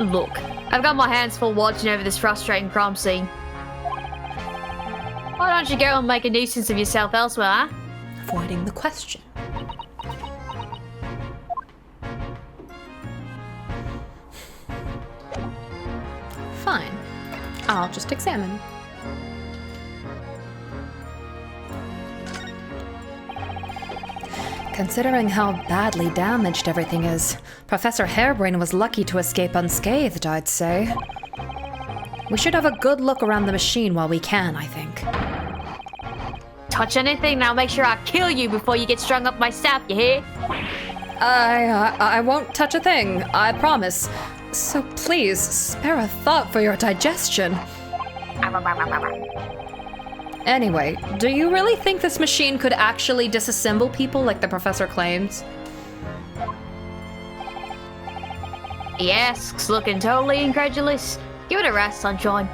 Look, I've got my hands full watching over this frustrating crime scene. Why don't you go and make a nuisance of yourself elsewhere, huh? Avoiding the question. Fine. I'll just examine. Considering how badly damaged everything is, Professor Harebrain was lucky to escape unscathed, I'd say. We should have a good look around the machine while we can, I think. Touch anything and I'll make sure I kill you before you get strung up my staff, you hear? I won't touch a thing, I promise. So please, spare a thought for your digestion. Anyway, do you really think this machine could actually disassemble people like the professor claims? He asks, looking totally incredulous. Give it a rest, Sunshine.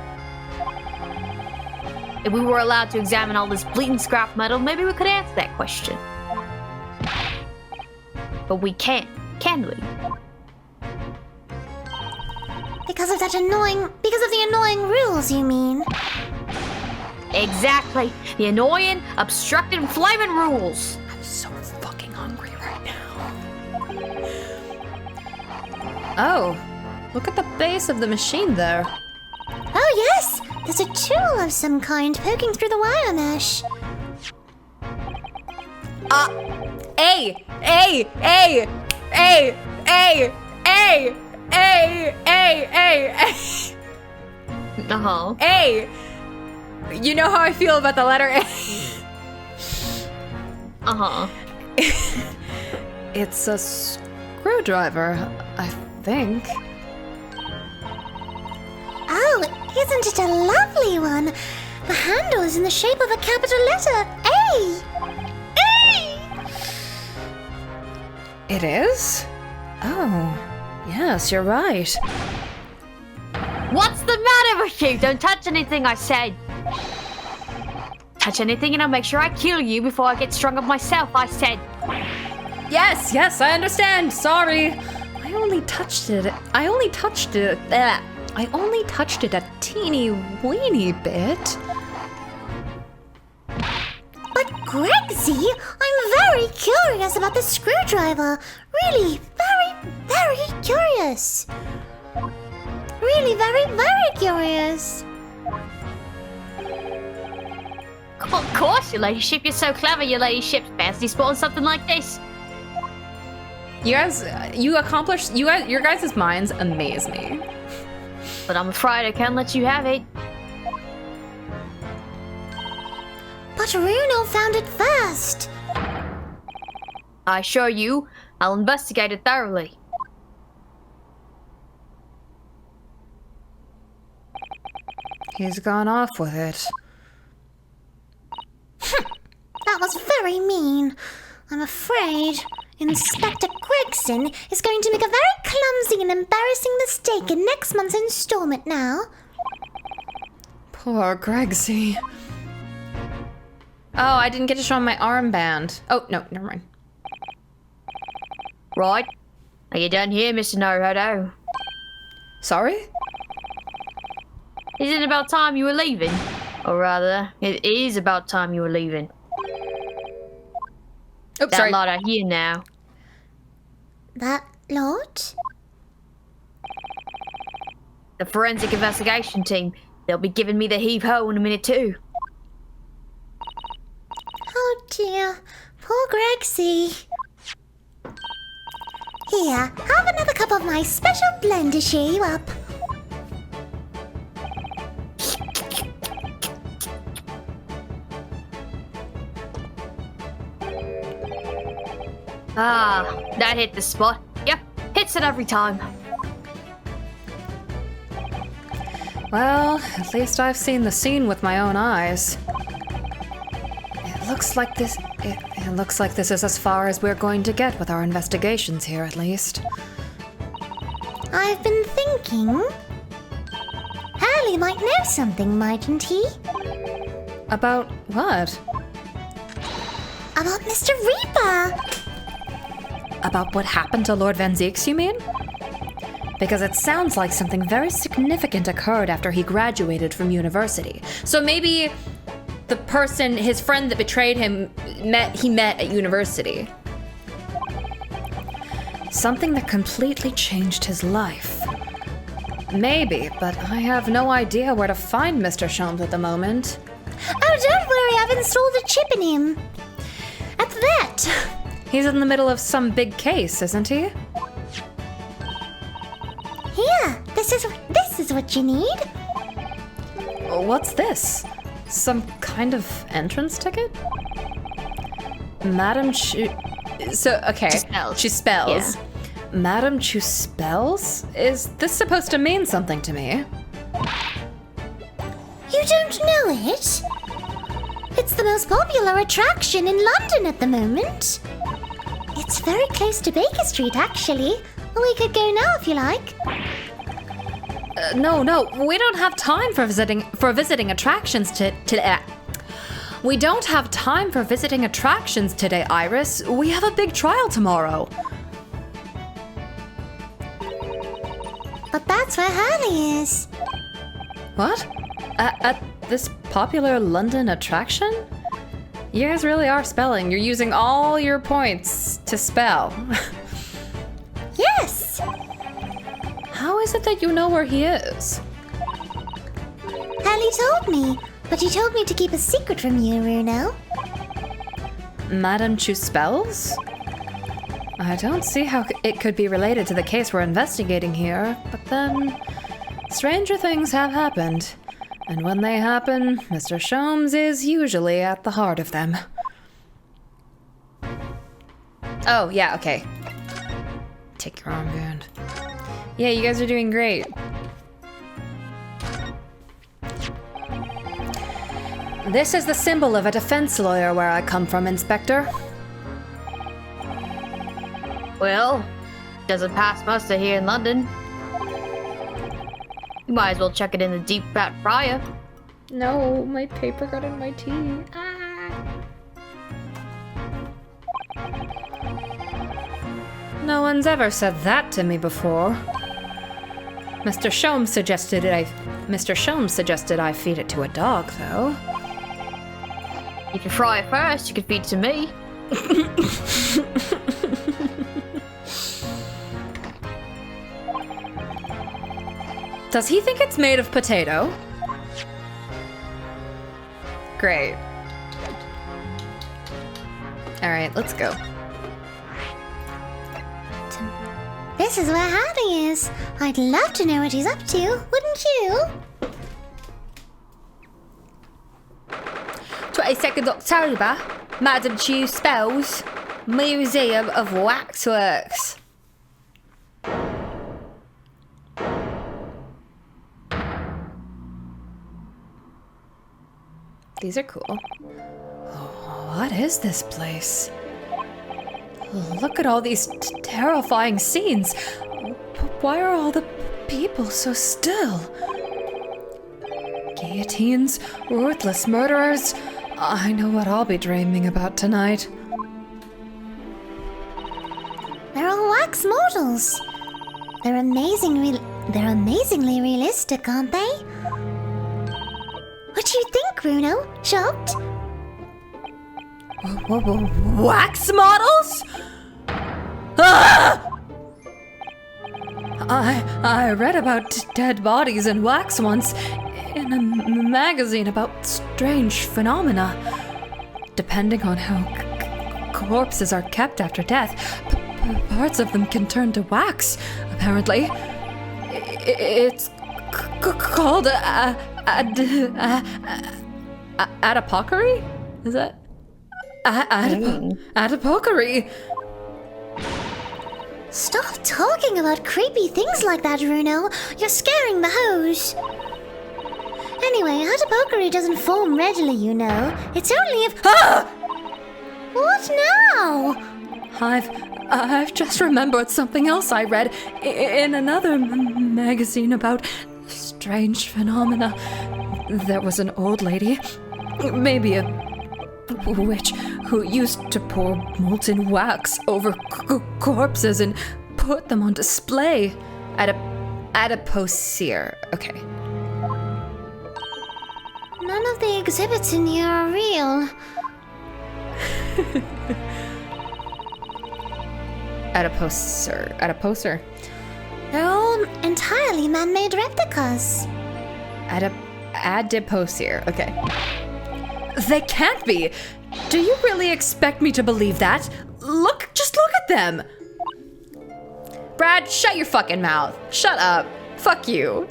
If we were allowed to examine all this bleeding scrap metal, maybe we could answer that question. But we can't, can we? Because of the annoying rules, you mean? Exactly. The annoying, obstructing, flaming rules. I'm so fucking hungry right now. Oh, look at the base of the machine there. Oh yes! There's a tool of some kind poking through the wire mesh. Uh-huh. A. You know how I feel about the letter A? Uh-huh. It's a screwdriver, I think. Oh, isn't it a lovely one? The handle is in the shape of a capital letter A. A! It is? Oh, yes, you're right. What's the matter with you? Don't touch anything, I said. Touch anything and I'll make sure I kill you before I get strung up myself, I said. Yes, I understand. Sorry. I only touched it a teeny weeny bit. But Gregsy, I'm very curious about the screwdriver. Really, very, very curious. Really, very, very curious. Of course, your ladyship. You're so clever, your ladyship. Fancy spotting something like this. Your guys' minds amaze me. But I'm afraid I can't let you have it. But Runo found it first. I assure you, I'll investigate it thoroughly. He's gone off with it. That was very mean. I'm afraid Inspector Gregson is going to make a very clumsy and embarrassing mistake in next month's installment now. Poor Gregsy. Oh, I didn't get to show him my armband. Oh, no, never mind. Right. Are you done here, Mr. Naruto? Sorry? Isn't it about time you were leaving? Or rather, it is about time you were leaving. Oops, That sorry. lot are here now. That lot? The forensic investigation team. They'll be giving me the heave-ho in a minute too. Oh dear, poor Gregsy. Here, have another cup of my special blend to cheer you up. Ah, that hit the spot. Yep, hits it every time. Well, at least I've seen the scene with my own eyes. It looks like this is as far as we're going to get with our investigations here, at least. I've been thinking. Hurley might know something, mightn't he? About what? About Mr. Reaper. About what happened to Lord Van Zieks, you mean? Because it sounds like something very significant occurred after he graduated from university. So maybe the person, his friend that betrayed him, he met at university. Something that completely changed his life. Maybe, but I have no idea where to find Mr. Sholmes at the moment. Oh, don't worry, I've installed a chip in him. At that. He's in the middle of some big case, isn't he? Here, this is what you need. What's this? Some kind of entrance ticket? Madam Chu... So, okay. She spells. Yeah. Madam Chu spells? Is this supposed to mean something to me? You don't know it? It's the most popular attraction in London at the moment. It's very close to Baker Street, actually. We could go now if you like. No, we don't have time for visiting attractions We don't have time for visiting attractions today, Iris. We have a big trial tomorrow. But that's where Hurley is. What? At this popular London attraction? You guys really are spelling. You're using all your points to spell. Yes! How is it that you know where he is? Hurley told me, but he told me to keep a secret from you, Runo. Madam choose spells? I don't see how it could be related to the case we're investigating here, but then stranger things have happened. And when they happen, Mr. Sholmes is usually at the heart of them. Oh, yeah, okay. Take your armband. Yeah, you guys are doing great. This is the symbol of a defense lawyer where I come from, Inspector. Well, doesn't pass muster here in London. You might as well check it in the deep fat fryer. No, my paper got in my tea. Ah. No one's ever said that to me before. Mr. Sholmes suggested I feed it to a dog, though. If you fry it first, you can feed it to me. Does he think it's made of potato? Great. All right, let's go. This is where Hurley is. I'd love to know what he's up to, wouldn't you? 22nd October, Madam Chew spells, Museum of Waxworks. These are cool. Oh, what is this place? Look at all these terrifying scenes. Why are all the people so still? Guillotines, ruthless murderers. I know what I'll be dreaming about tonight. They're all wax models. They're amazingly realistic, aren't they? What do you think, Runo? Shocked? Wax models? Ah! I read about dead bodies and wax once in a magazine about strange phenomena. Depending on how corpses are kept after death, parts of them can turn to wax, apparently. It's called adipocery? Is that? Adipocery. Stop talking about creepy things like that, Runo. You're scaring the hose. Anyway, adipocery doesn't form readily, you know. It's only if... Ah! What now? I've just remembered something else I read in another magazine about strange phenomena. There was an old lady, maybe a witch, who used to pour molten wax over corpses and put them on display at a adipocery. Okay. None of the exhibits in here are real. Adipocer. They're all entirely man-made replicas. Adipocer. Okay. They can't be. Do you really expect me to believe that? Just look at them. Brad, shut your fucking mouth. Shut up. Fuck you.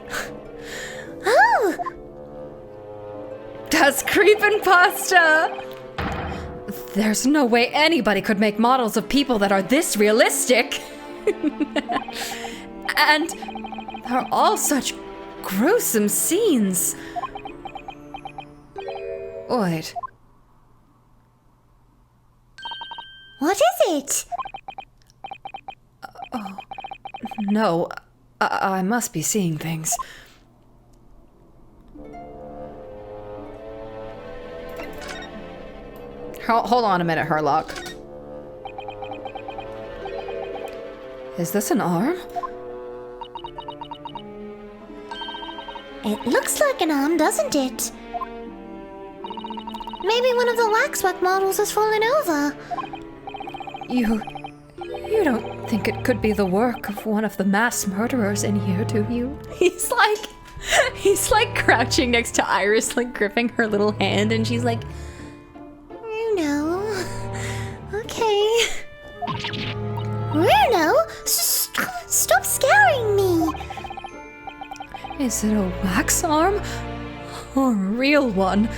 Oh! Das Creepypasta. There's no way anybody could make models of people that are this realistic. And they're all such gruesome scenes. Wait, What is it? No, I must be seeing things. Hold on a minute, Herlock. Is this an arm? It looks like an arm, doesn't it? Maybe one of the waxwork models has fallen over. You don't think it could be the work of one of the mass murderers in here, do you? He's like crouching next to Iris, like gripping her little hand, and she's like, Bruno. Okay. Bruno, stop scaring me. Is it a wax arm? Or a real one?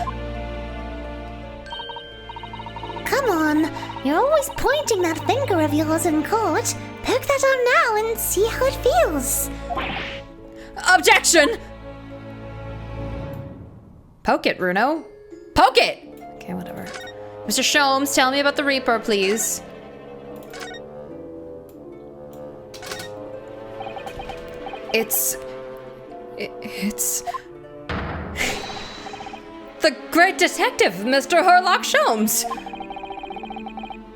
Come on, you're always pointing that finger of yours in court. Poke that arm now and see how it feels. objection! Poke it, Bruno. Poke it! Okay, whatever. Mr. Sholmes, tell me about the Reaper, please. It's the great detective, Mr. Herlock Sholmes.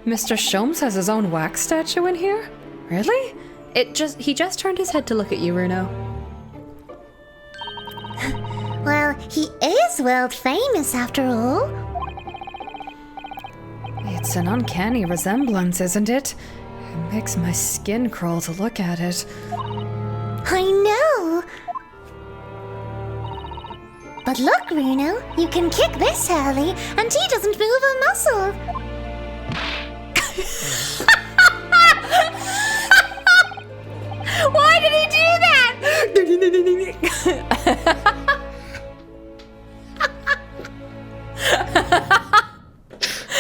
Mr. Sholmes has his own wax statue in here? Really? He just turned his head to look at you, Bruno. Well, he is world famous after all. It's an uncanny resemblance, isn't it? It makes my skin crawl to look at it. I know. But look, Bruno, you can kick this Hurley, and he doesn't move a muscle. Why did he do that?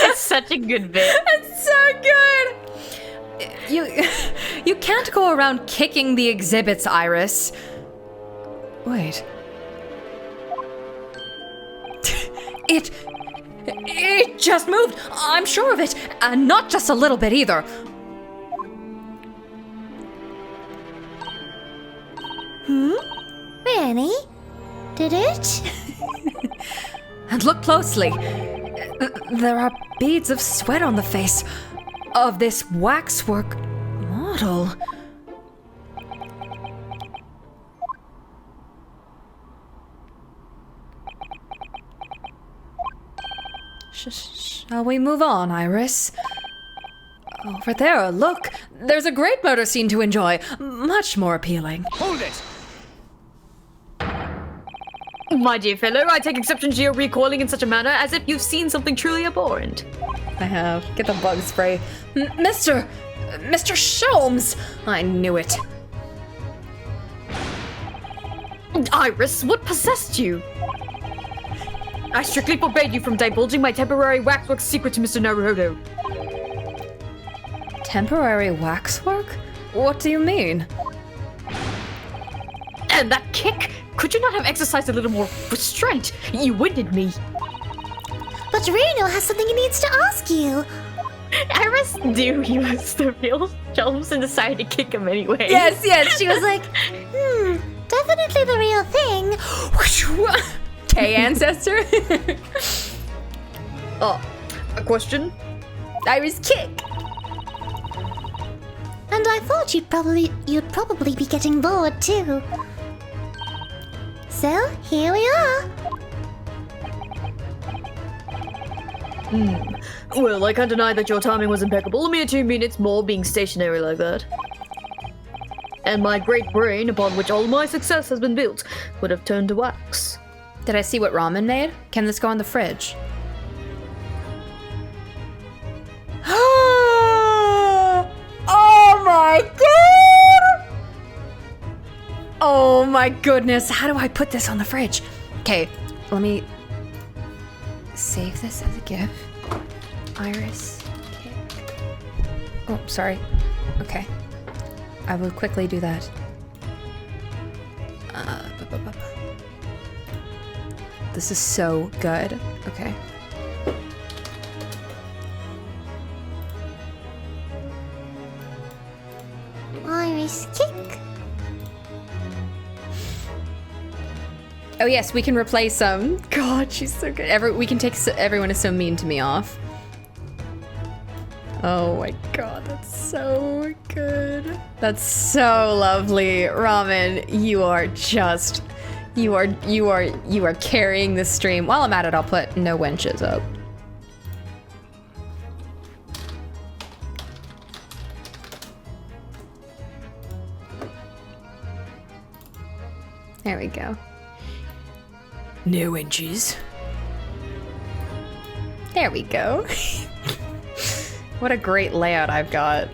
It's such a good bit. It's so good. You can't go around kicking the exhibits, Iris. Wait. It just moved. I'm sure of it. And not just a little bit either. Really? Did it? And look closely. There are beads of sweat on the face of this waxwork model. Shall we move on, Iris? Over there, look. There's a great murder scene to enjoy. Much more appealing. Hold it! My dear fellow, I take exception to your recoiling in such a manner as if you've seen something truly abhorrent. I have. Get the bug spray. Mr. Sholmes! I knew it. Iris, what possessed you? I strictly forbade you from divulging my temporary waxwork secret to Mr. Naruhodo. Temporary waxwork? What do you mean? And that kick? Could you not have exercised a little more restraint? You winded me. But Reno has something he needs to ask you. Iris knew he was the real Sholmes and decided to kick him anyway. Yes. She was like, Definitely the real thing. Tay ancestor. A question? Iris kick. And I thought you'd probably be getting bored too. So here we are. Well, I can't deny that your timing was impeccable. A mere 2 minutes more being stationary like that. And my great brain, upon which all my success has been built, would have turned to wax. Did I see what ramen made? Can this go in the fridge? Oh my god! Oh my goodness. How do I put this on the fridge? Okay, let me save this as a GIF. Iris kick. Oh, sorry. Okay. I will quickly do that. This is so good. Okay. Oh yes, we can replace God, she's so good. We can take everyone is so mean to me off. Oh my god, that's so good. That's so lovely. Ramen, you are carrying the stream. While I'm at it, I'll put no wenches up. There we go. No inches. There we go. What a great layout I've got.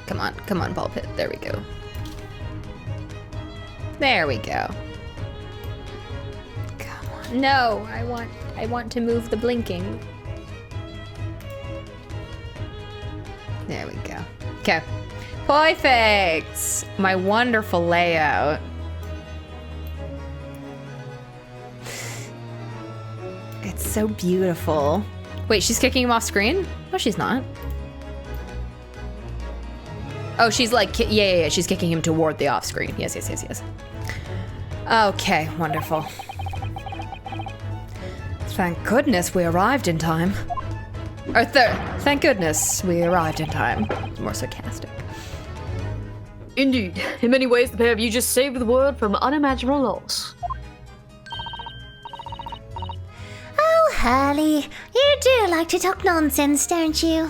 Come on, ball pit. There we go. There we go. Come on. No, I want to move the blinking. There we go. Okay. Perfect! My wonderful layout. It's so beautiful. Wait, she's kicking him off screen? No, she's not. Oh, she's like, yeah, she's kicking him toward the off screen. Yes. Okay, wonderful. Thank goodness we arrived in time. Or thank goodness we arrived in time. More sarcastic. Indeed. In many ways, the pair of you just saved the world from unimaginable loss. Oh, Hurley, you do like to talk nonsense, don't you?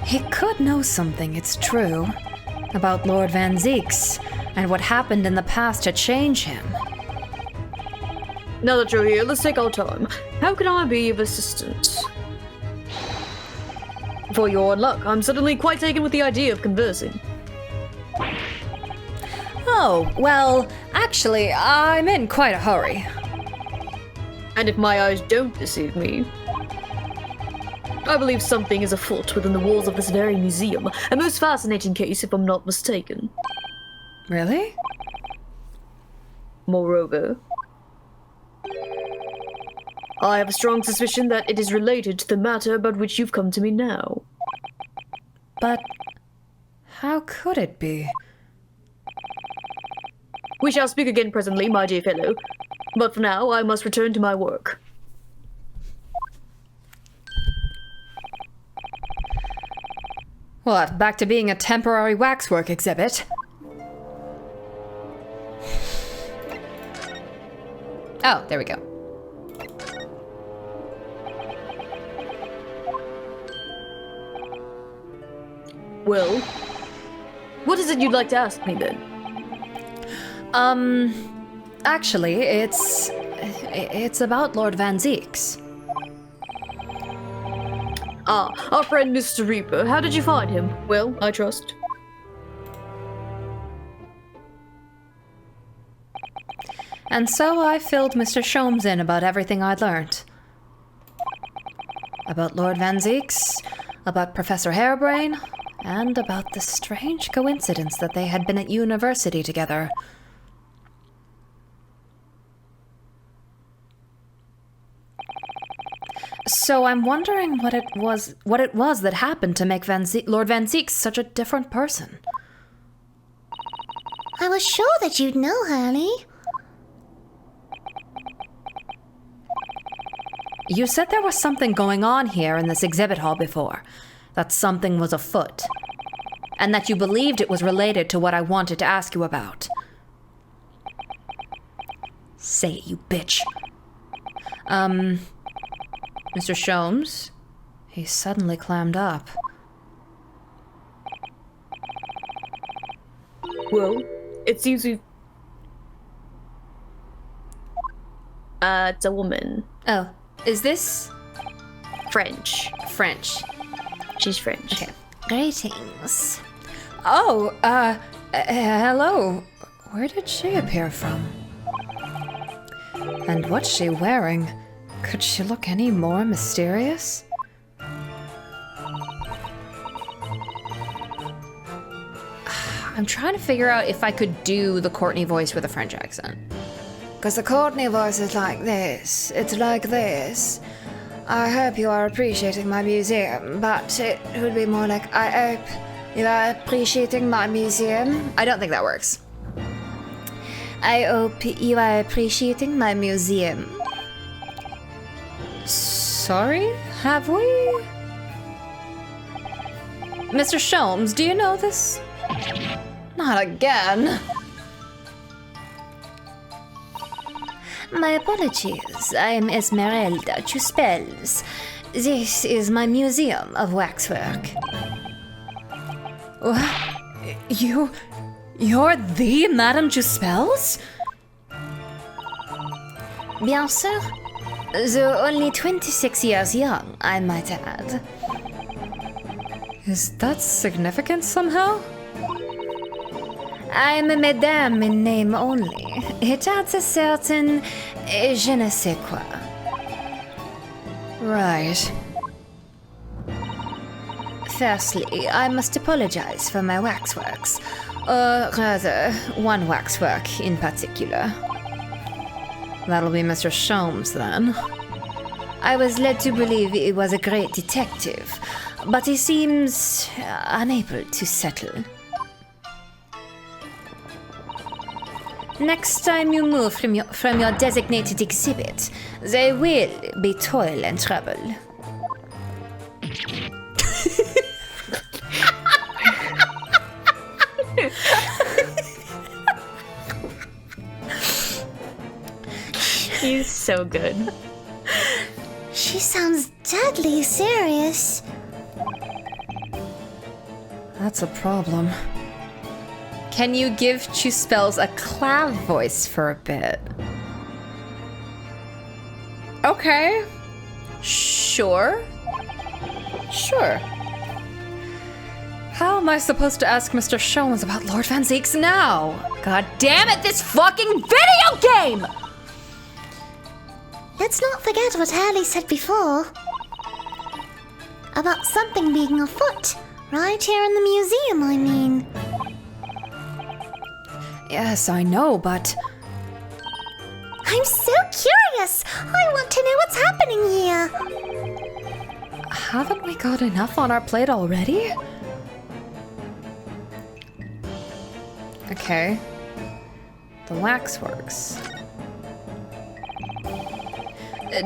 He could know something, it's true, about Lord Van Zeeks and what happened in the past to change him. Now that you're here, let's take our time. How can I be of assistance? For your luck, I'm suddenly quite taken with the idea of conversing. Oh, well, actually, I'm in quite a hurry. And if my eyes don't deceive me, I believe something is afoot within the walls of this very museum. A most fascinating case, if I'm not mistaken. Really? Moreover, I have a strong suspicion that it is related to the matter about which you've come to me now. But how could it be? We shall speak again presently, my dear fellow. But for now, I must return to my work. Well, back to being a temporary waxwork exhibit. Oh, there we go. Well, what is it you'd like to ask me then? Actually, it's about Lord Van Zeeks. Ah, our friend Mr. Reaper. How did you find him? Well, I trust. And so I filled Mr. Sholmes in about everything I'd learned. About Lord Van Zeeks, about Professor Harebrain, and about the strange coincidence that they had been at university together. So I'm wondering what it was that happened to make Lord Van Zeeks such a different person. I was sure that you'd know, Hurley. You said there was something going on here in this exhibit hall before. That something was afoot. And that you believed it was related to what I wanted to ask you about. Say it, you bitch. Mr. Sholmes? He suddenly clammed up. Well, it seems we've... it's a woman. Oh, is this French. French? She's French. Okay. Greetings. Oh, hello. Where did she appear from? And what's she wearing? Could she look any more mysterious? I'm trying to figure out if I could do the Courtney voice with a French accent. Because the Courtney voice is like this. It's like this. I hope you are appreciating my museum, but it would be more like I hope you are appreciating my museum. I don't think that works. I hope you are appreciating my museum. Sorry? Have we? Mr. Sholmes, do you know this? Not again. My apologies. I'm Esmeralda Chuspels. This is my museum of waxwork. What? You're the Madame Chuspels? Bien sûr. Though only 26 years young, I might add. Is that significant somehow? I'm a madame in name only. It adds a certain je ne sais quoi. Right. Firstly, I must apologize for my waxworks. Or rather, one waxwork in particular. That'll be Mr. Sholmes then. I was led to believe he was a great detective, but he seems unable to settle. Next time you move from your designated exhibit, there will be toil and trouble. He's so good. She sounds deadly serious. That's a problem. Can you give Chuspels a clav voice for a bit? Okay. Sure. Sure. How am I supposed to ask Mr. Sholmes about Lord Van Zeeks now? God damn it, this fucking video game! Let's not forget what Hurley said before. About something being afoot. Right here in the museum, I mean. Yes, I know, but... I'm so curious! I want to know what's happening here! Haven't we got enough on our plate already? Okay. The waxworks.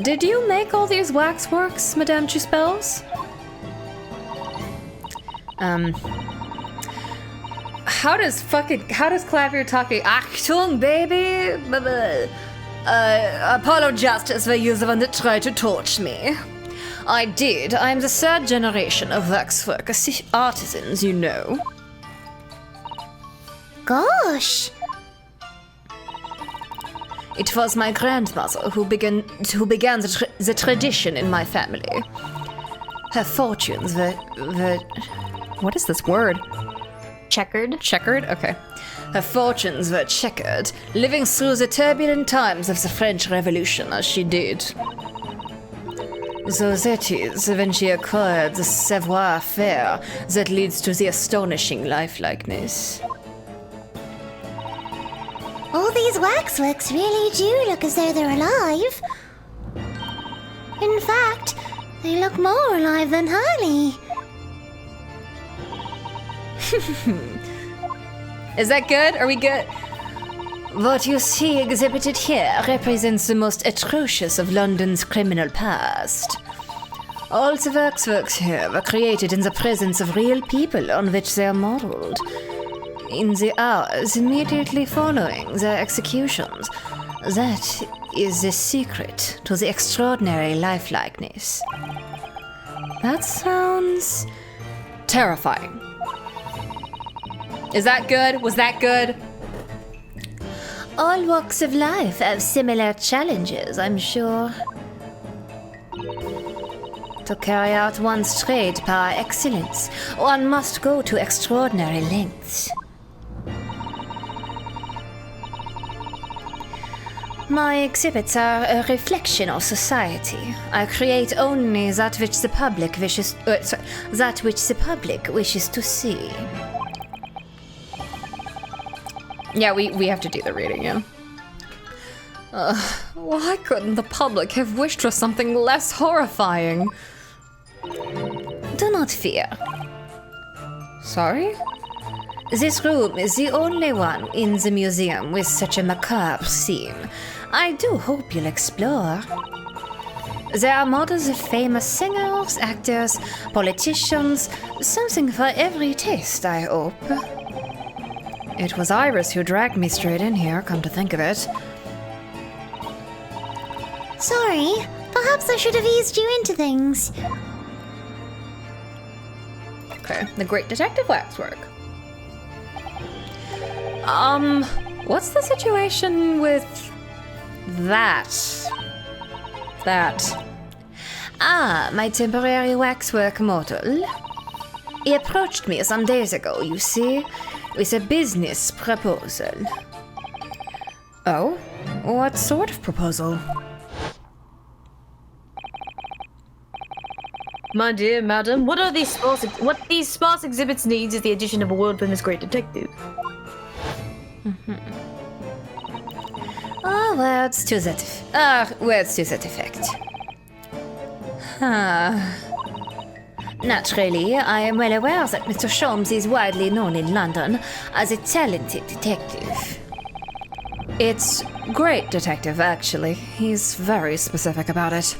Did you make all these waxworks, Madame Chuspels? How does Clavier talking? Achtung, baby! Apologize for using to try to torch me. I did. I'm the third generation of waxwork artisans, you know. Gosh! It was my grandmother who began the tradition in my family. Her fortunes were what is this word? Checkered. Checkered? Okay. Her fortunes were checkered, living through the turbulent times of the French Revolution as she did. So that is when she acquired the savoir-faire that leads to the astonishing lifelikeness. All these waxworks really do look as though they're alive. In fact, they look more alive than Hurley. Is that good? Are we good? What you see exhibited here represents the most atrocious of London's criminal past. All the waxworks here were created in the presence of real people on which they are modeled. In the hours immediately following their executions, that is the secret to the extraordinary lifelikeness. That sounds terrifying. Is that good? Was that good? All walks of life have similar challenges, I'm sure. To carry out one's trade par excellence, one must go to extraordinary lengths. My exhibits are a reflection of society. I create only that which the public wishes to see. Yeah, we have to do the reading, yeah. Why couldn't the public have wished for something less horrifying? Do not fear. Sorry? This room is the only one in the museum with such a macabre theme. I do hope you'll explore. There are models of famous singers, actors, politicians, something for every taste, I hope. It was Iris who dragged me straight in here, come to think of it. Sorry, perhaps I should have eased you into things. Okay, the Great Detective Waxwork. What's the situation with that? Ah, my temporary waxwork mortal. He approached me some days ago, you see, with a business proposal. Oh? What sort of proposal? My dear madam, what these sparse exhibits needs is the addition of a world-famous great detective. Words to that effect. Naturally, I am well aware that Mr. Sholmes is widely known in London as a talented detective. It's Great Detective, actually. He's very specific about it.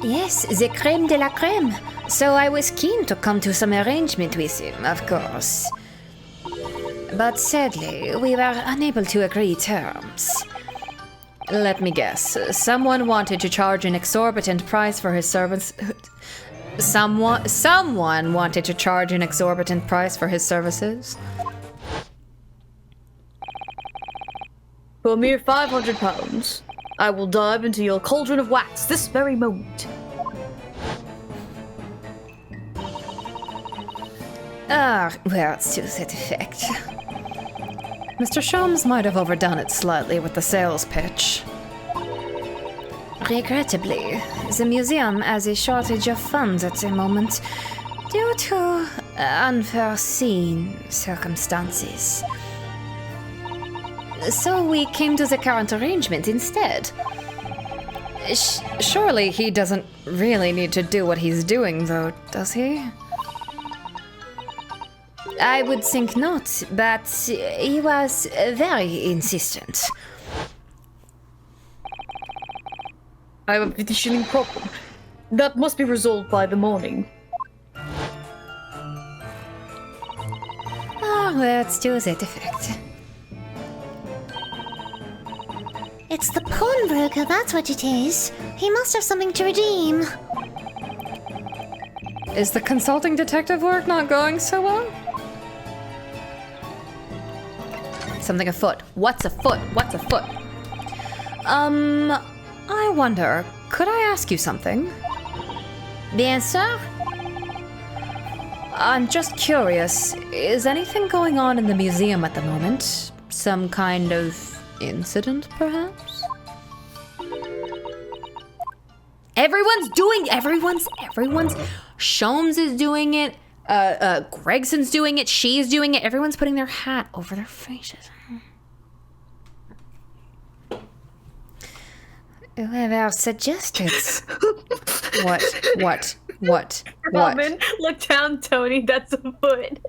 Yes, the creme de la creme. So I was keen to come to some arrangement with him, of course. But sadly, we were unable to agree terms. Let me guess. Someone wanted to charge an exorbitant price for his service. Someone wanted to charge an exorbitant price for his services. For a mere £500, I will dive into your cauldron of wax this very moment. Words to that effect. Mr. Sholmes might have overdone it slightly with the sales pitch. Regrettably, the museum has a shortage of funds at the moment due to unforeseen circumstances. So we came to the current arrangement instead. Surely he doesn't really need to do what he's doing, though, does he? I would think not, but he was very insistent. I have a petitioning problem. That must be resolved by the morning. Words to that effect. It's the pawnbroker, that's what it is. He must have something to redeem. Is the consulting detective work not going so well? Something afoot. What's afoot? What's afoot? I wonder, could I ask you something? Bien sûr. I'm just curious, is anything going on in the museum at the moment? Some kind of incident, perhaps? Everyone's Sholmes is doing it, Gregson's doing it, she's doing it, everyone's putting their hat over their faces. Whoever suggested. What? Robin, look down, Tony. That's a foot.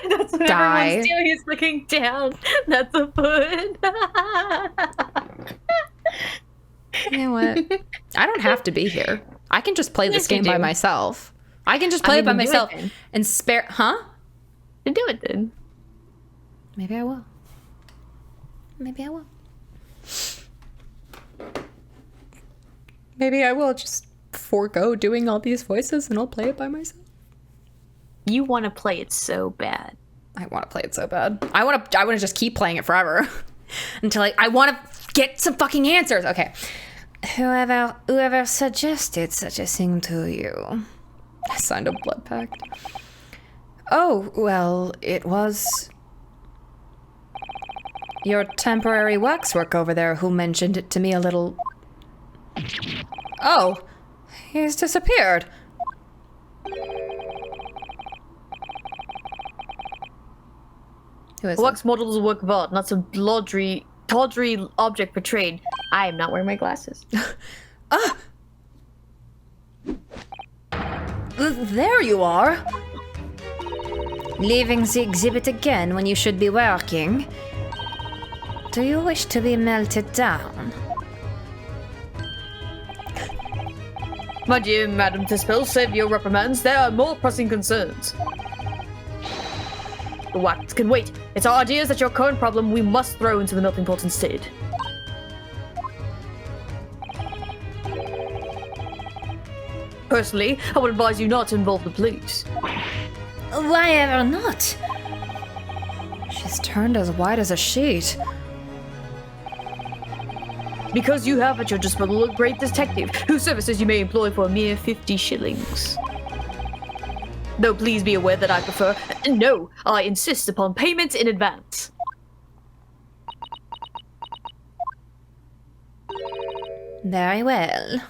That's what everyone's doing. He's looking down. That's a foot. You know what? I don't have to be here. I can just play this game by myself. I can just play it by myself and spare. Huh? Then do it then. Maybe I will. Maybe I will just forego doing all these voices and I'll play it by myself. You want to play it so bad. I want to play it so bad. I want to just keep playing it forever until I want to get some fucking answers. Okay. Whoever suggested such a thing to you. I signed a blood pact. Oh, well, it was your temporary waxwork over there who mentioned it to me a little. Oh, he's disappeared. Who is A wax model is a work of art, not some tawdry object portrayed. I am not wearing my glasses. There you are. Leaving the exhibit again when you should be working. Do you wish to be melted down? My dear Madam Tispel, save your reprimands. There are more pressing concerns. The wax can wait. It's our ideas that your current problem we must throw into the melting pot instead. Personally, I would advise you not to involve the police. Why ever not? She's turned as white as a sheet. Because you have at your disposal a great detective, whose services you may employ for a mere 50 shillings. Though please be aware that I prefer, no, I insist upon payment in advance. Very well.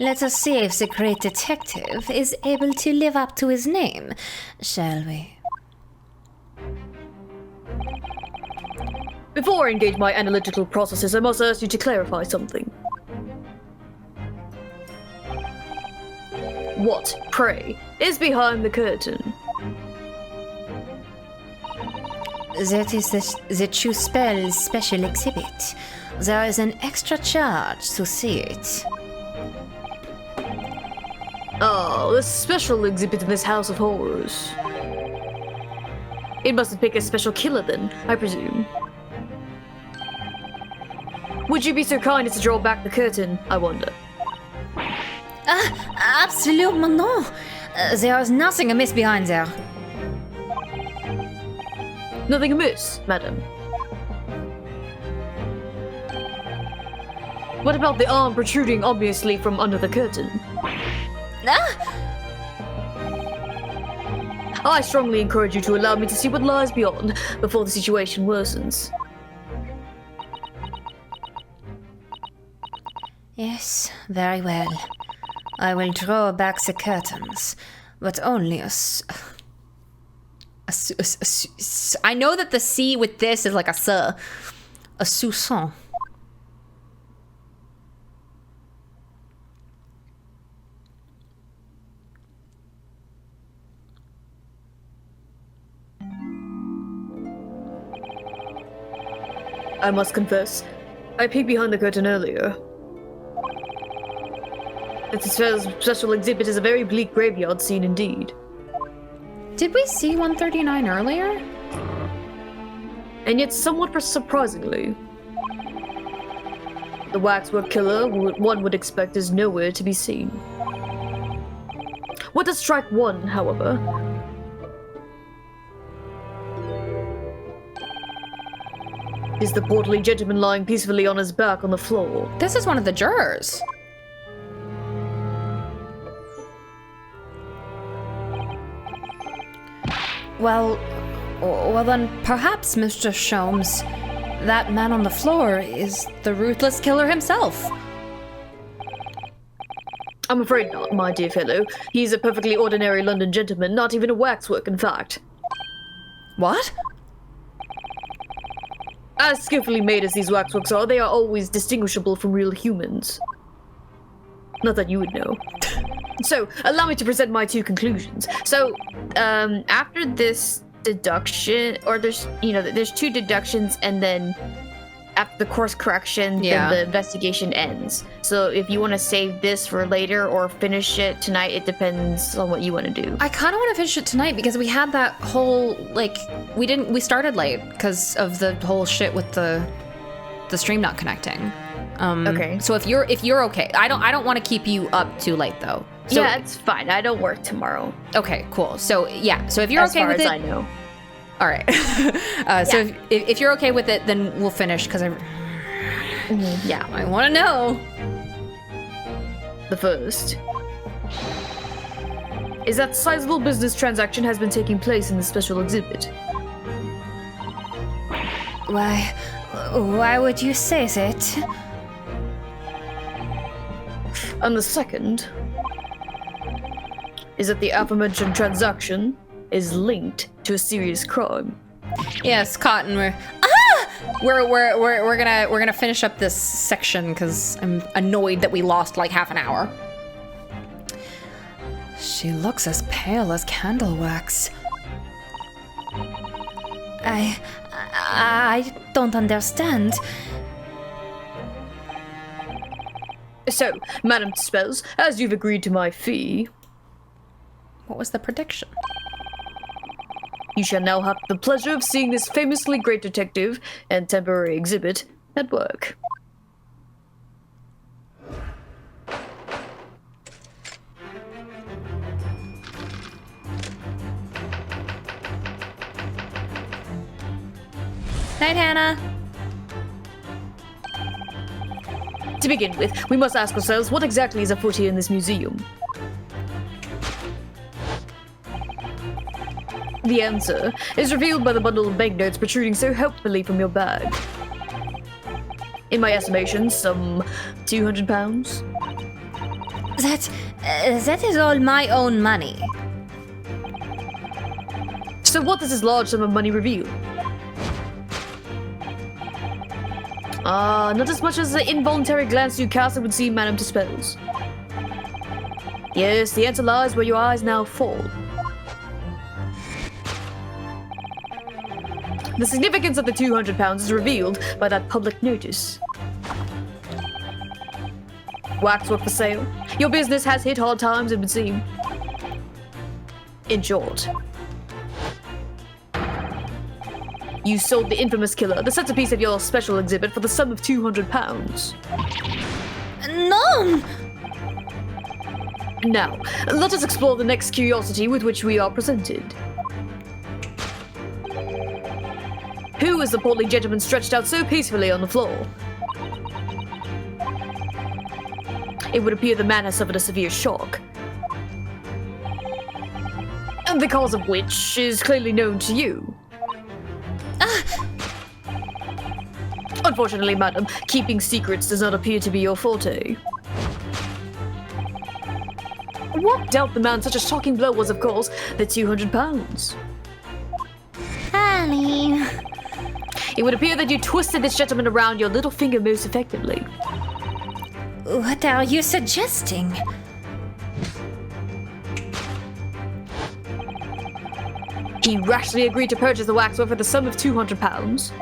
Let us see if the great detective is able to live up to his name, shall we? Before I engage my analytical processes, I must ask you to clarify something. What, pray, is behind the curtain? That is the True Spells special exhibit. There is an extra charge to see it. Oh, a special exhibit in this house of horrors. It must pick a special killer then, I presume. Would you be so kind as to draw back the curtain, I wonder? Absolutely no. There is nothing amiss behind there. Nothing amiss, madam. What about the arm protruding obviously from under the curtain? I strongly encourage you to allow me to see what lies beyond before the situation worsens. Yes, very well. I will draw back the curtains, but only I know that the C with this is like a soupçon. I must confess, I peeked behind the curtain earlier. This special exhibit is a very bleak graveyard scene indeed. Did we see 139 earlier? And yet somewhat surprisingly, the waxwork killer one would expect is nowhere to be seen. What does strike one, however, is the portly gentleman lying peacefully on his back on the floor. This is one of the jurors. Well, then perhaps, Mr. Sholmes, that man on the floor is the ruthless killer himself. I'm afraid not, my dear fellow. He's a perfectly ordinary London gentleman, not even a waxwork, in fact. What? As skillfully made as these waxworks are, they are always distinguishable from real humans. Not that you would know. So, allow me to present my two conclusions. So, after this deduction, or there's two deductions, and then after the course correction, then the investigation ends. So, if you want to save this for later or finish it tonight, it depends on what you want to do. I kind of want to finish it tonight because we had that whole, we started late because of the whole shit with the stream not connecting. Okay. So if you're okay, I don't want to keep you up too late though. So, yeah, it's fine. I don't work tomorrow. Okay, cool. So yeah, so if you're As okay far with as it, I know. all right. So if you're okay with it, then we'll finish because I want to know. The first is that sizable business transaction has been taking place in the special exhibit. Why would you say that? And the second is that the aforementioned transaction is linked to a serious crime. Yes, Cotton. We're gonna finish up this section because I'm annoyed that we lost like half an hour. She looks as pale as candle wax. I don't understand. So, Madame Spells, as you've agreed to my fee, What was the prediction? you shall now have the pleasure of seeing this famously great detective and temporary exhibit at work. Night, Hannah. To begin with, we must ask ourselves what exactly is afoot here in this museum. The answer is revealed by the bundle of banknotes protruding so helpfully from your bag. In my estimation, some 200 pounds. That is all my own money. So what does this large sum of money reveal? Not as much as the involuntary glance you cast would seem, Madame to Spells. Yes, the answer lies where your eyes now fall. The significance of the 200 pounds is revealed by that public notice. Waxwork for sale. Your business has hit hard times, it would seem. In short, you sold the infamous killer, the centerpiece of your special exhibit, for the sum of 200 pounds. No! Now, let us explore the next curiosity with which we are presented. Who is the portly gentleman stretched out so peacefully on the floor? It would appear the man has suffered a severe shock, and the cause of which is clearly known to you. Unfortunately, madam, keeping secrets does not appear to be your forte. What dealt the man such a shocking blow was, of course, the 200 pounds. Darling. It would appear that you twisted this gentleman around your little finger most effectively. What are you suggesting? He rashly agreed to purchase the waxwork for the sum of 200 pounds.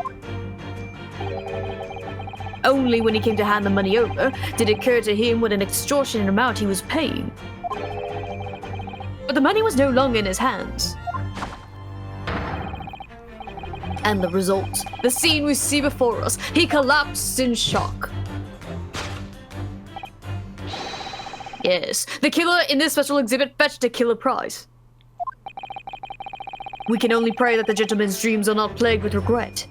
Only when he came to hand the money over did it occur to him what an extortionate amount he was paying. But the money was no longer in his hands. And the result, the scene we see before us, he collapsed in shock. Yes, the killer in this special exhibit fetched a killer price. We can only pray that the gentleman's dreams are not plagued with regret.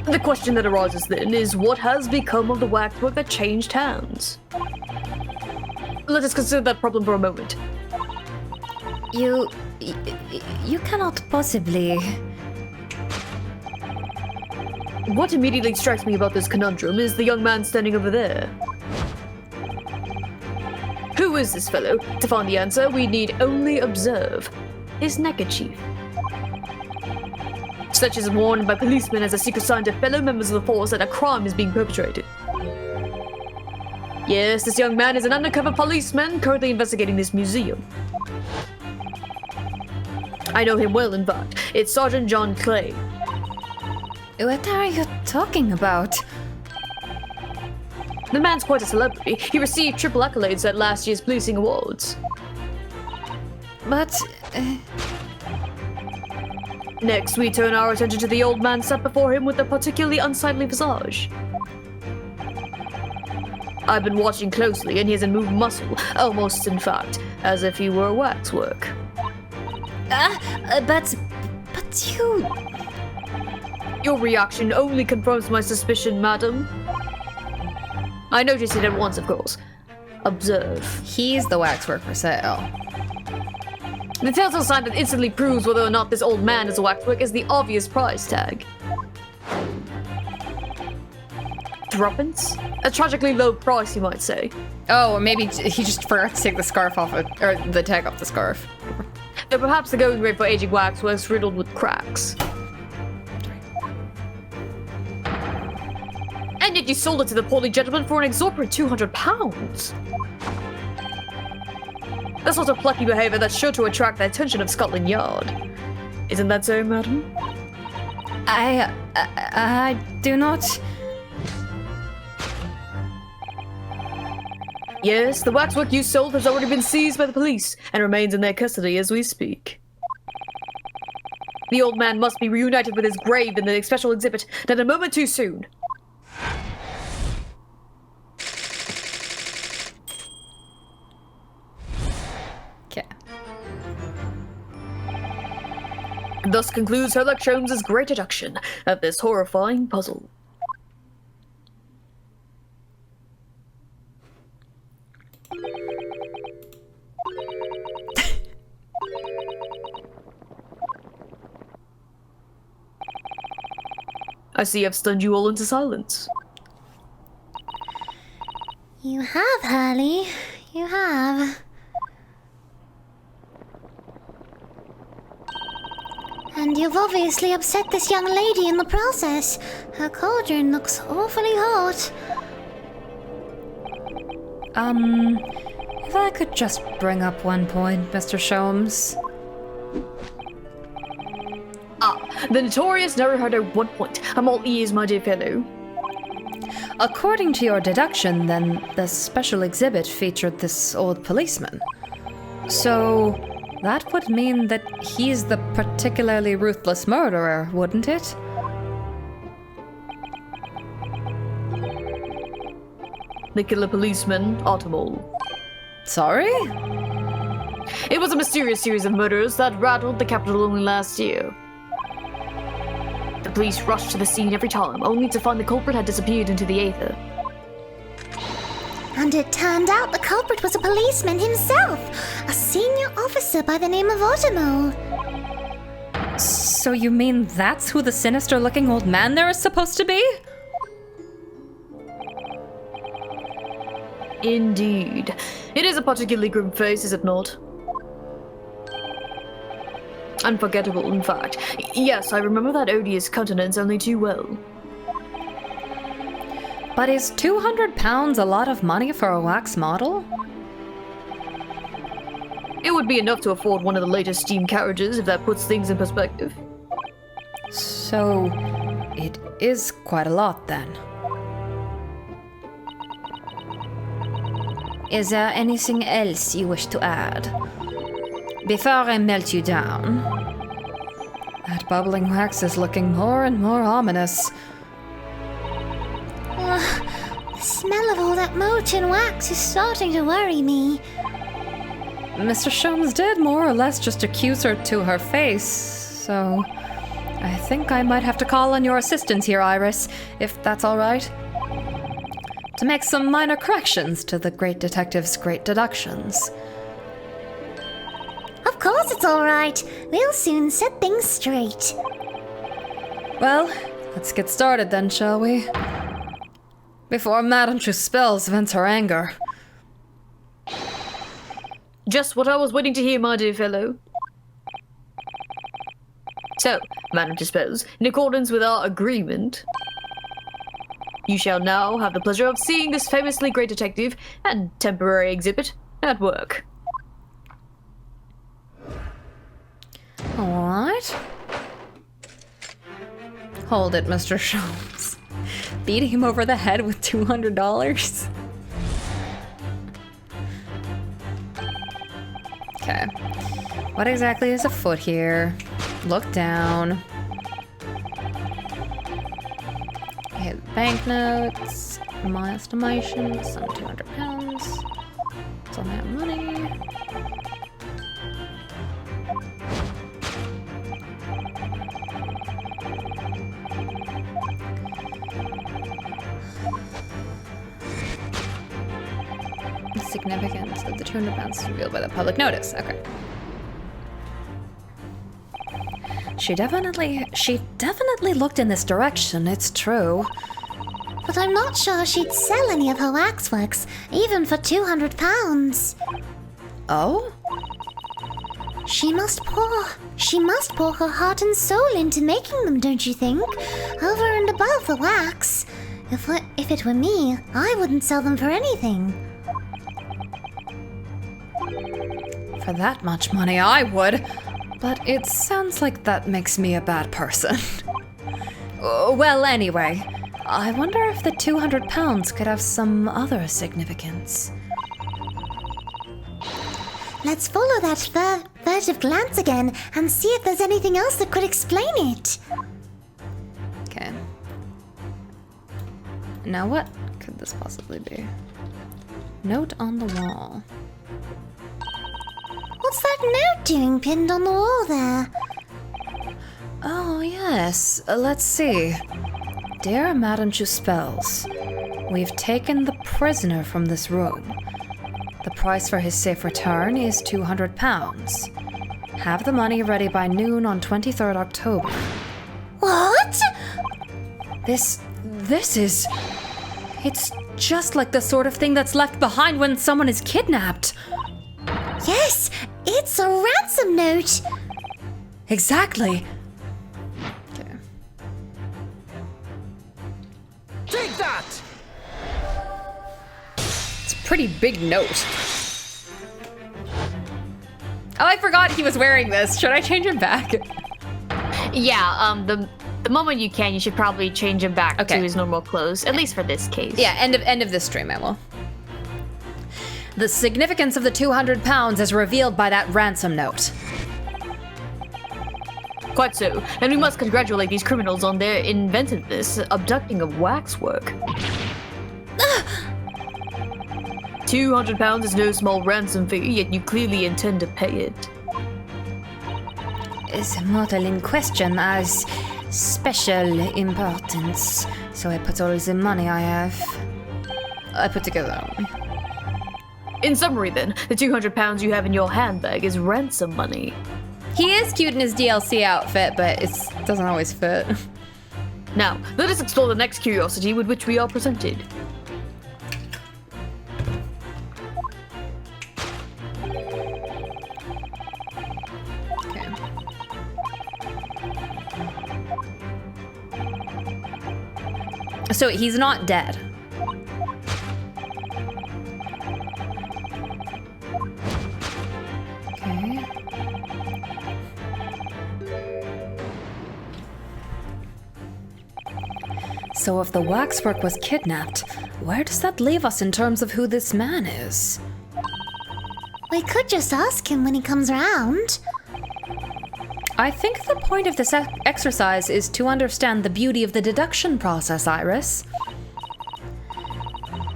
The question that arises then is, what has become of the waxwork that changed hands? Let us consider that problem for a moment. You cannot possibly. What immediately strikes me about this conundrum is the young man standing over there. Who is this fellow? To find the answer, we need only observe his neckerchief. Such is worn by policemen as a secret sign to fellow members of the force that a crime is being perpetrated. Yes, this young man is an undercover policeman currently investigating this museum. I know him well, in fact. It's Sergeant John Clay. What are you talking about? The man's quite a celebrity. He received triple accolades at last year's policing awards. But Next, we turn our attention to the old man sat before him with a particularly unsightly visage. I've been watching closely, and he hasn't moved muscle, almost in fact, as if he were waxwork. but you. Your reaction only confirms my suspicion, madam. I noticed it at once, of course. Observe. He's the waxwork for sale. The telltale sign that instantly proves whether or not this old man is a waxwork is the obvious price tag. Droppins? A tragically low price, you might say. Oh, or maybe he just forgot to take the scarf off it, or the tag off the scarf. Though perhaps the going rate for aging waxworks riddled with cracks. And yet you sold it to the portly gentleman for an exorbitant £200. That's sort of plucky behaviour that's sure to attract the attention of Scotland Yard. Isn't that so, madam? I do not... Yes, the waxwork you sold has already been seized by the police and remains in their custody as we speak. The old man must be reunited with his grave in the special exhibit, not a moment too soon. Okay. And thus concludes Sherlock Holmes' great deduction of this horrifying puzzle. I see I've stunned you all into silence. You have, Hurley. You have. And you've obviously upset this young lady in the process. Her cauldron looks awfully hot. If I could just bring up one point, Mr. Sholmes. The notorious narrow-headed 1 point. I'm all ears, my dear fellow. According to your deduction, then, the special exhibit featured this old policeman. So, that would mean that he's the particularly ruthless murderer, wouldn't it? The killer policeman, Automol. Sorry? It was a mysterious series of murders that rattled the capital only last year. The police rushed to the scene every time, only to find the culprit had disappeared into the aether. And it turned out the culprit was a policeman himself, a senior officer by the name of Automol. So you mean that's who the sinister-looking old man there is supposed to be? Indeed. It is a particularly grim face, is it not? Unforgettable, in fact. Yes, I remember that odious countenance only too well. But is £200 a lot of money for a wax model? It would be enough to afford one of the latest steam carriages, if that puts things in perspective. So, it is quite a lot then. Is there anything else you wish to add? Before I melt you down. That bubbling wax is looking more and more ominous. The smell of all that molten wax is starting to worry me. Mr. Sholmes did more or less just accuse her to her face, so I think I might have to call on your assistance here, Iris, if that's all right. To make some minor corrections to the great detective's great deductions. Of course it's all right. We'll soon set things straight. Well, let's get started then, shall we? Before Madame Truspells vents her anger. Just what I was waiting to hear, my dear fellow. So, Madame Truspells, in accordance with our agreement, you shall now have the pleasure of seeing this famously great detective and temporary exhibit at work. What? Hold it, Mr. Sholmes. Beating him over the head with $200? Okay. What exactly is afoot here? Look down. Hit banknotes. My estimation, some £200. It's all that money. The significance of the £200 is revealed by the public notice. Okay. She definitely looked in this direction, it's true. But I'm not sure she'd sell any of her waxworks, even for £200. Oh? She must pour her heart and soul into making them, don't you think? Over and above the wax. If it were me, I wouldn't sell them for anything. For that much money, I would. But it sounds like that makes me a bad person. Well, anyway, I wonder if the £200 could have some other significance. Let's follow that furtive glance again and see if there's anything else that could explain it. Okay. Now what could this possibly be? Note on the wall. What's that note doing pinned on the wall there? Oh, yes. Let's see. Dear Madame Juspels, we've taken the prisoner from this room. The price for his safe return is £200. Have the money ready by noon on 23rd October. What? This is... It's just like the sort of thing that's left behind when someone is kidnapped. Yes, it's a ransom note. Exactly. Okay. Take that! It's a pretty big note. Oh, I forgot he was wearing this. Should I change him back? Yeah, the moment you can, you should probably change him back to his normal clothes, at least for this case. Yeah, end of this stream, I will. The significance of the £200 is revealed by that ransom note. Quite so, and we must congratulate these criminals on their inventiveness, abducting of waxwork. £200 is no small ransom fee, yet you clearly intend to pay it. The model in question has special importance, so I put all the money I put together. In summary then, the £200 you have in your handbag is ransom money. He is cute in his DLC outfit, but it doesn't always fit. Now, let us explore the next curiosity with which we are presented. Okay. So he's not dead. Okay. So if the waxwork was kidnapped, where does that leave us in terms of who this man is? We could just ask him when he comes around. I think the point of this exercise is to understand the beauty of the deduction process, Iris.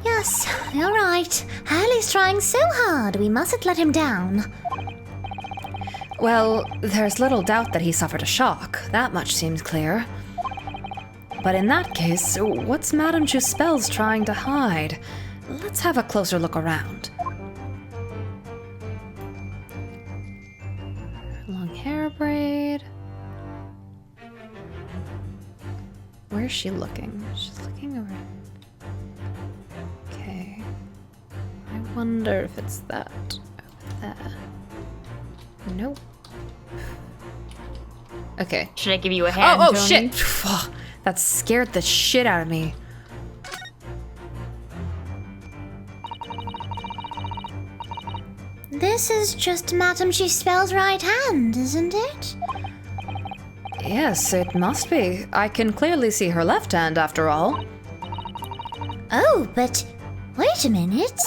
Yes, you're right. Hurley's trying so hard. We mustn't let him down. Well, there's little doubt that he suffered a shock. That much seems clear. But in that case, what's Madame Juspels trying to hide? Let's have a closer look around. Long hair braid. Where's she looking? She's looking over. Okay. I wonder if it's that over there. Nope. Okay. Should I give you a hand, Oh, Tony? shit! That scared the shit out of me. This is just Madame Juspel's right hand, isn't it? Yes, it must be. I can clearly see her left hand after all. Oh, but wait a minute.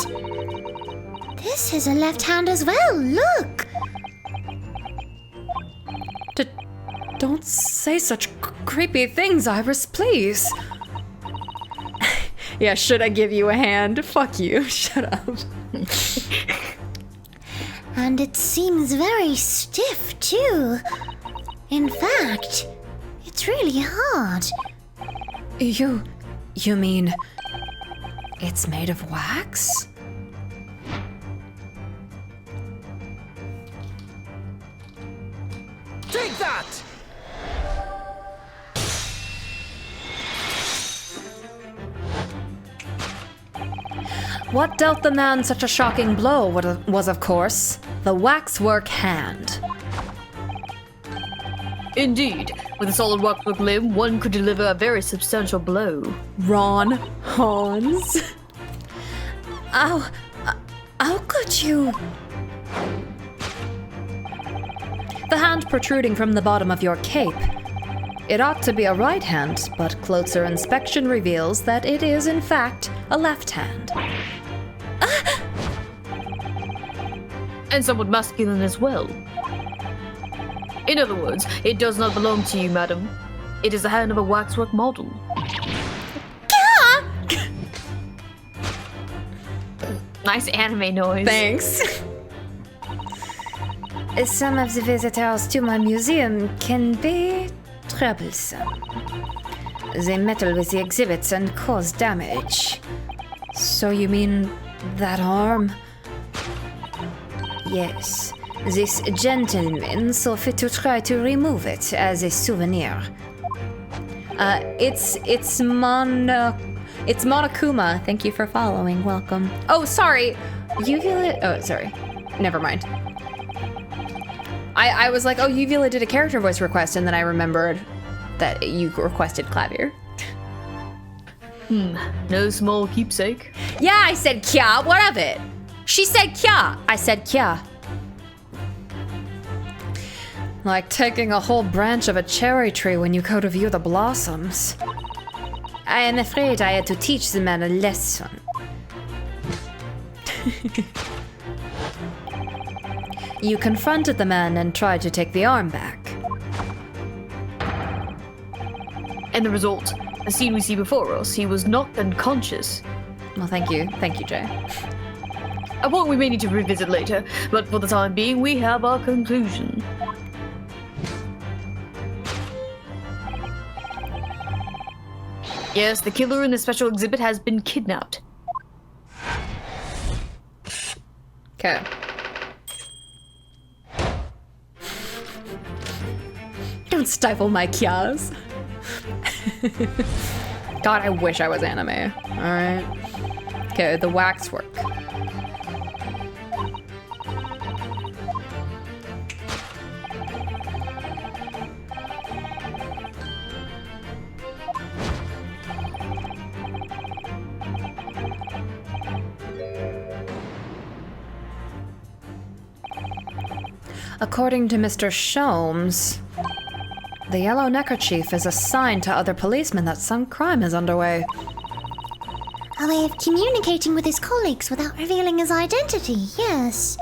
This is a left hand as well, look! Don't say such creepy things, Iris, please. Yeah, should I give you a hand? Fuck you, shut up. And it seems very stiff, too. In fact, it's really hard. You mean it's made of wax? Take that! What dealt the man such a shocking blow was, of course, the waxwork hand. Indeed, with a solid waxwork limb, one could deliver a very substantial blow. Ron Hans. How could you? The hand protruding from the bottom of your cape. It ought to be a right hand, but closer inspection reveals that it is, in fact, a left hand. And somewhat masculine as well. In other words, it does not belong to you, madam. It is the hand of a waxwork model. Nice anime noise. Thanks. Some of the visitors to my museum can be troublesome. They meddle with the exhibits and cause damage. So you mean that arm? Yes, this gentleman saw fit to try to remove it as a souvenir. It's Monokuma. Thank you for following. Welcome. Oh, sorry. Uvula. Oh, sorry. Never mind. I was like, oh, Uvula did a character voice request, and then I remembered that you requested Clavier. No small keepsake. Yeah, I said kya. What of it? She said kya. I said kya. Like taking a whole branch of a cherry tree when you go to view the blossoms. I am afraid I had to teach the man a lesson. You confronted the man and tried to take the arm back. And the result, the scene we see before us, he was knocked unconscious. Well, thank you. Thank you, Jay. A point we may need to revisit later, but for the time being, we have our conclusion. Yes, the killer in the special exhibit has been kidnapped. Okay. Don't stifle my kyas. God, I wish I was anime. Alright. Okay, the waxwork. According to Mr. Sholmes, the yellow neckerchief is a sign to other policemen that some crime is underway. A way of communicating with his colleagues without revealing his identity, yes.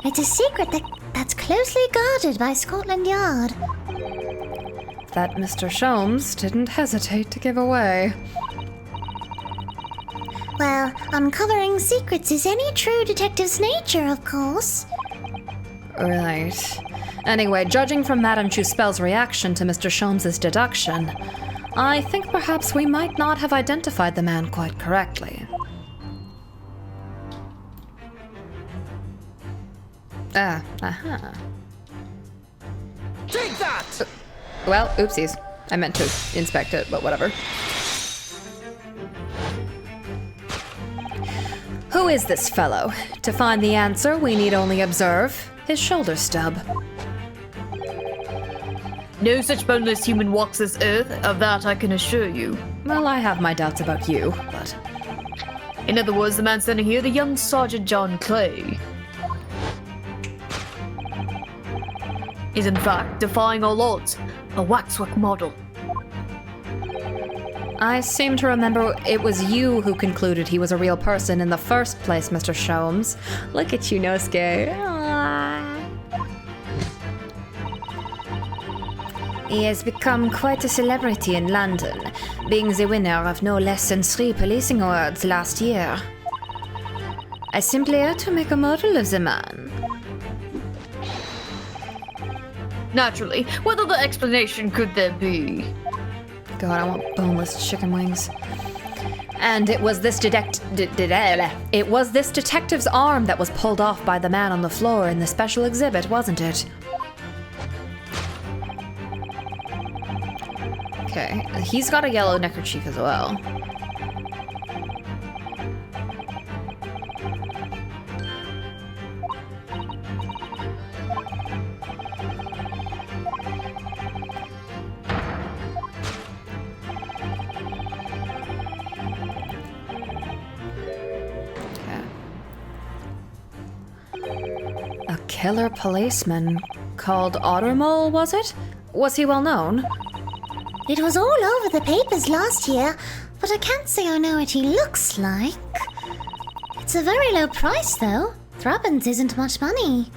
It's a secret that's closely guarded by Scotland Yard. That Mr. Sholmes didn't hesitate to give away. Well, uncovering secrets is any true detective's nature, of course. Right. Anyway, judging from Madame Chuspel's reaction to Mr. Sholmes' deduction, I think perhaps we might not have identified the man quite correctly. Aha. Take that! Well, oopsies. I meant to inspect it, but whatever. Who is this fellow? To find the answer, we need only observe his shoulder stub. No such boneless human walks this earth, of that I can assure you. Well, I have my doubts about you, but... In other words, the man standing here, the young Sergeant John Clay, is in fact defying all odds, a waxwork model. I seem to remember it was you who concluded he was a real person in the first place, Mr. Sholmes. Look at you, Nosuke. Aww. He has become quite a celebrity in London, being the winner of no less than 3 policing awards last year. I simply had to make a model of the man. Naturally, what other explanation could there be? God, I want boneless chicken wings. And it was this detective's arm that was pulled off by the man on the floor in the special exhibit, wasn't it? Okay, he's got a yellow neckerchief as well. killer policeman called Ottermole, was it? Was he well known? It was all over the papers last year, but I can't say I know what he looks like. It's a very low price, though. Threepence isn't much money.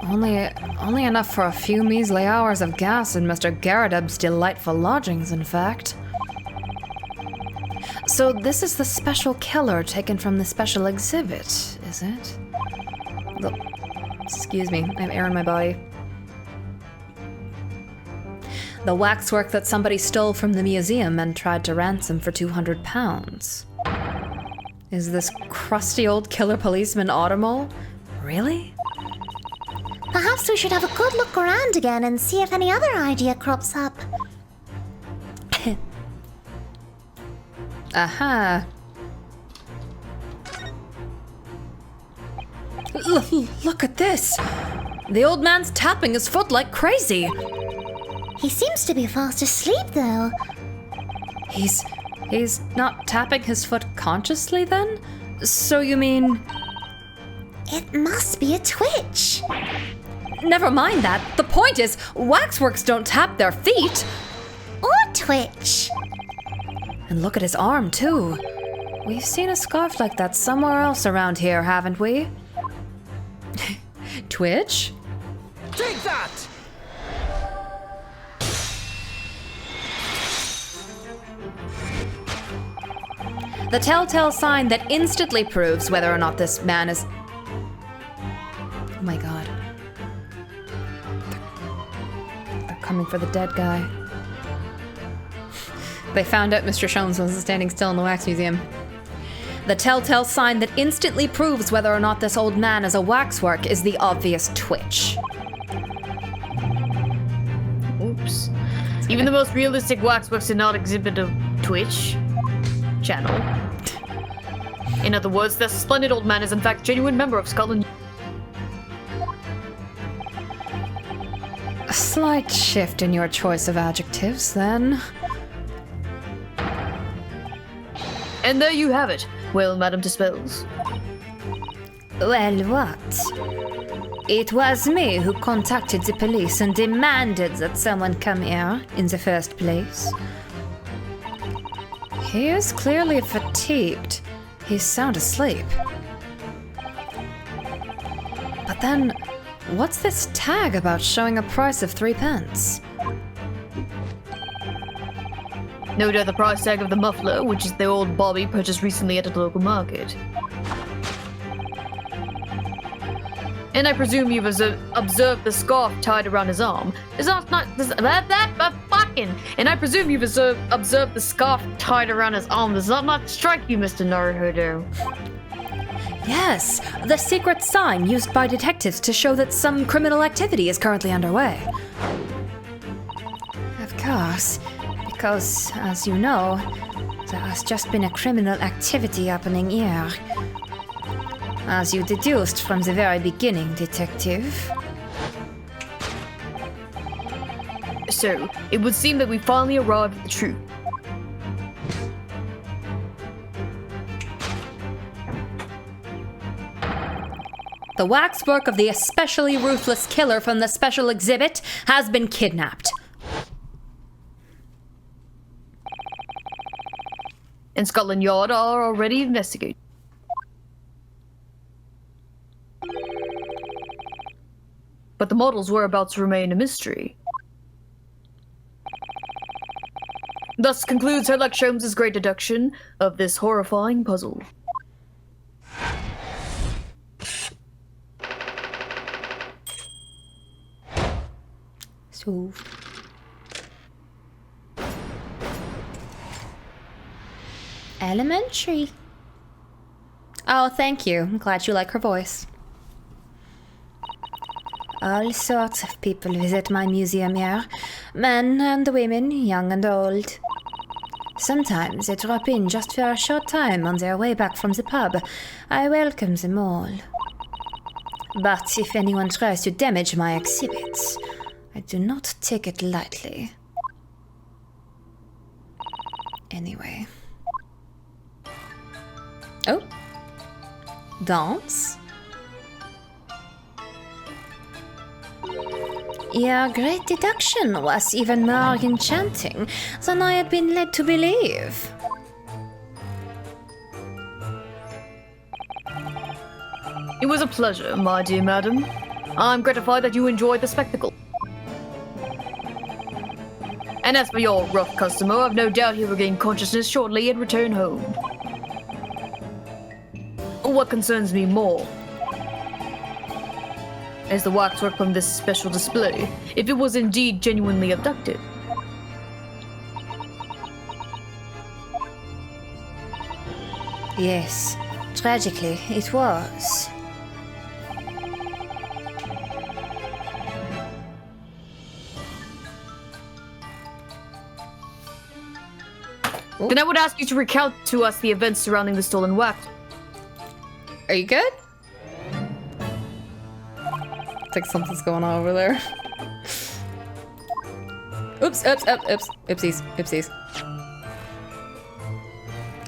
Only enough for a few measly hours of gas in Mr. Garridub's delightful lodgings, in fact. So this is the special killer taken from the special exhibit, is it? Excuse me, I have air in my body. The waxwork that somebody stole from the museum and tried to ransom for £200. Is this crusty old killer policeman Ottermole? Really? Perhaps we should have a good look around again and see if any other idea crops up. Aha. Look at this! The old man's tapping his foot like crazy. He seems to be fast asleep, though. He's not tapping his foot consciously then? So you mean... It must be a twitch. Never mind that. The point is, waxworks don't tap their feet. Or twitch. And look at his arm, too. We've seen a scarf like that somewhere else around here, haven't we? Twitch? Take that! The telltale sign that instantly proves whether or not this man is... Oh my god. They're coming for the dead guy. They found out Mr. Shones wasn't standing still in the wax museum. The telltale sign that instantly proves whether or not this old man is a waxwork is the obvious twitch. Oops. Even the most realistic waxworks did not exhibit a Twitch channel. In other words, this splendid old man is in fact a genuine member of Scotland. A slight shift in your choice of adjectives, then. And there you have it. Well, Madame Dispels. Well, what? It was me who contacted the police and demanded that someone come here in the first place. He is clearly fatigued. He's sound asleep. But then, what's this tag about showing a price of 3 pence? No doubt the price tag of the muffler, which is the old Bobby purchased recently at a local market. And I presume you've observed the scarf tied around his arm. And I presume you've observed the scarf tied around his arm. Does that not strike you, Mr. Naruhodo? Yes, the secret sign used by detectives to show that some criminal activity is currently underway. Of course, because, as you know, there has just been a criminal activity happening here. As you deduced from the very beginning, Detective. So, it would seem that we finally arrived at the truth. The waxwork of the especially ruthless killer from the special exhibit has been kidnapped. And Scotland Yard are already investigating. But the model's whereabouts remain a mystery. Thus concludes Sherlock Holmes' great deduction of this horrifying puzzle. So... Elementary. Oh, thank you. I'm glad you like her voice. All sorts of people visit my museum here. Men and women, young and old. Sometimes they drop in just for a short time on their way back from the pub. I welcome them all. But if anyone tries to damage my exhibits, I do not take it lightly. Anyway. Oh. Dance? Your great deduction was even more enchanting than I had been led to believe. It was a pleasure, my dear madam. I'm gratified that you enjoyed the spectacle. And as for your rough customer, I've no doubt he will gain consciousness shortly and return home. What concerns me more is the waxwork from this special display, if it was indeed genuinely abducted. Yes, tragically, it was. Then I would ask you to recount to us the events surrounding the stolen wax. Are you good? It's like something's going on over there. Oops, oopsies.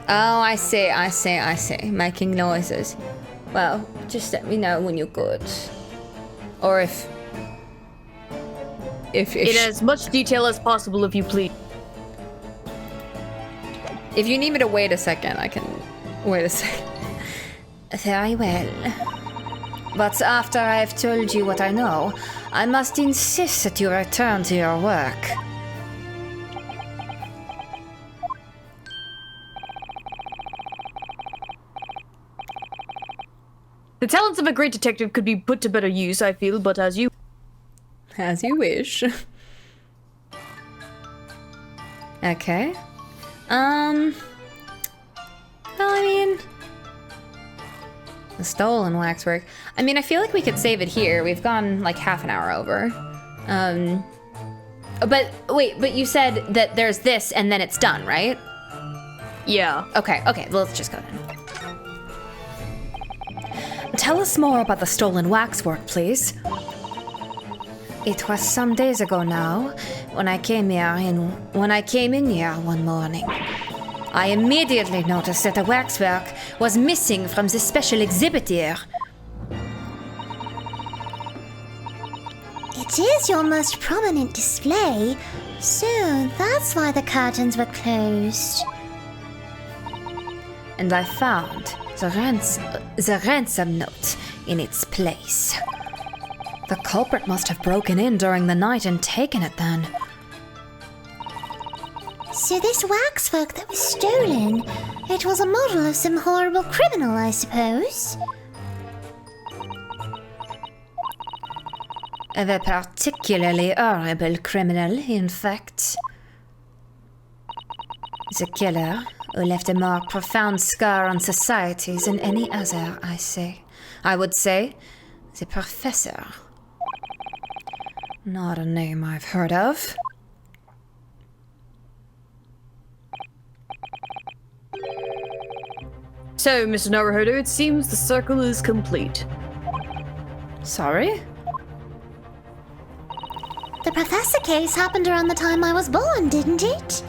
Oh, I see. Making noises. Well, just let me know when you're good. Or if In as much detail as possible, if you please. if you need me to wait a second, I can wait a second. Very well. But after I have told you what I know, I must insist that you return to your work. The talents of a great detective could be put to better use, I feel, but as you wish. Okay. Well, I mean... The stolen waxwork. I mean, I feel like we could save it here. We've gone like half an hour over. But wait, but you said that there's this and then it's done, right? Yeah. Okay, well, let's just go then. Tell us more about the stolen waxwork, please. It was some days ago now, when I came in here one morning. I immediately noticed that the waxwork was missing from the special exhibit here. It is your most prominent display, so that's why the curtains were closed. And I found the ransom note in its place. The culprit must have broken in during the night and taken it then. So this waxwork that was stolen, it was a model of some horrible criminal, I suppose? A particularly horrible criminal, in fact. The killer who left a more profound scar on society than any other, I would say, the Professor. Not a name I've heard of. So, Mr. Naruhodo, it seems the circle is complete. Sorry? The Professor case happened around the time I was born, didn't it?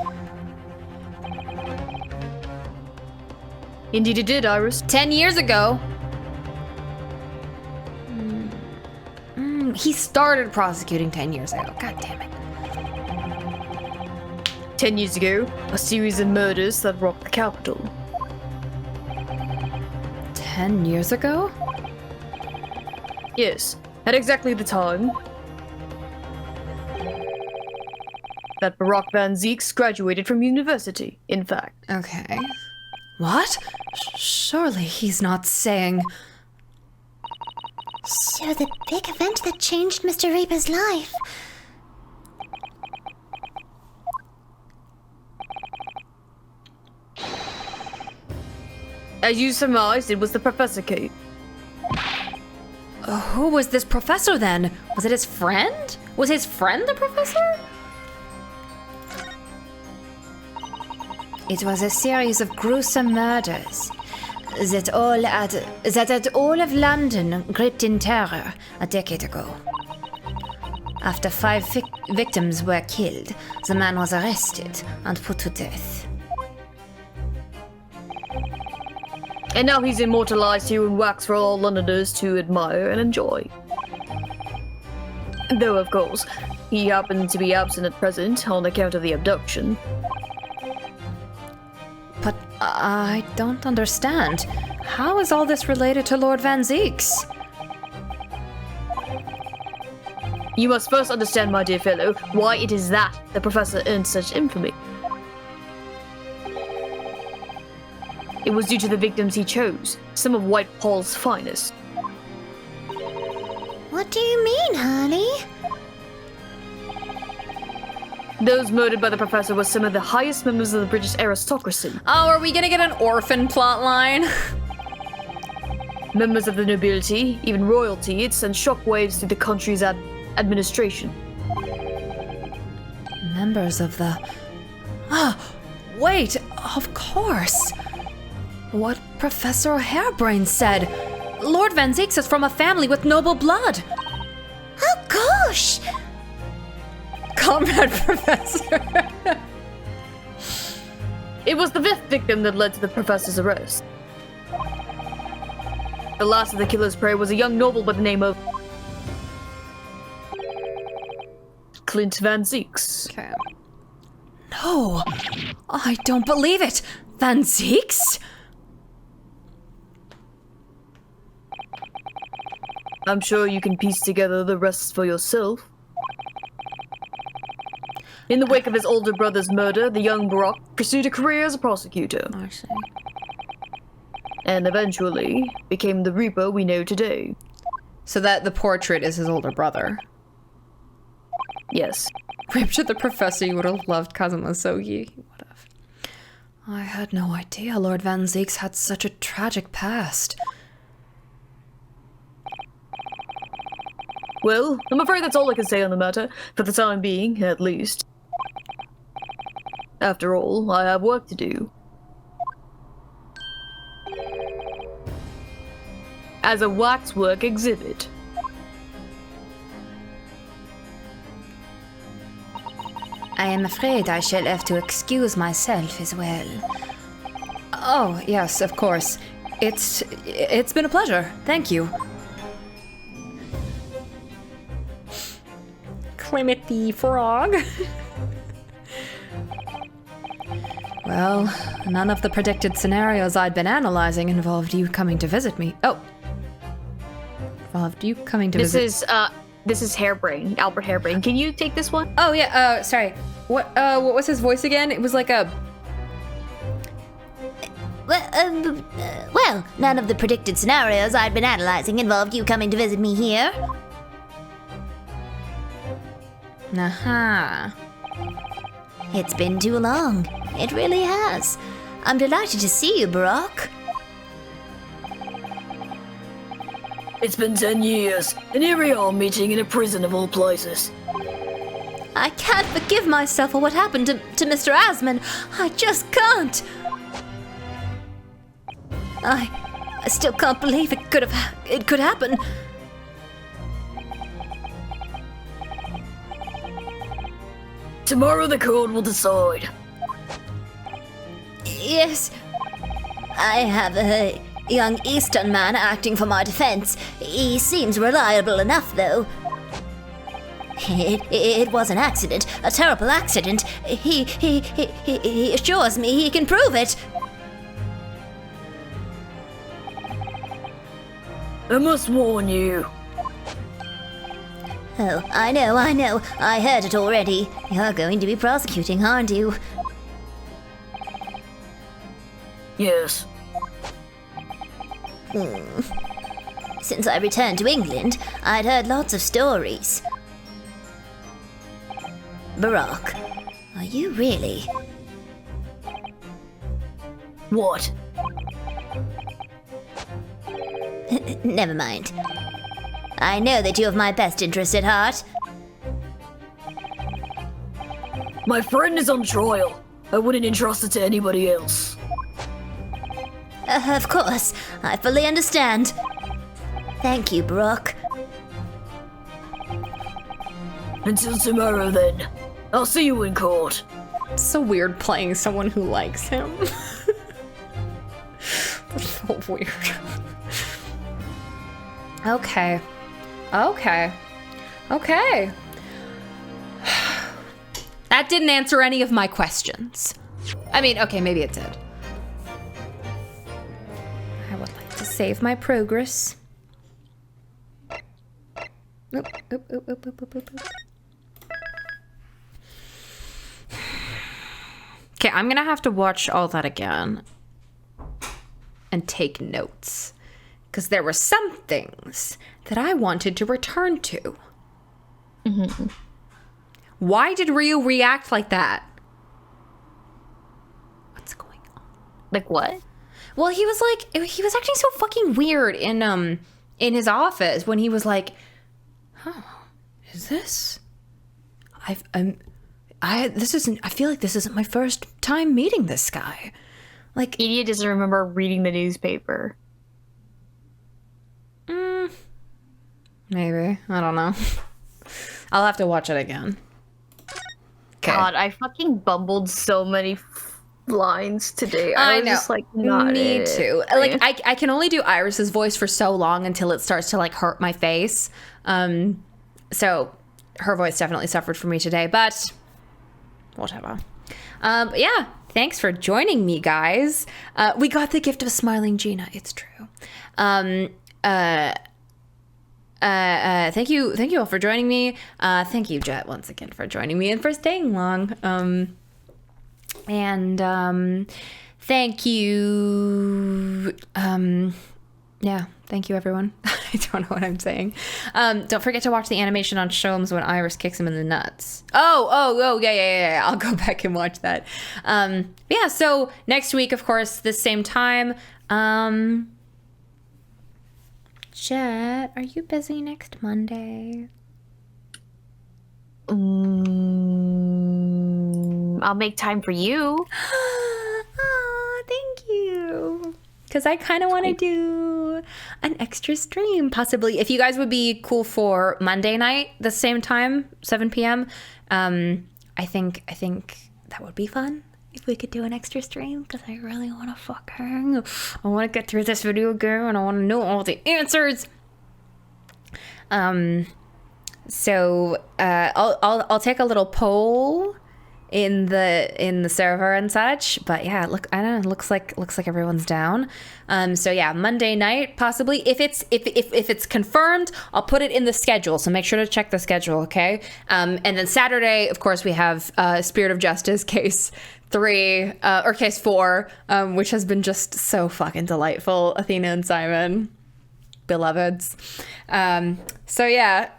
Indeed it did, Iris. 10 years ago. He started prosecuting 10 years ago. God damn it. 10 years ago, a series of murders that rocked the capital. 10 years ago? Yes, at exactly the time that Barack Van Zeeks graduated from university, in fact. Okay. What? Surely he's not saying... So the big event that changed Mr. Reaper's life. As you surmised, it was the Professor case. Who was this professor then? Was it his friend? Was his friend the professor? It was a series of gruesome murders that had all of London gripped in terror a decade ago. After 5 victims were killed, the man was arrested and put to death. And now he's immortalized here in wax for all Londoners to admire and enjoy. Though, of course, he happened to be absent at present on account of the abduction. But I don't understand. How is all this related to Lord Van Zeeks? You must first understand, my dear fellow, why it is that the professor earned such infamy. It was due to the victims he chose, some of White Paul's finest. What do you mean, Harley? Those murdered by the professor were some of the highest members of the British aristocracy. Oh, are we gonna get an orphan plot line? Members of the nobility, even royalty, it sent shockwaves through the country's administration. Members of the... Wait, of course. What Professor Harebrained said. Lord Van Zeeks is from a family with noble blood. Oh gosh! Comrade Professor. It was the 5th victim that led to the professor's arrest. The last of the killer's prey was a young noble by the name of Clint Van Zeeks. Okay. No, I don't believe it. Van Zeeks? I'm sure you can piece together the rest for yourself. In the wake of his older brother's murder, the young Brock pursued a career as a prosecutor. I see. And eventually became the Reaper we know today. So that the portrait is his older brother. Yes. Rip to the professor, you would have loved Kazuma Sogi. He would have. I had no idea Lord Van Zeeks had such a tragic past. Well, I'm afraid that's all I can say on the matter, for the time being, at least. After all, I have work to do. As a waxwork exhibit. I am afraid I shall have to excuse myself as well. Oh, yes, of course. It's been a pleasure. Thank you. Clement the Frog. Well, none of the predicted scenarios I'd been analyzing involved you coming to visit me. Oh. Involved you coming to visit. This is Harebrained, Albert Harebrained. Can you take this one? Oh, yeah, sorry. What was his voice again? It was like a... Well, none of the predicted scenarios I'd been analyzing involved you coming to visit me here. Aha. It's been too long. It really has. I'm delighted to see you, Brock. It's been 10 years, and here we are meeting in a prison of all places. I can't forgive myself for what happened to Mr. Asman. I just can't. I still can't believe it could happen. Tomorrow the court will decide. Yes. I have a young Eastern man acting for my defense. He seems reliable enough, though. It was an accident, a terrible accident. He assures me he can prove it. I must warn you. Oh, I know. I heard it already. You're going to be prosecuting, aren't you? Yes. Since I returned to England, I'd heard lots of stories. Barack, are you really? What? Never mind. I know that you have my best interest at heart. My friend is on trial. I wouldn't entrust it to anybody else. Of course, I fully understand. Thank you, Brock. Until tomorrow, then. I'll see you in court. It's so weird playing someone who likes him. That's so weird. Okay. Okay. That didn't answer any of my questions. I mean, okay, maybe it did. I would like to save my progress. Oop, oop, oop, oop, oop, oop, oop. Okay, I'm gonna have to watch all that again and take notes, because there were some things that I wanted to return to. Mm-hmm. Why did Ryu react like that? What's going on? Like what? Well, he was acting so fucking weird in his office when he was like, "Oh, is this? I feel like this isn't my first time meeting this guy." Like, Idiot doesn't remember reading the newspaper. Maybe. I don't know. I'll have to watch it again. Okay. God, I fucking bumbled so many lines today. I was know. just like, not Me it. too. Like, I can only do Iris's voice for so long until it starts to like hurt my face. So her voice definitely suffered for me today, but whatever. But yeah, thanks for joining me, guys. We got the gift of smiling Gina. It's true. Thank you all for joining me. Thank you, Jet, once again for joining me and for staying long. Thank you. Yeah, thank you, everyone. I don't know what I'm saying. Don't forget to watch the animation on Sholmes when Iris kicks him in the nuts. Oh, yeah. I'll go back and watch that. Yeah, so next week, of course, this same time. Jet, are you busy next Monday? I'll make time for you. Oh, thank you. Because I kind of want to do an extra stream, possibly. If you guys would be cool for Monday night, the same time, 7 p.m., I think that would be fun. If we could do an extra stream, because I really want to fuck her. I want to get through this video game, and I want to know all the answers. So I'll take a little poll in the server and such. But yeah, look, I don't know. Looks like everyone's down. So yeah, Monday night possibly. If it's confirmed, I'll put it in the schedule. So make sure to check the schedule, okay? And then Saturday, of course, we have Spirit of Justice Case 3 or Case 4, which has been just so fucking delightful. Athena and Simon, beloveds. So yeah.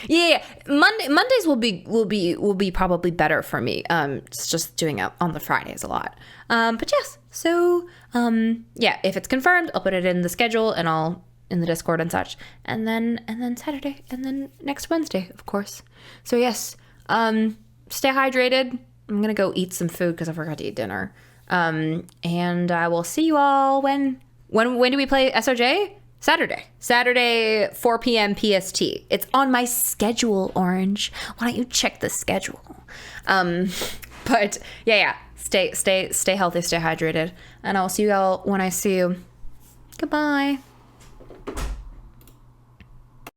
Yeah, Mondays will be probably better for me. It's just doing it on the Fridays a lot. But yes, so yeah, if it's confirmed, I'll put it in the schedule and I'll in the Discord and such. And then Saturday and then next Wednesday, of course. So yes, stay hydrated. I'm gonna go eat some food because I forgot to eat dinner. And I will see you all when do we play SOJ? Saturday, 4 p.m. PST. It's on my schedule, Orange. Why don't you check the schedule? But yeah. Stay healthy, stay hydrated, and I'll see you all when I see you. Goodbye.